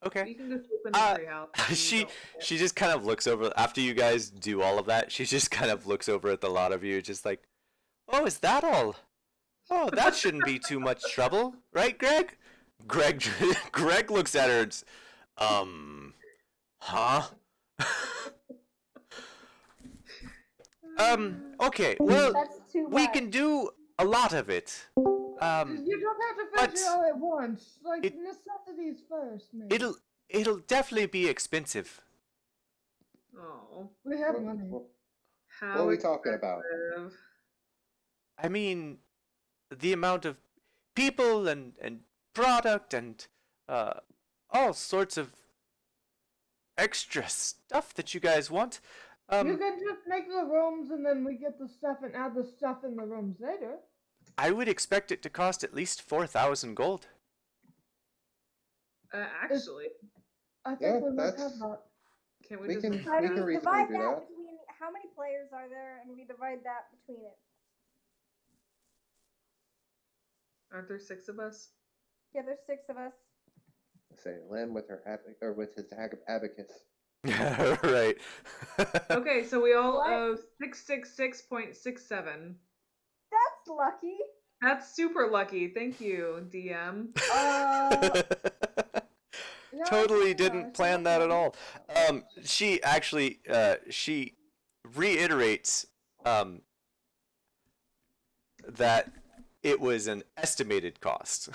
Okay. You can go sleep in the Uh, treehouse. if you she don't care. she just kind of looks over after you guys do all of that. She just kind of looks over at the lot of you, just like, "Oh, is that all? Oh, that shouldn't be too much trouble, right, Greg?" Greg Greg looks at her. And, huh? Okay. Well, that's too we much. can do a lot of it. You don't have to finish it but all at once. Like it- necessities first, maybe. It'll definitely be expensive. Oh, We have What, money. what, how what are we talking about? expensive. I mean, the amount of people and product and all sorts of extra stuff that you guys want. You can just make the rooms, and then we get the stuff and add the stuff in the rooms later. I would expect it to cost at least 4,000 gold. Actually, I think Yeah, we might that's- have that. can't we, We just can- make How we do can we reasonably divide do that that. between how many players are there, and we divide that between it? Aren't there 6 of us? Yeah, there's 6 of us. Say Lynn with her or with his abacus. Right. Okay, so we all What? owe 666.67. That's lucky. That's super lucky. Thank you, DM. Yeah, Totally yeah, didn't it's plan that at okay. all. She actually she reiterates that it was an estimated cost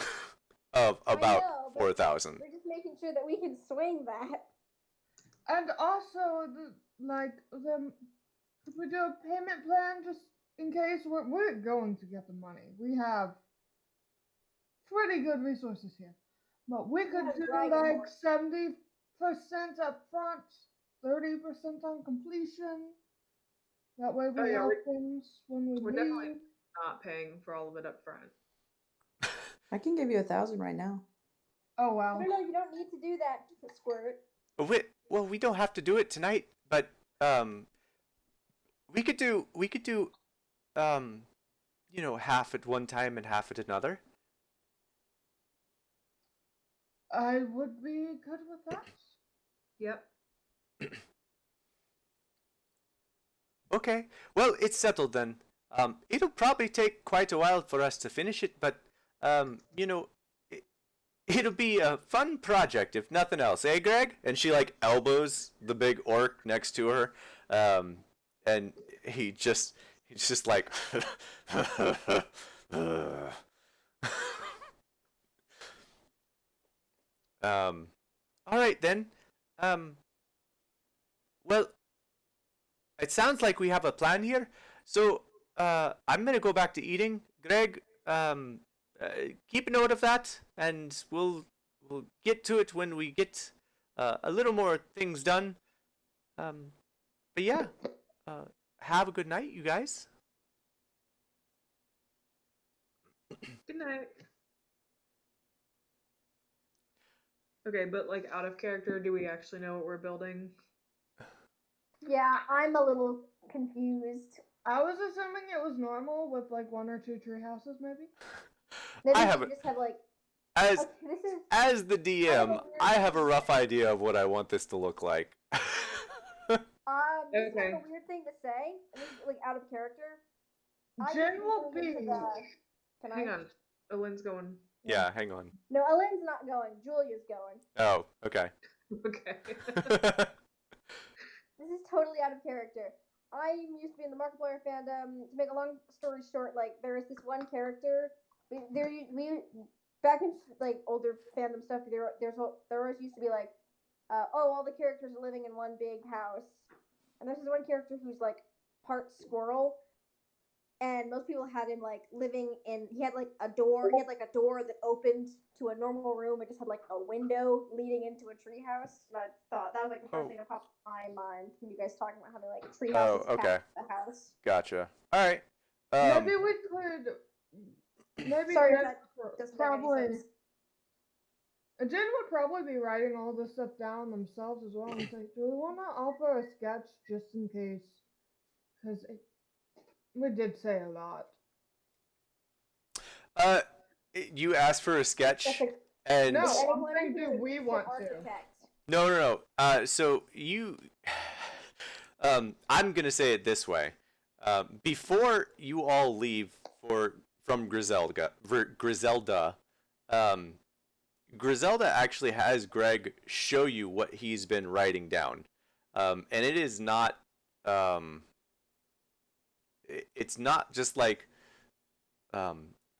of about I know, but 4,000. we're just making sure that we can swing that. And also, could we do a payment plan just in case we're going to get the money? We have pretty good resources here, but we could Yeah, do right. like 70% up front, 30% on completion. That way we Oh, yeah, have we're- things when we we're leave. definitely- Not paying for all of it up front. I can give you 1,000 right now. Oh wow! No, you don't need to do that, Squirt. Well, we don't have to do it tonight, but we could do half at one time and half at another? I would be good with that. Yep. Okay. Well, it's settled then. It'll probably take quite a while for us to finish it, but it'll be a fun project if nothing else, eh, Greg? And she like elbows the big orc next to her, and he's just like, all right then. Well, it sounds like we have a plan here. So, I'm gonna go back to eating. Greg, keep a note of that, and we'll get to it when we get a little more things done. But yeah, have a good night, you guys. Good night. Okay, but like out of character, do we actually know what we're building? Yeah, I'm a little confused. I was assuming it was normal with like 1 or 2 tree houses, maybe. Maybe I we have a- just have like. As Okay, this is. as the DM, I have a rough idea of what I want this to look like. This is like Okay. a weird thing to say. And this is like out of character. I Jen used to will go into be. Can Hang I? on. Ellen's going. Yeah, hang on. No, Ellen's not going. Julia's going. Oh, okay. Okay. This is totally out of character. I used to be in the Markiplier fandom. To make a long story short, like there is this one character. We back in like older fandom stuff. There always used to be like, all the characters are living in one big house, and there's this one character who's like part squirrel, and most people had him like living in. He had like a door. He had like a door that opened to a normal room. It just had like a window leading into a treehouse. And I thought that was like the first thing that popped in my mind when you guys talking about having like treehouses okay. past the house. Gotcha. All right. Maybe we could. Maybe Sorry if Jen that doesn't make probably. any sense. Jen would probably be writing all this stuff down themselves as well and say, do we want to offer a sketch just in case? Because we did say a lot. You asked for a sketch, That's a- and No, Anyone I'm saying, do who's we an want to? architect. no. So you, I'm gonna say it this way. Before you all leave from Griselda, Griselda actually has Greg show you what he's been writing down, and it is not. It's not just like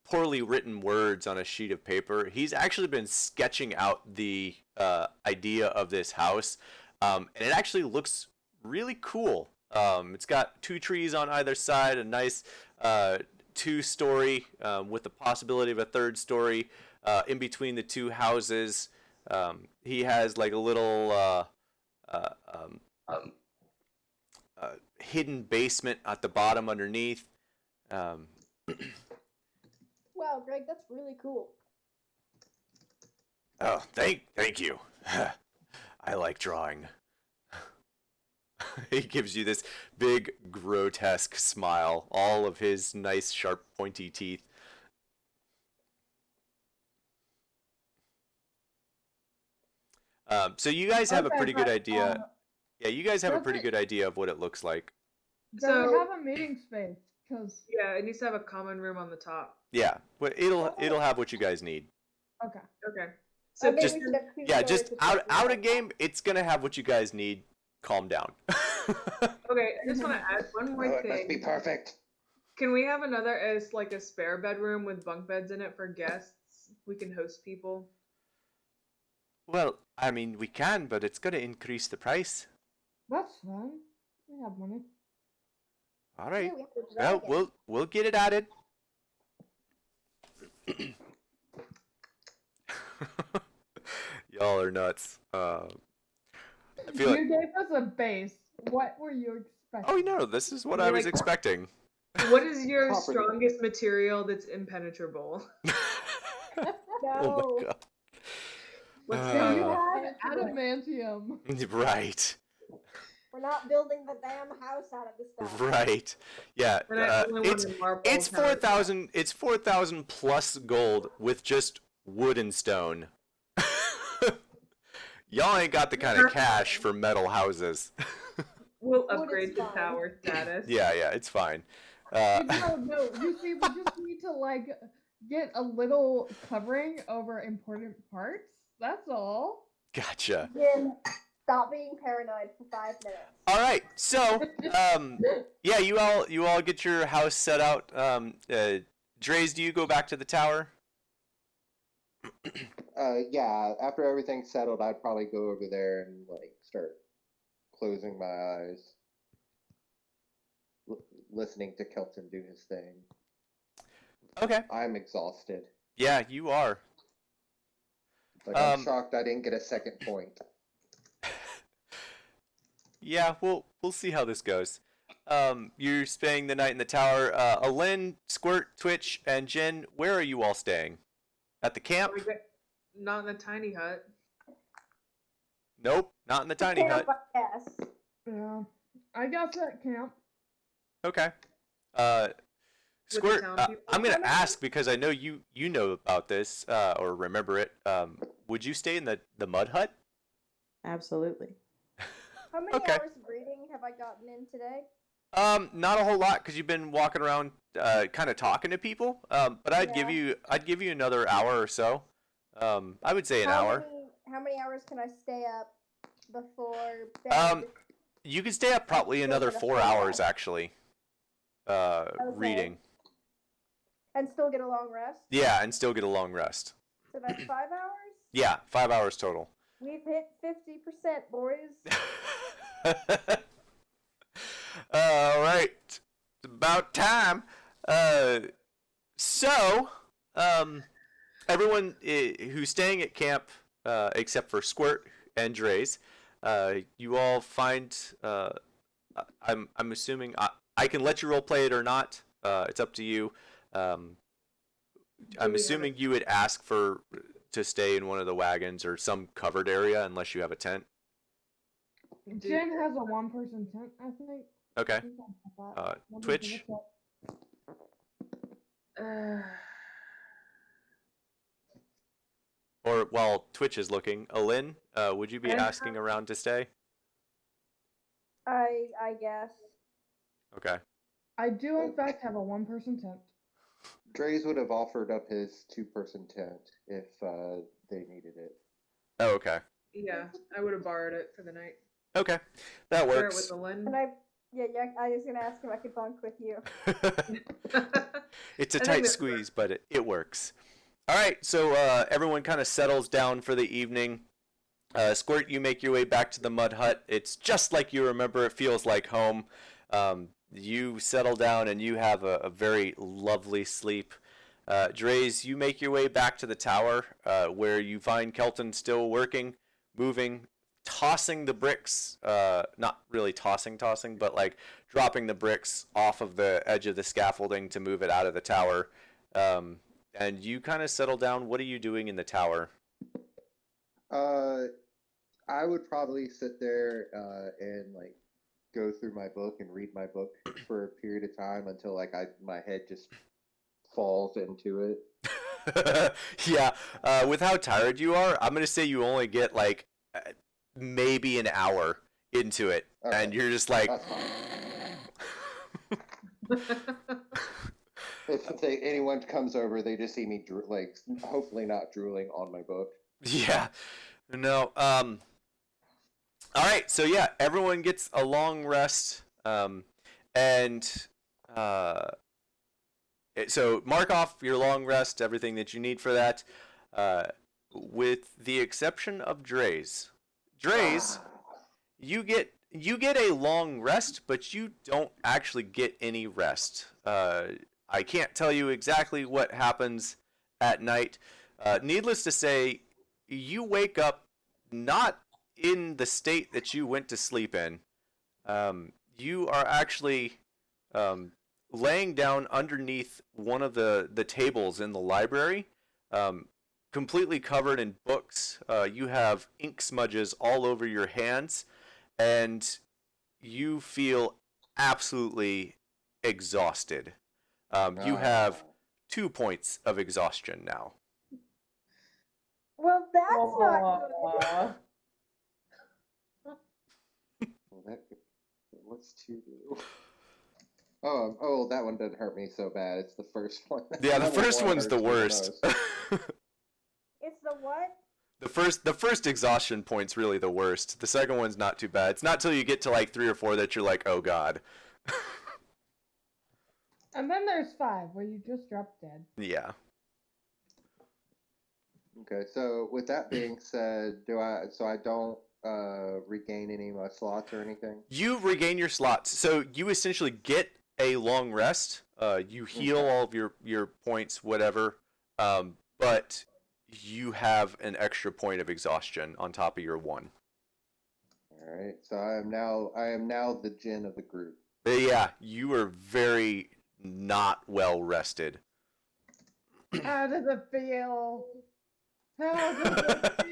poorly written words on a sheet of paper. He's actually been sketching out the idea of this house, and it actually looks really cool. It's got 2 trees on either side, a nice 2-story with the possibility of a 3rd story in between the 2 houses. He has like a little hidden basement at the bottom underneath. Wow, Greg, that's really cool. Oh, thank you. I like drawing. He gives you this big grotesque smile, all of his nice sharp pointy teeth. So you guys have a Okay, pretty good but, idea. Yeah, you guys have a pretty doesn't- good idea of what it looks like. Do So- we have a meeting space? Because, Yeah, it needs to have a common room on the top. Yeah, but it'll have what you guys need. okay. Okay. So Maybe just- we should have 2 Yeah, stories just with out something of like game, it's gonna have what you guys need. Calm down. Okay, I just want to add one Oh, more it must be thing. perfect. Can we have another as like a spare bedroom with bunk beds in it for guests? We can host people. Well, I mean, we can, but it's gonna increase the price. That's fine. We have money. All that. right. Yeah, we have to do that Well, again. we'll get it added. Y'all are nuts. I feel like. You gave us a base. What were you expecting? Oh no, this is what I You're was like- expecting. What is your Property. strongest material that's impenetrable? Oh No. my god. What's Uh, Do you the- have adamantium? Right. We're not building the damn house out of this stuff. Right. Yeah. And I only It's wanted marble. it's how it 4,000. It's 4,000 plus gold with just wood and stone. Y'all ain't got the kind of cash for metal houses. We'll Wood is upgrade to fine. tower status. Yeah, it's fine. No. You see, we just need to like get a little covering over important parts. That's all. Gotcha. Jin, stop being paranoid for 5 minutes. All right. So, yeah, you all get your house set out. Dre's, do you go back to the tower? Yeah, after everything's settled, I'd probably go over there and like start closing my eyes, listening to Kelton do his thing. Okay. I'm exhausted. Yeah, you are. Like I'm shocked I didn't get a second point. Yeah, we'll see how this goes. You're staying the night in the tower. Alin, Squirt, Twitch, and Jin, where are you all staying? At the camp? Not in the tiny hut. Nope, not in the tiny hut. Yes. Yeah. I guess at camp. Okay. the Squirt, town people? I'm gonna ask because I know you know about this or remember it. Would you stay in the mud hut? Absolutely. How many Okay. hours of reading have I gotten in today? Not a whole lot because you've been walking around, kind of talking to people. But I'd give you another hour or so. I would say an hour. How many hours can I stay up before bed? You could stay up probably another 4 hours actually. Reading. And still get a long rest? Yeah, and still get a long rest. So that's 5 hours? Yeah, 5 hours total. We've hit 50%, boys. All right, it's about time. So, everyone who's staying at camp, except for Squirt and Dre's, you all find. I'm assuming I can let you role play it or not. It's up to you. I'm assuming you would ask to stay in one of the wagons or some covered area unless you have a tent. Jen has a 1-person tent, I think. Okay. I think I have that. Let me Twitch. double check. Or while Twitch is looking, Alin, would you be And- asking around to stay? I guess. Okay. I do, in fact, have a 1-person tent. Dre's would have offered up his 2-person tent if they needed it. Oh, okay. Yeah, I would have borrowed it for the night. Okay. That Share it works. with Alin. And I was gonna ask if I could bunk with you. It's a I think tight that squeeze, but it works. All right, so everyone kind of settles down for the evening. Squirt, you make your way back to the mud hut. It's just like you remember. It feels like home. You settle down and you have a very lovely sleep. Dre's, you make your way back to the tower where you find Kelton still working, moving, tossing the bricks. Not really tossing, but like dropping the bricks off of the edge of the scaffolding to move it out of the tower. And you kind of settle down. What are you doing in the tower? I would probably sit there and like go through my book and read my book for a period of time until like my head just falls into it. Yeah, with how tired you are, I'm gonna say you only get like maybe an hour into it, Okay. and you're just like, That's fine. If anyone comes over, they just see me like hopefully not drooling on my book. yeah, no. All right, so yeah, everyone gets a long rest, and so mark off your long rest, everything that you need for that, with the exception of Dre's. Dre's, you get a long rest, but you don't actually get any rest. I can't tell you exactly what happens at night. Needless to say, you wake up not in the state that you went to sleep in. You are actually laying down underneath one of the tables in the library, completely covered in books. You have ink smudges all over your hands, and you feel absolutely exhausted. You have 2 points of exhaustion now. Well, that's not good. Aw. Well, what's 2 do? Oh, that one didn't hurt me so bad. It's the first one. Yeah, the Level first 1 one's the hurts me worst. most. It's the what? The first exhaustion point's really the worst. The second one's not too bad. It's not till you get to like 3 or 4 that you're like, oh god. And then there's 5 where you just drop dead. Yeah. Okay, so with that being said, I don't regain any of my slots or anything? You regain your slots. So you essentially get a long rest. You heal all of your points, whatever. But you have an extra point of exhaustion on top of your 1. All right, so I am now the Jin of the group. But yeah, you are very not well rested. How does it feel? How does it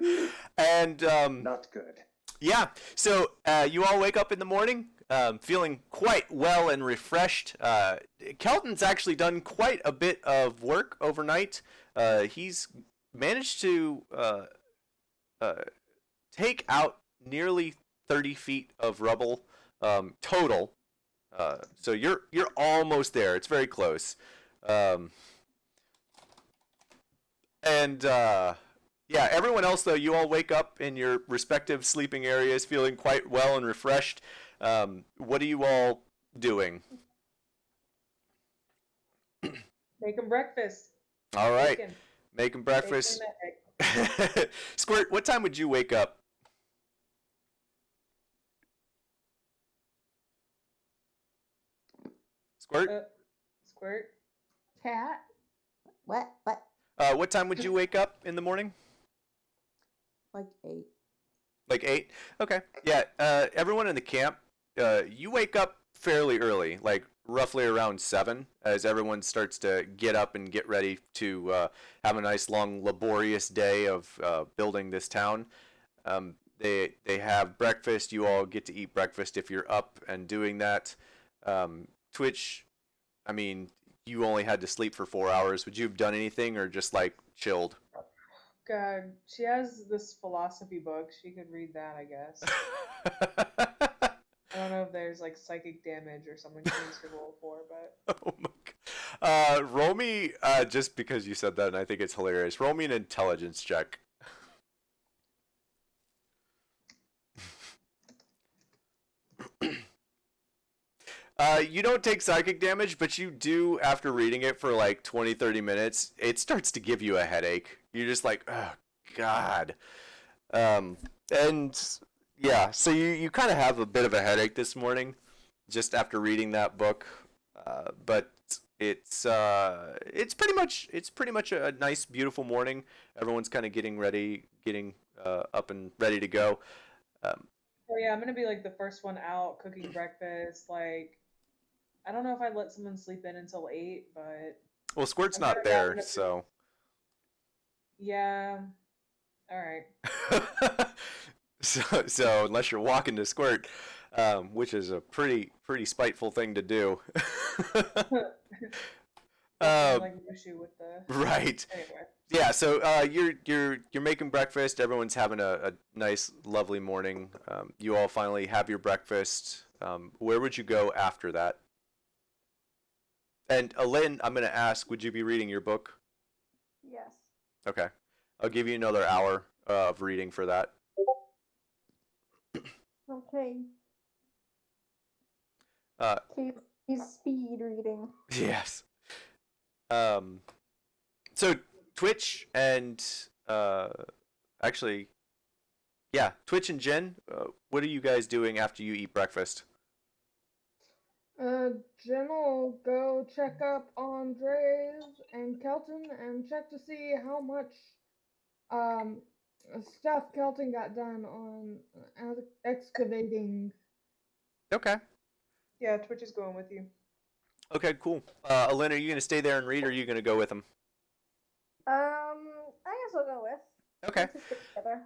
feel? And Not good. yeah, so you all wake up in the morning feeling quite well and refreshed. Kelton's actually done quite a bit of work overnight. He's managed to take out nearly 30 feet of rubble total. So you're almost there. It's very close. Yeah, everyone else though, you all wake up in your respective sleeping areas feeling quite well and refreshed. What are you all doing? Making breakfast. All right, Bacon. making breakfast. Bacon and egg. Squirt, what time would you wake up? Squirt? Squirt. Cat? What? What time would you wake up in the morning? Like 8. Like 8? Okay. Yeah, everyone in the camp, you wake up fairly early, like roughly around 7, as everyone starts to get up and get ready to have a nice long laborious day of building this town. They have breakfast. You all get to eat breakfast if you're up and doing that. Twitch, I mean, you only had to sleep for 4 hours. Would you have done anything or just like chilled? God, she has this philosophy book. She could read that, I guess. I don't know if there's like psychic damage or something she needs to roll for, but Oh my god. Roll me, just because you said that and I think it's hilarious, roll me an intelligence check. You don't take psychic damage, but you do, after reading it for like 20, 30 minutes, it starts to give you a headache. You're just like, oh, God. And yeah, so you kind of have a bit of a headache this morning, just after reading that book. But it's pretty much a nice, beautiful morning. Everyone's kind of getting ready, up and ready to go. oh yeah, I'm gonna be like the first one out cooking breakfast. Like, I don't know if I'd let someone sleep in until 8, but Well, Squirt's I'm not kinda wrapping there, up so. yeah. All right. So unless you're walking to Squirt, which is a pretty spiteful thing to do. Like Mushu with the Right. anyway. Yeah. So you're making breakfast. Everyone's having a nice, lovely morning. You all finally have your breakfast. Where would you go after that? And Alin, I'm gonna ask, would you be reading your book? Yes. Okay. I'll give you another hour of reading for that. Okay. Uh, He's speed reading. Yes. So Twitch and actually, yeah, Twitch and Jen, what are you guys doing after you eat breakfast? Jen will go check up on Dre's and Kelton and check to see how much stuff Kelton got done on excavating. Okay. Yeah, Twitch is going with you. Okay, cool. Alin, are you gonna stay there and read, or are you gonna go with him? I guess I'll go with. Okay. Let's just get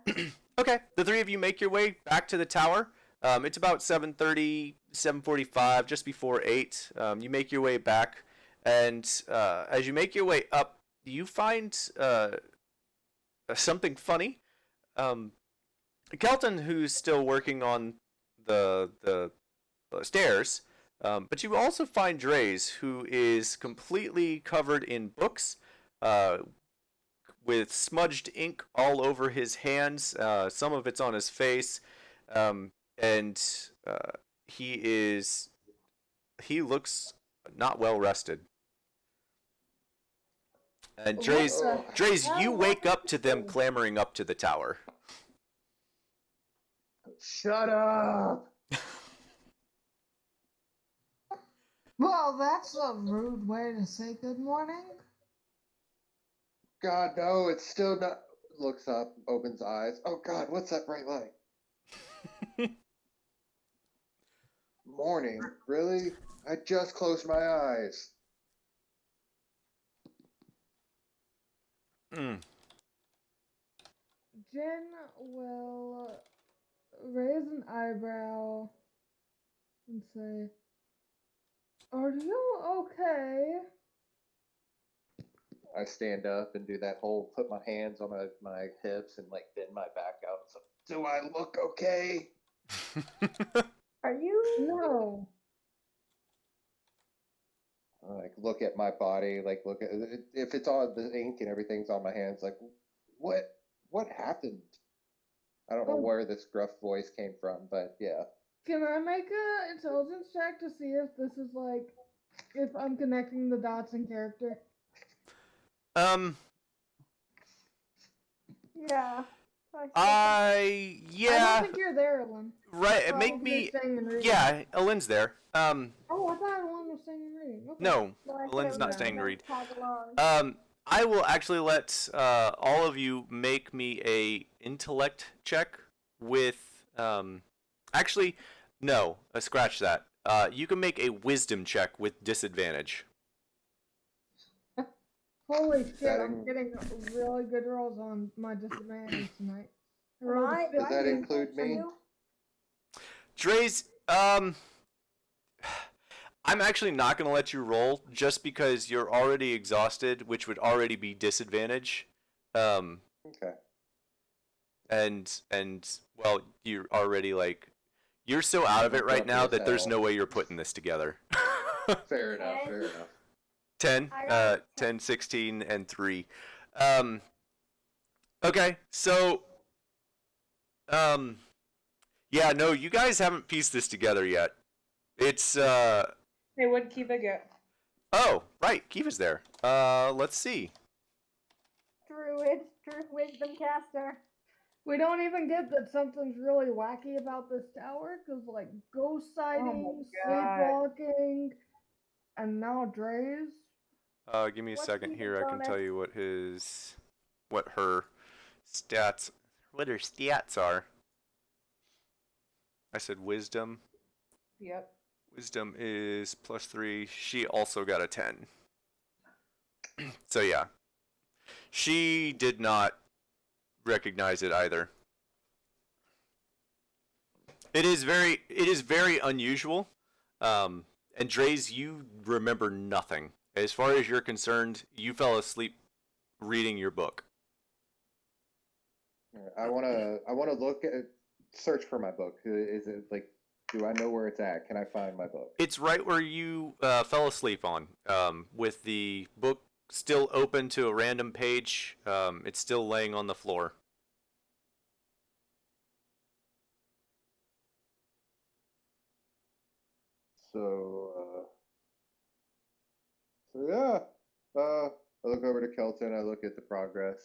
together. Okay. The three of you make your way back to the tower. It's about 7:30, 7:45, just before 8. You make your way back, and as you make your way up, you find something funny. Um, Kelton, who's still working on the stairs, but you also find Drays, who is completely covered in books, uh, with smudged ink all over his hands. Some of it's on his face, and uh, he is he looks not well rested. And What Drays, the Drays, you hell wake up happened to them to- clambering up to the tower. Shut up! Well, that's a rude way to say good morning. God, no, it's still not. Looks up, opens eyes. Oh God, what's that bright light? Morning, really? I just closed my eyes. Mm. Jen will raise an eyebrow and say, "Are you okay?" I stand up and do that whole put my hands on my hips and like bend my back out. So, do I look okay? Are you? No. I, like look at my body, like look at if it's all the ink and everything's on my hands. Like, what happened? I don't know Oh. where this gruff voice came from, but yeah. Can I make a intelligence check to see if this is like, if I'm connecting the dots in character? um, Yeah. I said that. I yeah, don't think you're there, Ellen. right. Oh, Make you're me, staying and reading. yeah. Alin's there. Oh, I thought Ellen was staying and reading. Okay. No, No, I said Alin's I was not just staying to gonna read. tag along. I will actually let all of you make me a intellect check with actually no, scratch that. You can make a wisdom check with disadvantage. Holy shit, That I'm in- getting really good rolls on my disadvantage tonight. I Am rolled a I, do Does I that get include points me? too? Dre's, I'm actually not going to let you roll just because you're already exhausted, which would already be disadvantage. Okay. And well, you're already like you're so out of it right Grumpy now as that there's hell. no way you're putting this together. Fair enough. Okay. Fair enough. 10, I got 10, 16, and 3. Okay, so yeah, no, you guys haven't pieced this together yet. It's Hey, what'd Kiva get? oh, right, Kiva's there. Let's see. Druid, wisdom caster. We don't even get that something's really wacky about this tower, because, like, ghost sightings, God. sleepwalking, and now Dre's. Give me a What's second the here. I can bonus? tell you what her stats are. I said wisdom. Yep. Wisdom is +3. She also got a 10. So yeah, she did not recognize it either. It is very unusual. And Dre's, you remember nothing. As far as you're concerned, you fell asleep reading your book. I wanna look at search for my book. Is it like? Do I know where it's at? Can I find my book? It's right where you fell asleep on, with the book still open to a random page. It's still laying on the floor. So yeah. I look over to Kelton. I look at the progress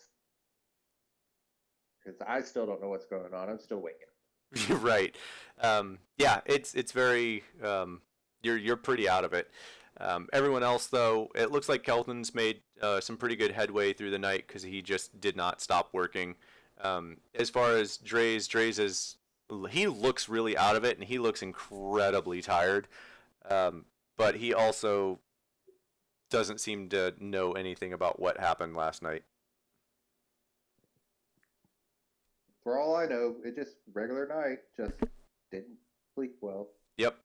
because I still don't know what's going on. I'm still waking up. Right. Yeah, it's very you're pretty out of it. Everyone else though, it looks like Kelton's made some pretty good headway through the night because he just did not stop working. As far as Dre's is he looks really out of it and he looks incredibly tired. But he also doesn't seem to know anything about what happened last night. For all I know, it just regular night. Just Sleep well. Yep.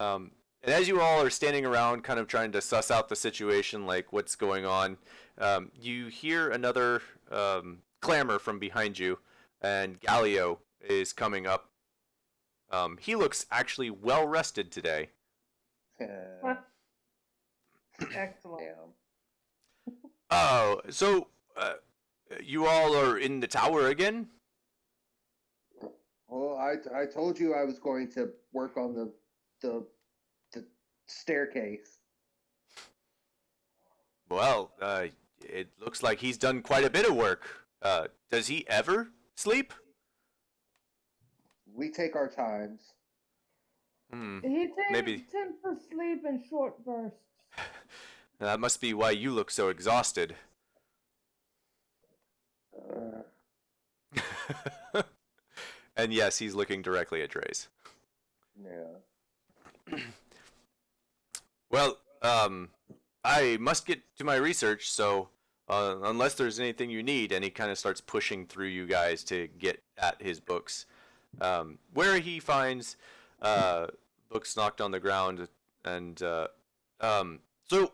And as you all are standing around, kind of trying to suss out the situation, like what's going on, you hear another clamor from behind you, and Galileo is coming up. He looks actually well rested today. Excellent. Damn. Oh, so you all are in the tower again? Well, I told you I was going to work on the staircase. Well, it looks like he's done quite a bit of work. Does he ever sleep? We take our times. He Maybe. tends to sleep in short bursts. That must be why you look so exhausted. And yes, he's looking directly at Dre's. Yeah. Well, I must get to my research, so unless there's anything you need, and he kind of starts pushing through you guys to get at his books, where he finds books knocked on the ground, and so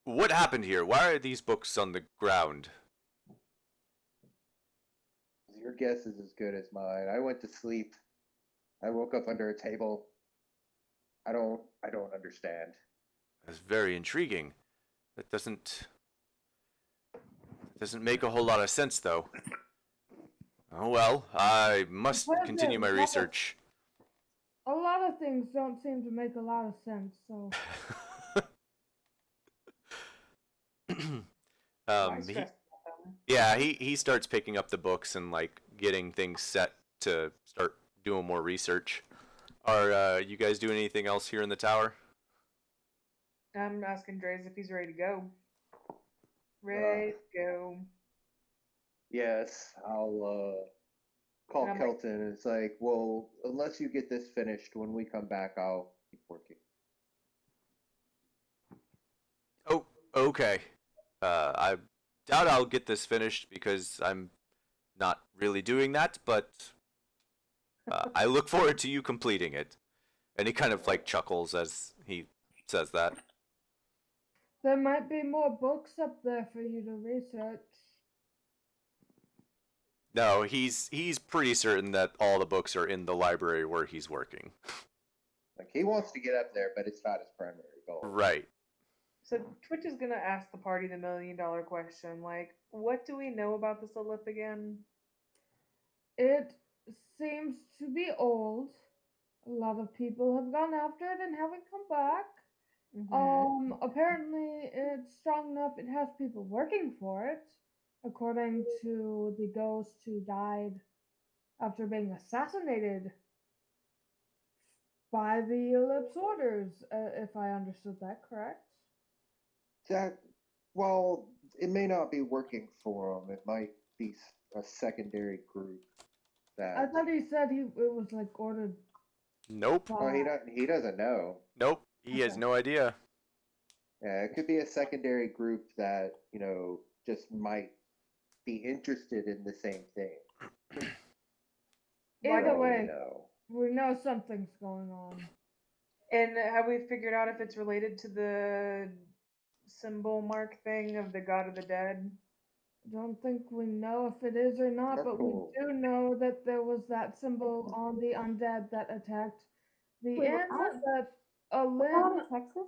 what happened here? Why are these books on the ground? Your guess is as good as mine. I went to sleep. I woke up under a table. I don't understand. That's very intriguing. That doesn't make a whole lot of sense, though. Oh well, I must continue my research. A lot of things don't seem to make a lot of sense, so. He starts picking up the books and like getting things set to start doing more research. Are you guys doing anything else here in the tower? I'm asking Dre's if he's ready to go. Ready to go. Yes, I'll call Kelton, and it's like, well, unless you get this finished, when we come back, I'll keep working. Oh, okay. I doubt I'll get this finished because I'm not really doing that, but I look forward to you completing it. And he kind of like chuckles as he says that. There might be more books up there for you to research. No, he's pretty certain that all the books are in the library where he's working. Like, he wants to get up there, but it's not his primary goal. Right. So Twitch is gonna ask the party the $1 million question. Like, what do we know about this Olip again? It seems to be old. A lot of people have gone after it and haven't come back. Apparently it's strong enough it has people working for it, according to the ghost who died after being assassinated by the Ellipse orders, if I understood that correct. Well, it may not be working for him. It might be a secondary group that. I thought he said it was like ordered. Nope. Oh, he doesn't know. Nope. He has no idea. Yeah, it could be a secondary group that, just might be interested in the same thing. Either way, we know something's going on. And have we figured out if it's related to the symbol mark thing of the God of the Dead? I don't think we know if it is or not, but we do know that there was that symbol on the undead that attacked the inn that Alin. Texas?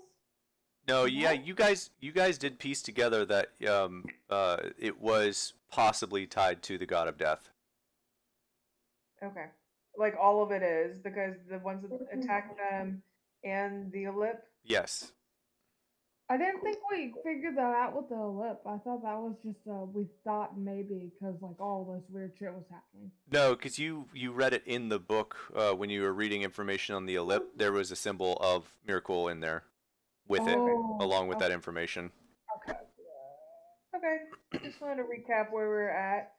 No, yeah, you guys did piece together that it was possibly tied to the God of Death. Okay. Like all of it is, because the ones that attacked them and the Olip? Yes. I didn't think we figured that out with the lip. I thought that was just we thought maybe because like all this weird shit was happening. No, because you read it in the book when you were reading information on the Olip. There was a symbol of miracle in there with it, along with that information. Okay. Just wanted to recap where we're at.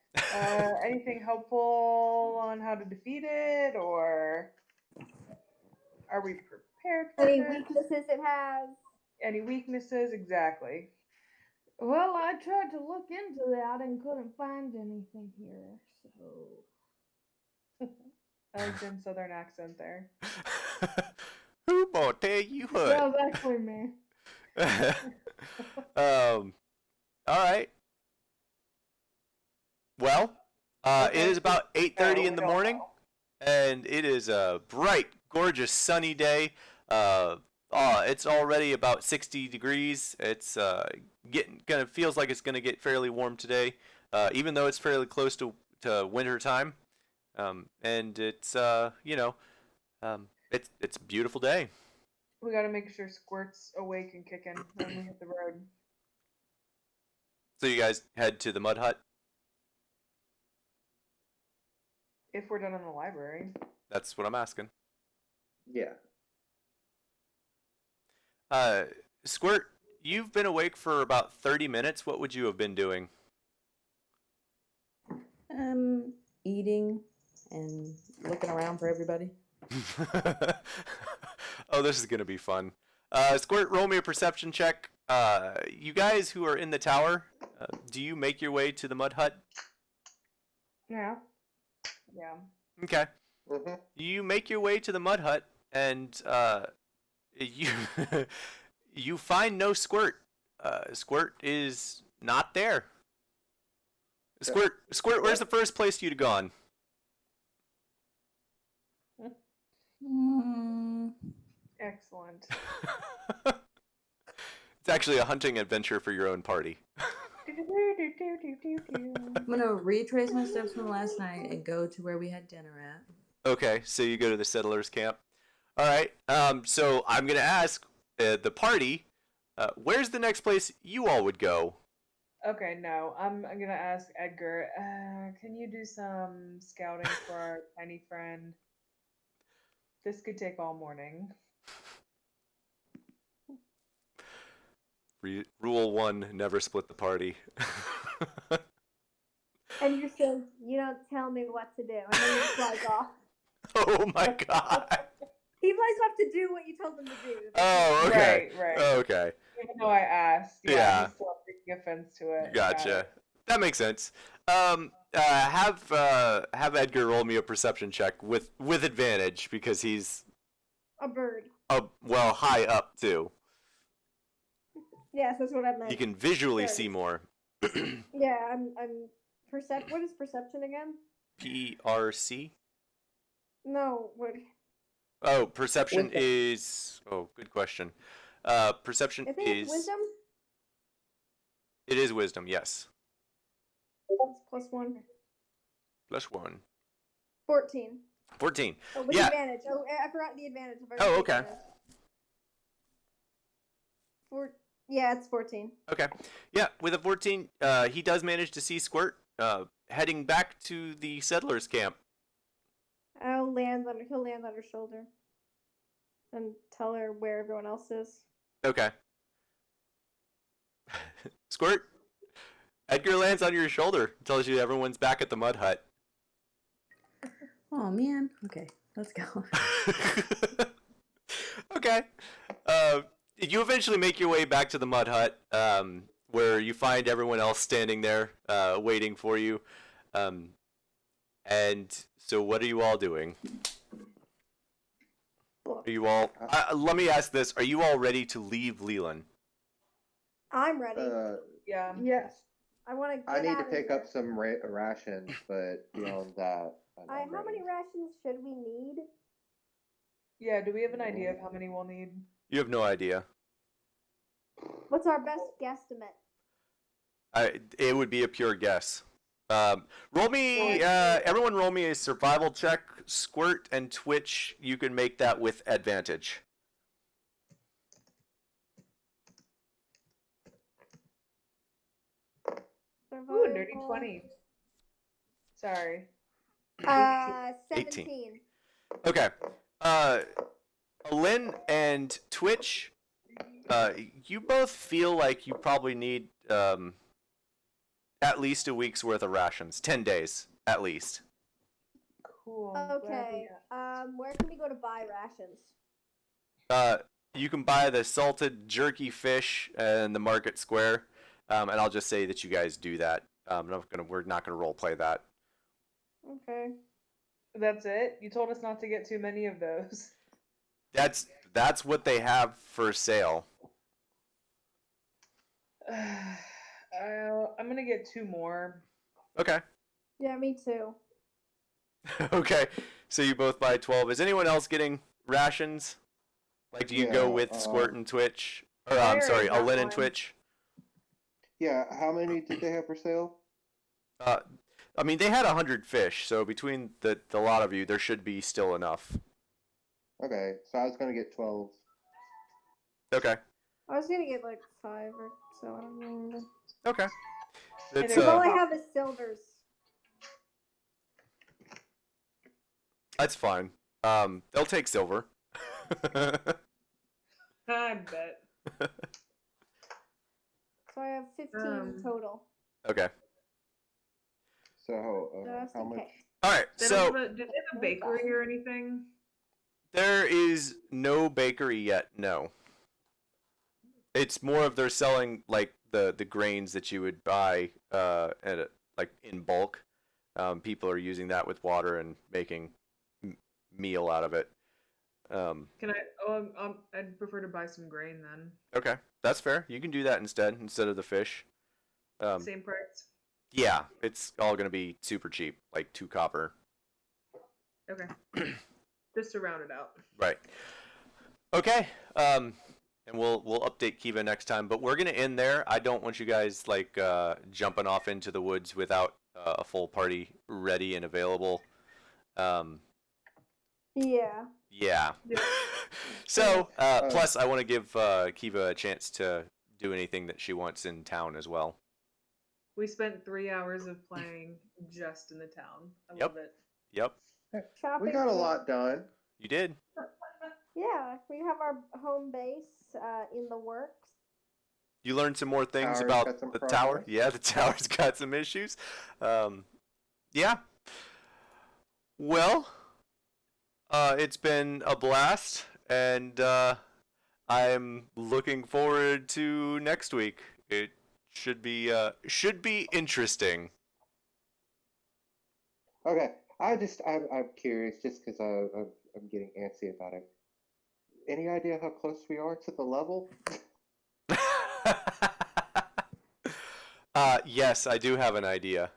Anything helpful on how to defeat it, or are we prepared for Any this? weaknesses it has? Any weaknesses? Exactly. Well, I tried to look into that and couldn't find anything here, so. I like Jen's southern accent there. Who boy tell you That what? was actually me. All right. Well, it Okay, is about 8:30 we in the don't morning, know. and it is a bright, gorgeous, sunny day. It's already about 60 degrees. It's getting kind of feels like it's gonna get fairly warm today, even though it's fairly close to winter time. And it's it's a beautiful day. We gotta make sure Squirt's awake and kicking when we hit the road. So you guys head to the mud hut. If we're done in the library. That's what I'm asking. Yeah. Squirt, you've been awake for about 30 minutes. What would you have been doing? Eating and looking around for everybody. Oh, this is gonna be fun. Squirt, roll me a perception check. You guys who are in the tower, do you make your way to the mud hut? Yeah. Yeah. Okay. Mm-hmm. You make your way to the mud hut, and you you find no Squirt. Squirt is not there. Squirt, where's the first place you'd have gone? Excellent. It's actually a hunting adventure for your own party. I'm gonna retrace my steps from last night and go to where we had dinner at. Okay, so you go to the settlers camp. All right. So I'm gonna ask the party, where's the next place you all would go? Okay, no. I'm gonna ask Edgar, can you do some scouting for our tiny friend? This could take all morning. Rule 1: never split the party. And you're saying, you don't tell me what to do. And then he flies off. Oh my god. He flies off to do what you told him to do. Oh, okay. Right. Okay. Even though I asked, Yeah. he's still taking offense to it. Gotcha. That makes sense. Have Edgar roll me a perception check with advantage because he's A bird. well high up too. Yes, that's what I meant. He can visually There it see is. more. Yeah, I'm what is perception again? PRC. No, what Oh, perception Wisdom. is. Oh, good question. Perception I think is. it's wisdom. It is wisdom. Yes. That's +1. +1. 14. 14. Oh, with Yeah. advantage. Oh, I forgot the advantage. Oh, okay. Yeah, it's 14. Okay. Yeah, with a 14, he does manage to see Squirt heading back to the settlers camp. He'll land on her shoulder and tell her where everyone else is. Okay. Squirt, Edgar lands on your shoulder, tells you everyone's back at the mud hut. Oh man. Okay, let's go. Okay. You eventually make your way back to the mud hut, where you find everyone else standing there, waiting for you. And so, what are you all doing? Are you all? Let me ask this: are you all ready to leave Leland? I'm ready. Yeah. Yes. I want to get I need to out of pick here. up some rations, but beyond that, I'm How many ready. rations should we need? Yeah, do we have an idea of how many we'll need? You have no idea. What's our best guesstimate? It would be a pure guess. Roll me, everyone roll me a survival check. Squirt and Twitch, you can make that with advantage. Ooh, dirty Survival. 20. Sorry. 17. Okay. Lynn and Twitch, you both feel like you probably need at least a week's worth of rations. 10 days, at least. Cool. I'm glad we Okay. got- Where can we go to buy rations? You can buy the salted jerky fish in the market square, and I'll just say that you guys do that. We're not gonna role play that. Okay. That's it? You told us not to get too many of those. That's what they have for sale. I'm gonna get 2 more. Okay. Yeah, me too. Okay. So you both buy 12. Is anyone else getting rations? Like, do you go Yeah, with Squirt and Twitch? Or, I I'm sorry, already got Alin and one. Twitch? Yeah, how many did they have for sale? Uh, I mean, they had 100 fish, so between the lot of you, there should be still enough. Okay, so I was gonna get 12. Okay. I was gonna get like 5 or so. I don't remember. Okay. It's, there's All I have is silvers. that's fine. They'll take silver. I bet. So I have 15 total. Okay. So, Just how in much? case. All right. Did So they have a bakery or anything? there is no bakery yet. No. It's more of they're selling like the grains that you would buy like in bulk. People are using that with water and making meal out of it. Can I? Oh, I'd prefer to buy some grain then. Okay, that's fair. You can do that instead of the fish. Same price. Yeah, it's all gonna be super cheap, like 2 copper. Okay. Just to round it out. Right. Okay. And we'll update Kiva next time, but we're gonna end there. I don't want you guys like jumping off into the woods without a full party ready and available. Yeah. Yeah. Yeah. So plus, I want to give Kiva a chance to do anything that she wants in town as well. We spent 3 hours of playing just in the town. I Yep. love it. Yep, Shopping. We got a lot done. you did. Yeah, we have our home base in the works. You learned some more things Tower's about got some the tower. progress. Yeah, the tower's got some issues. Yeah. Well, it's been a blast, and I'm looking forward to next week. It should be interesting. Okay, I'm curious just because I'm getting antsy about it. Any idea how close we are to the level? Yes, I do have an idea.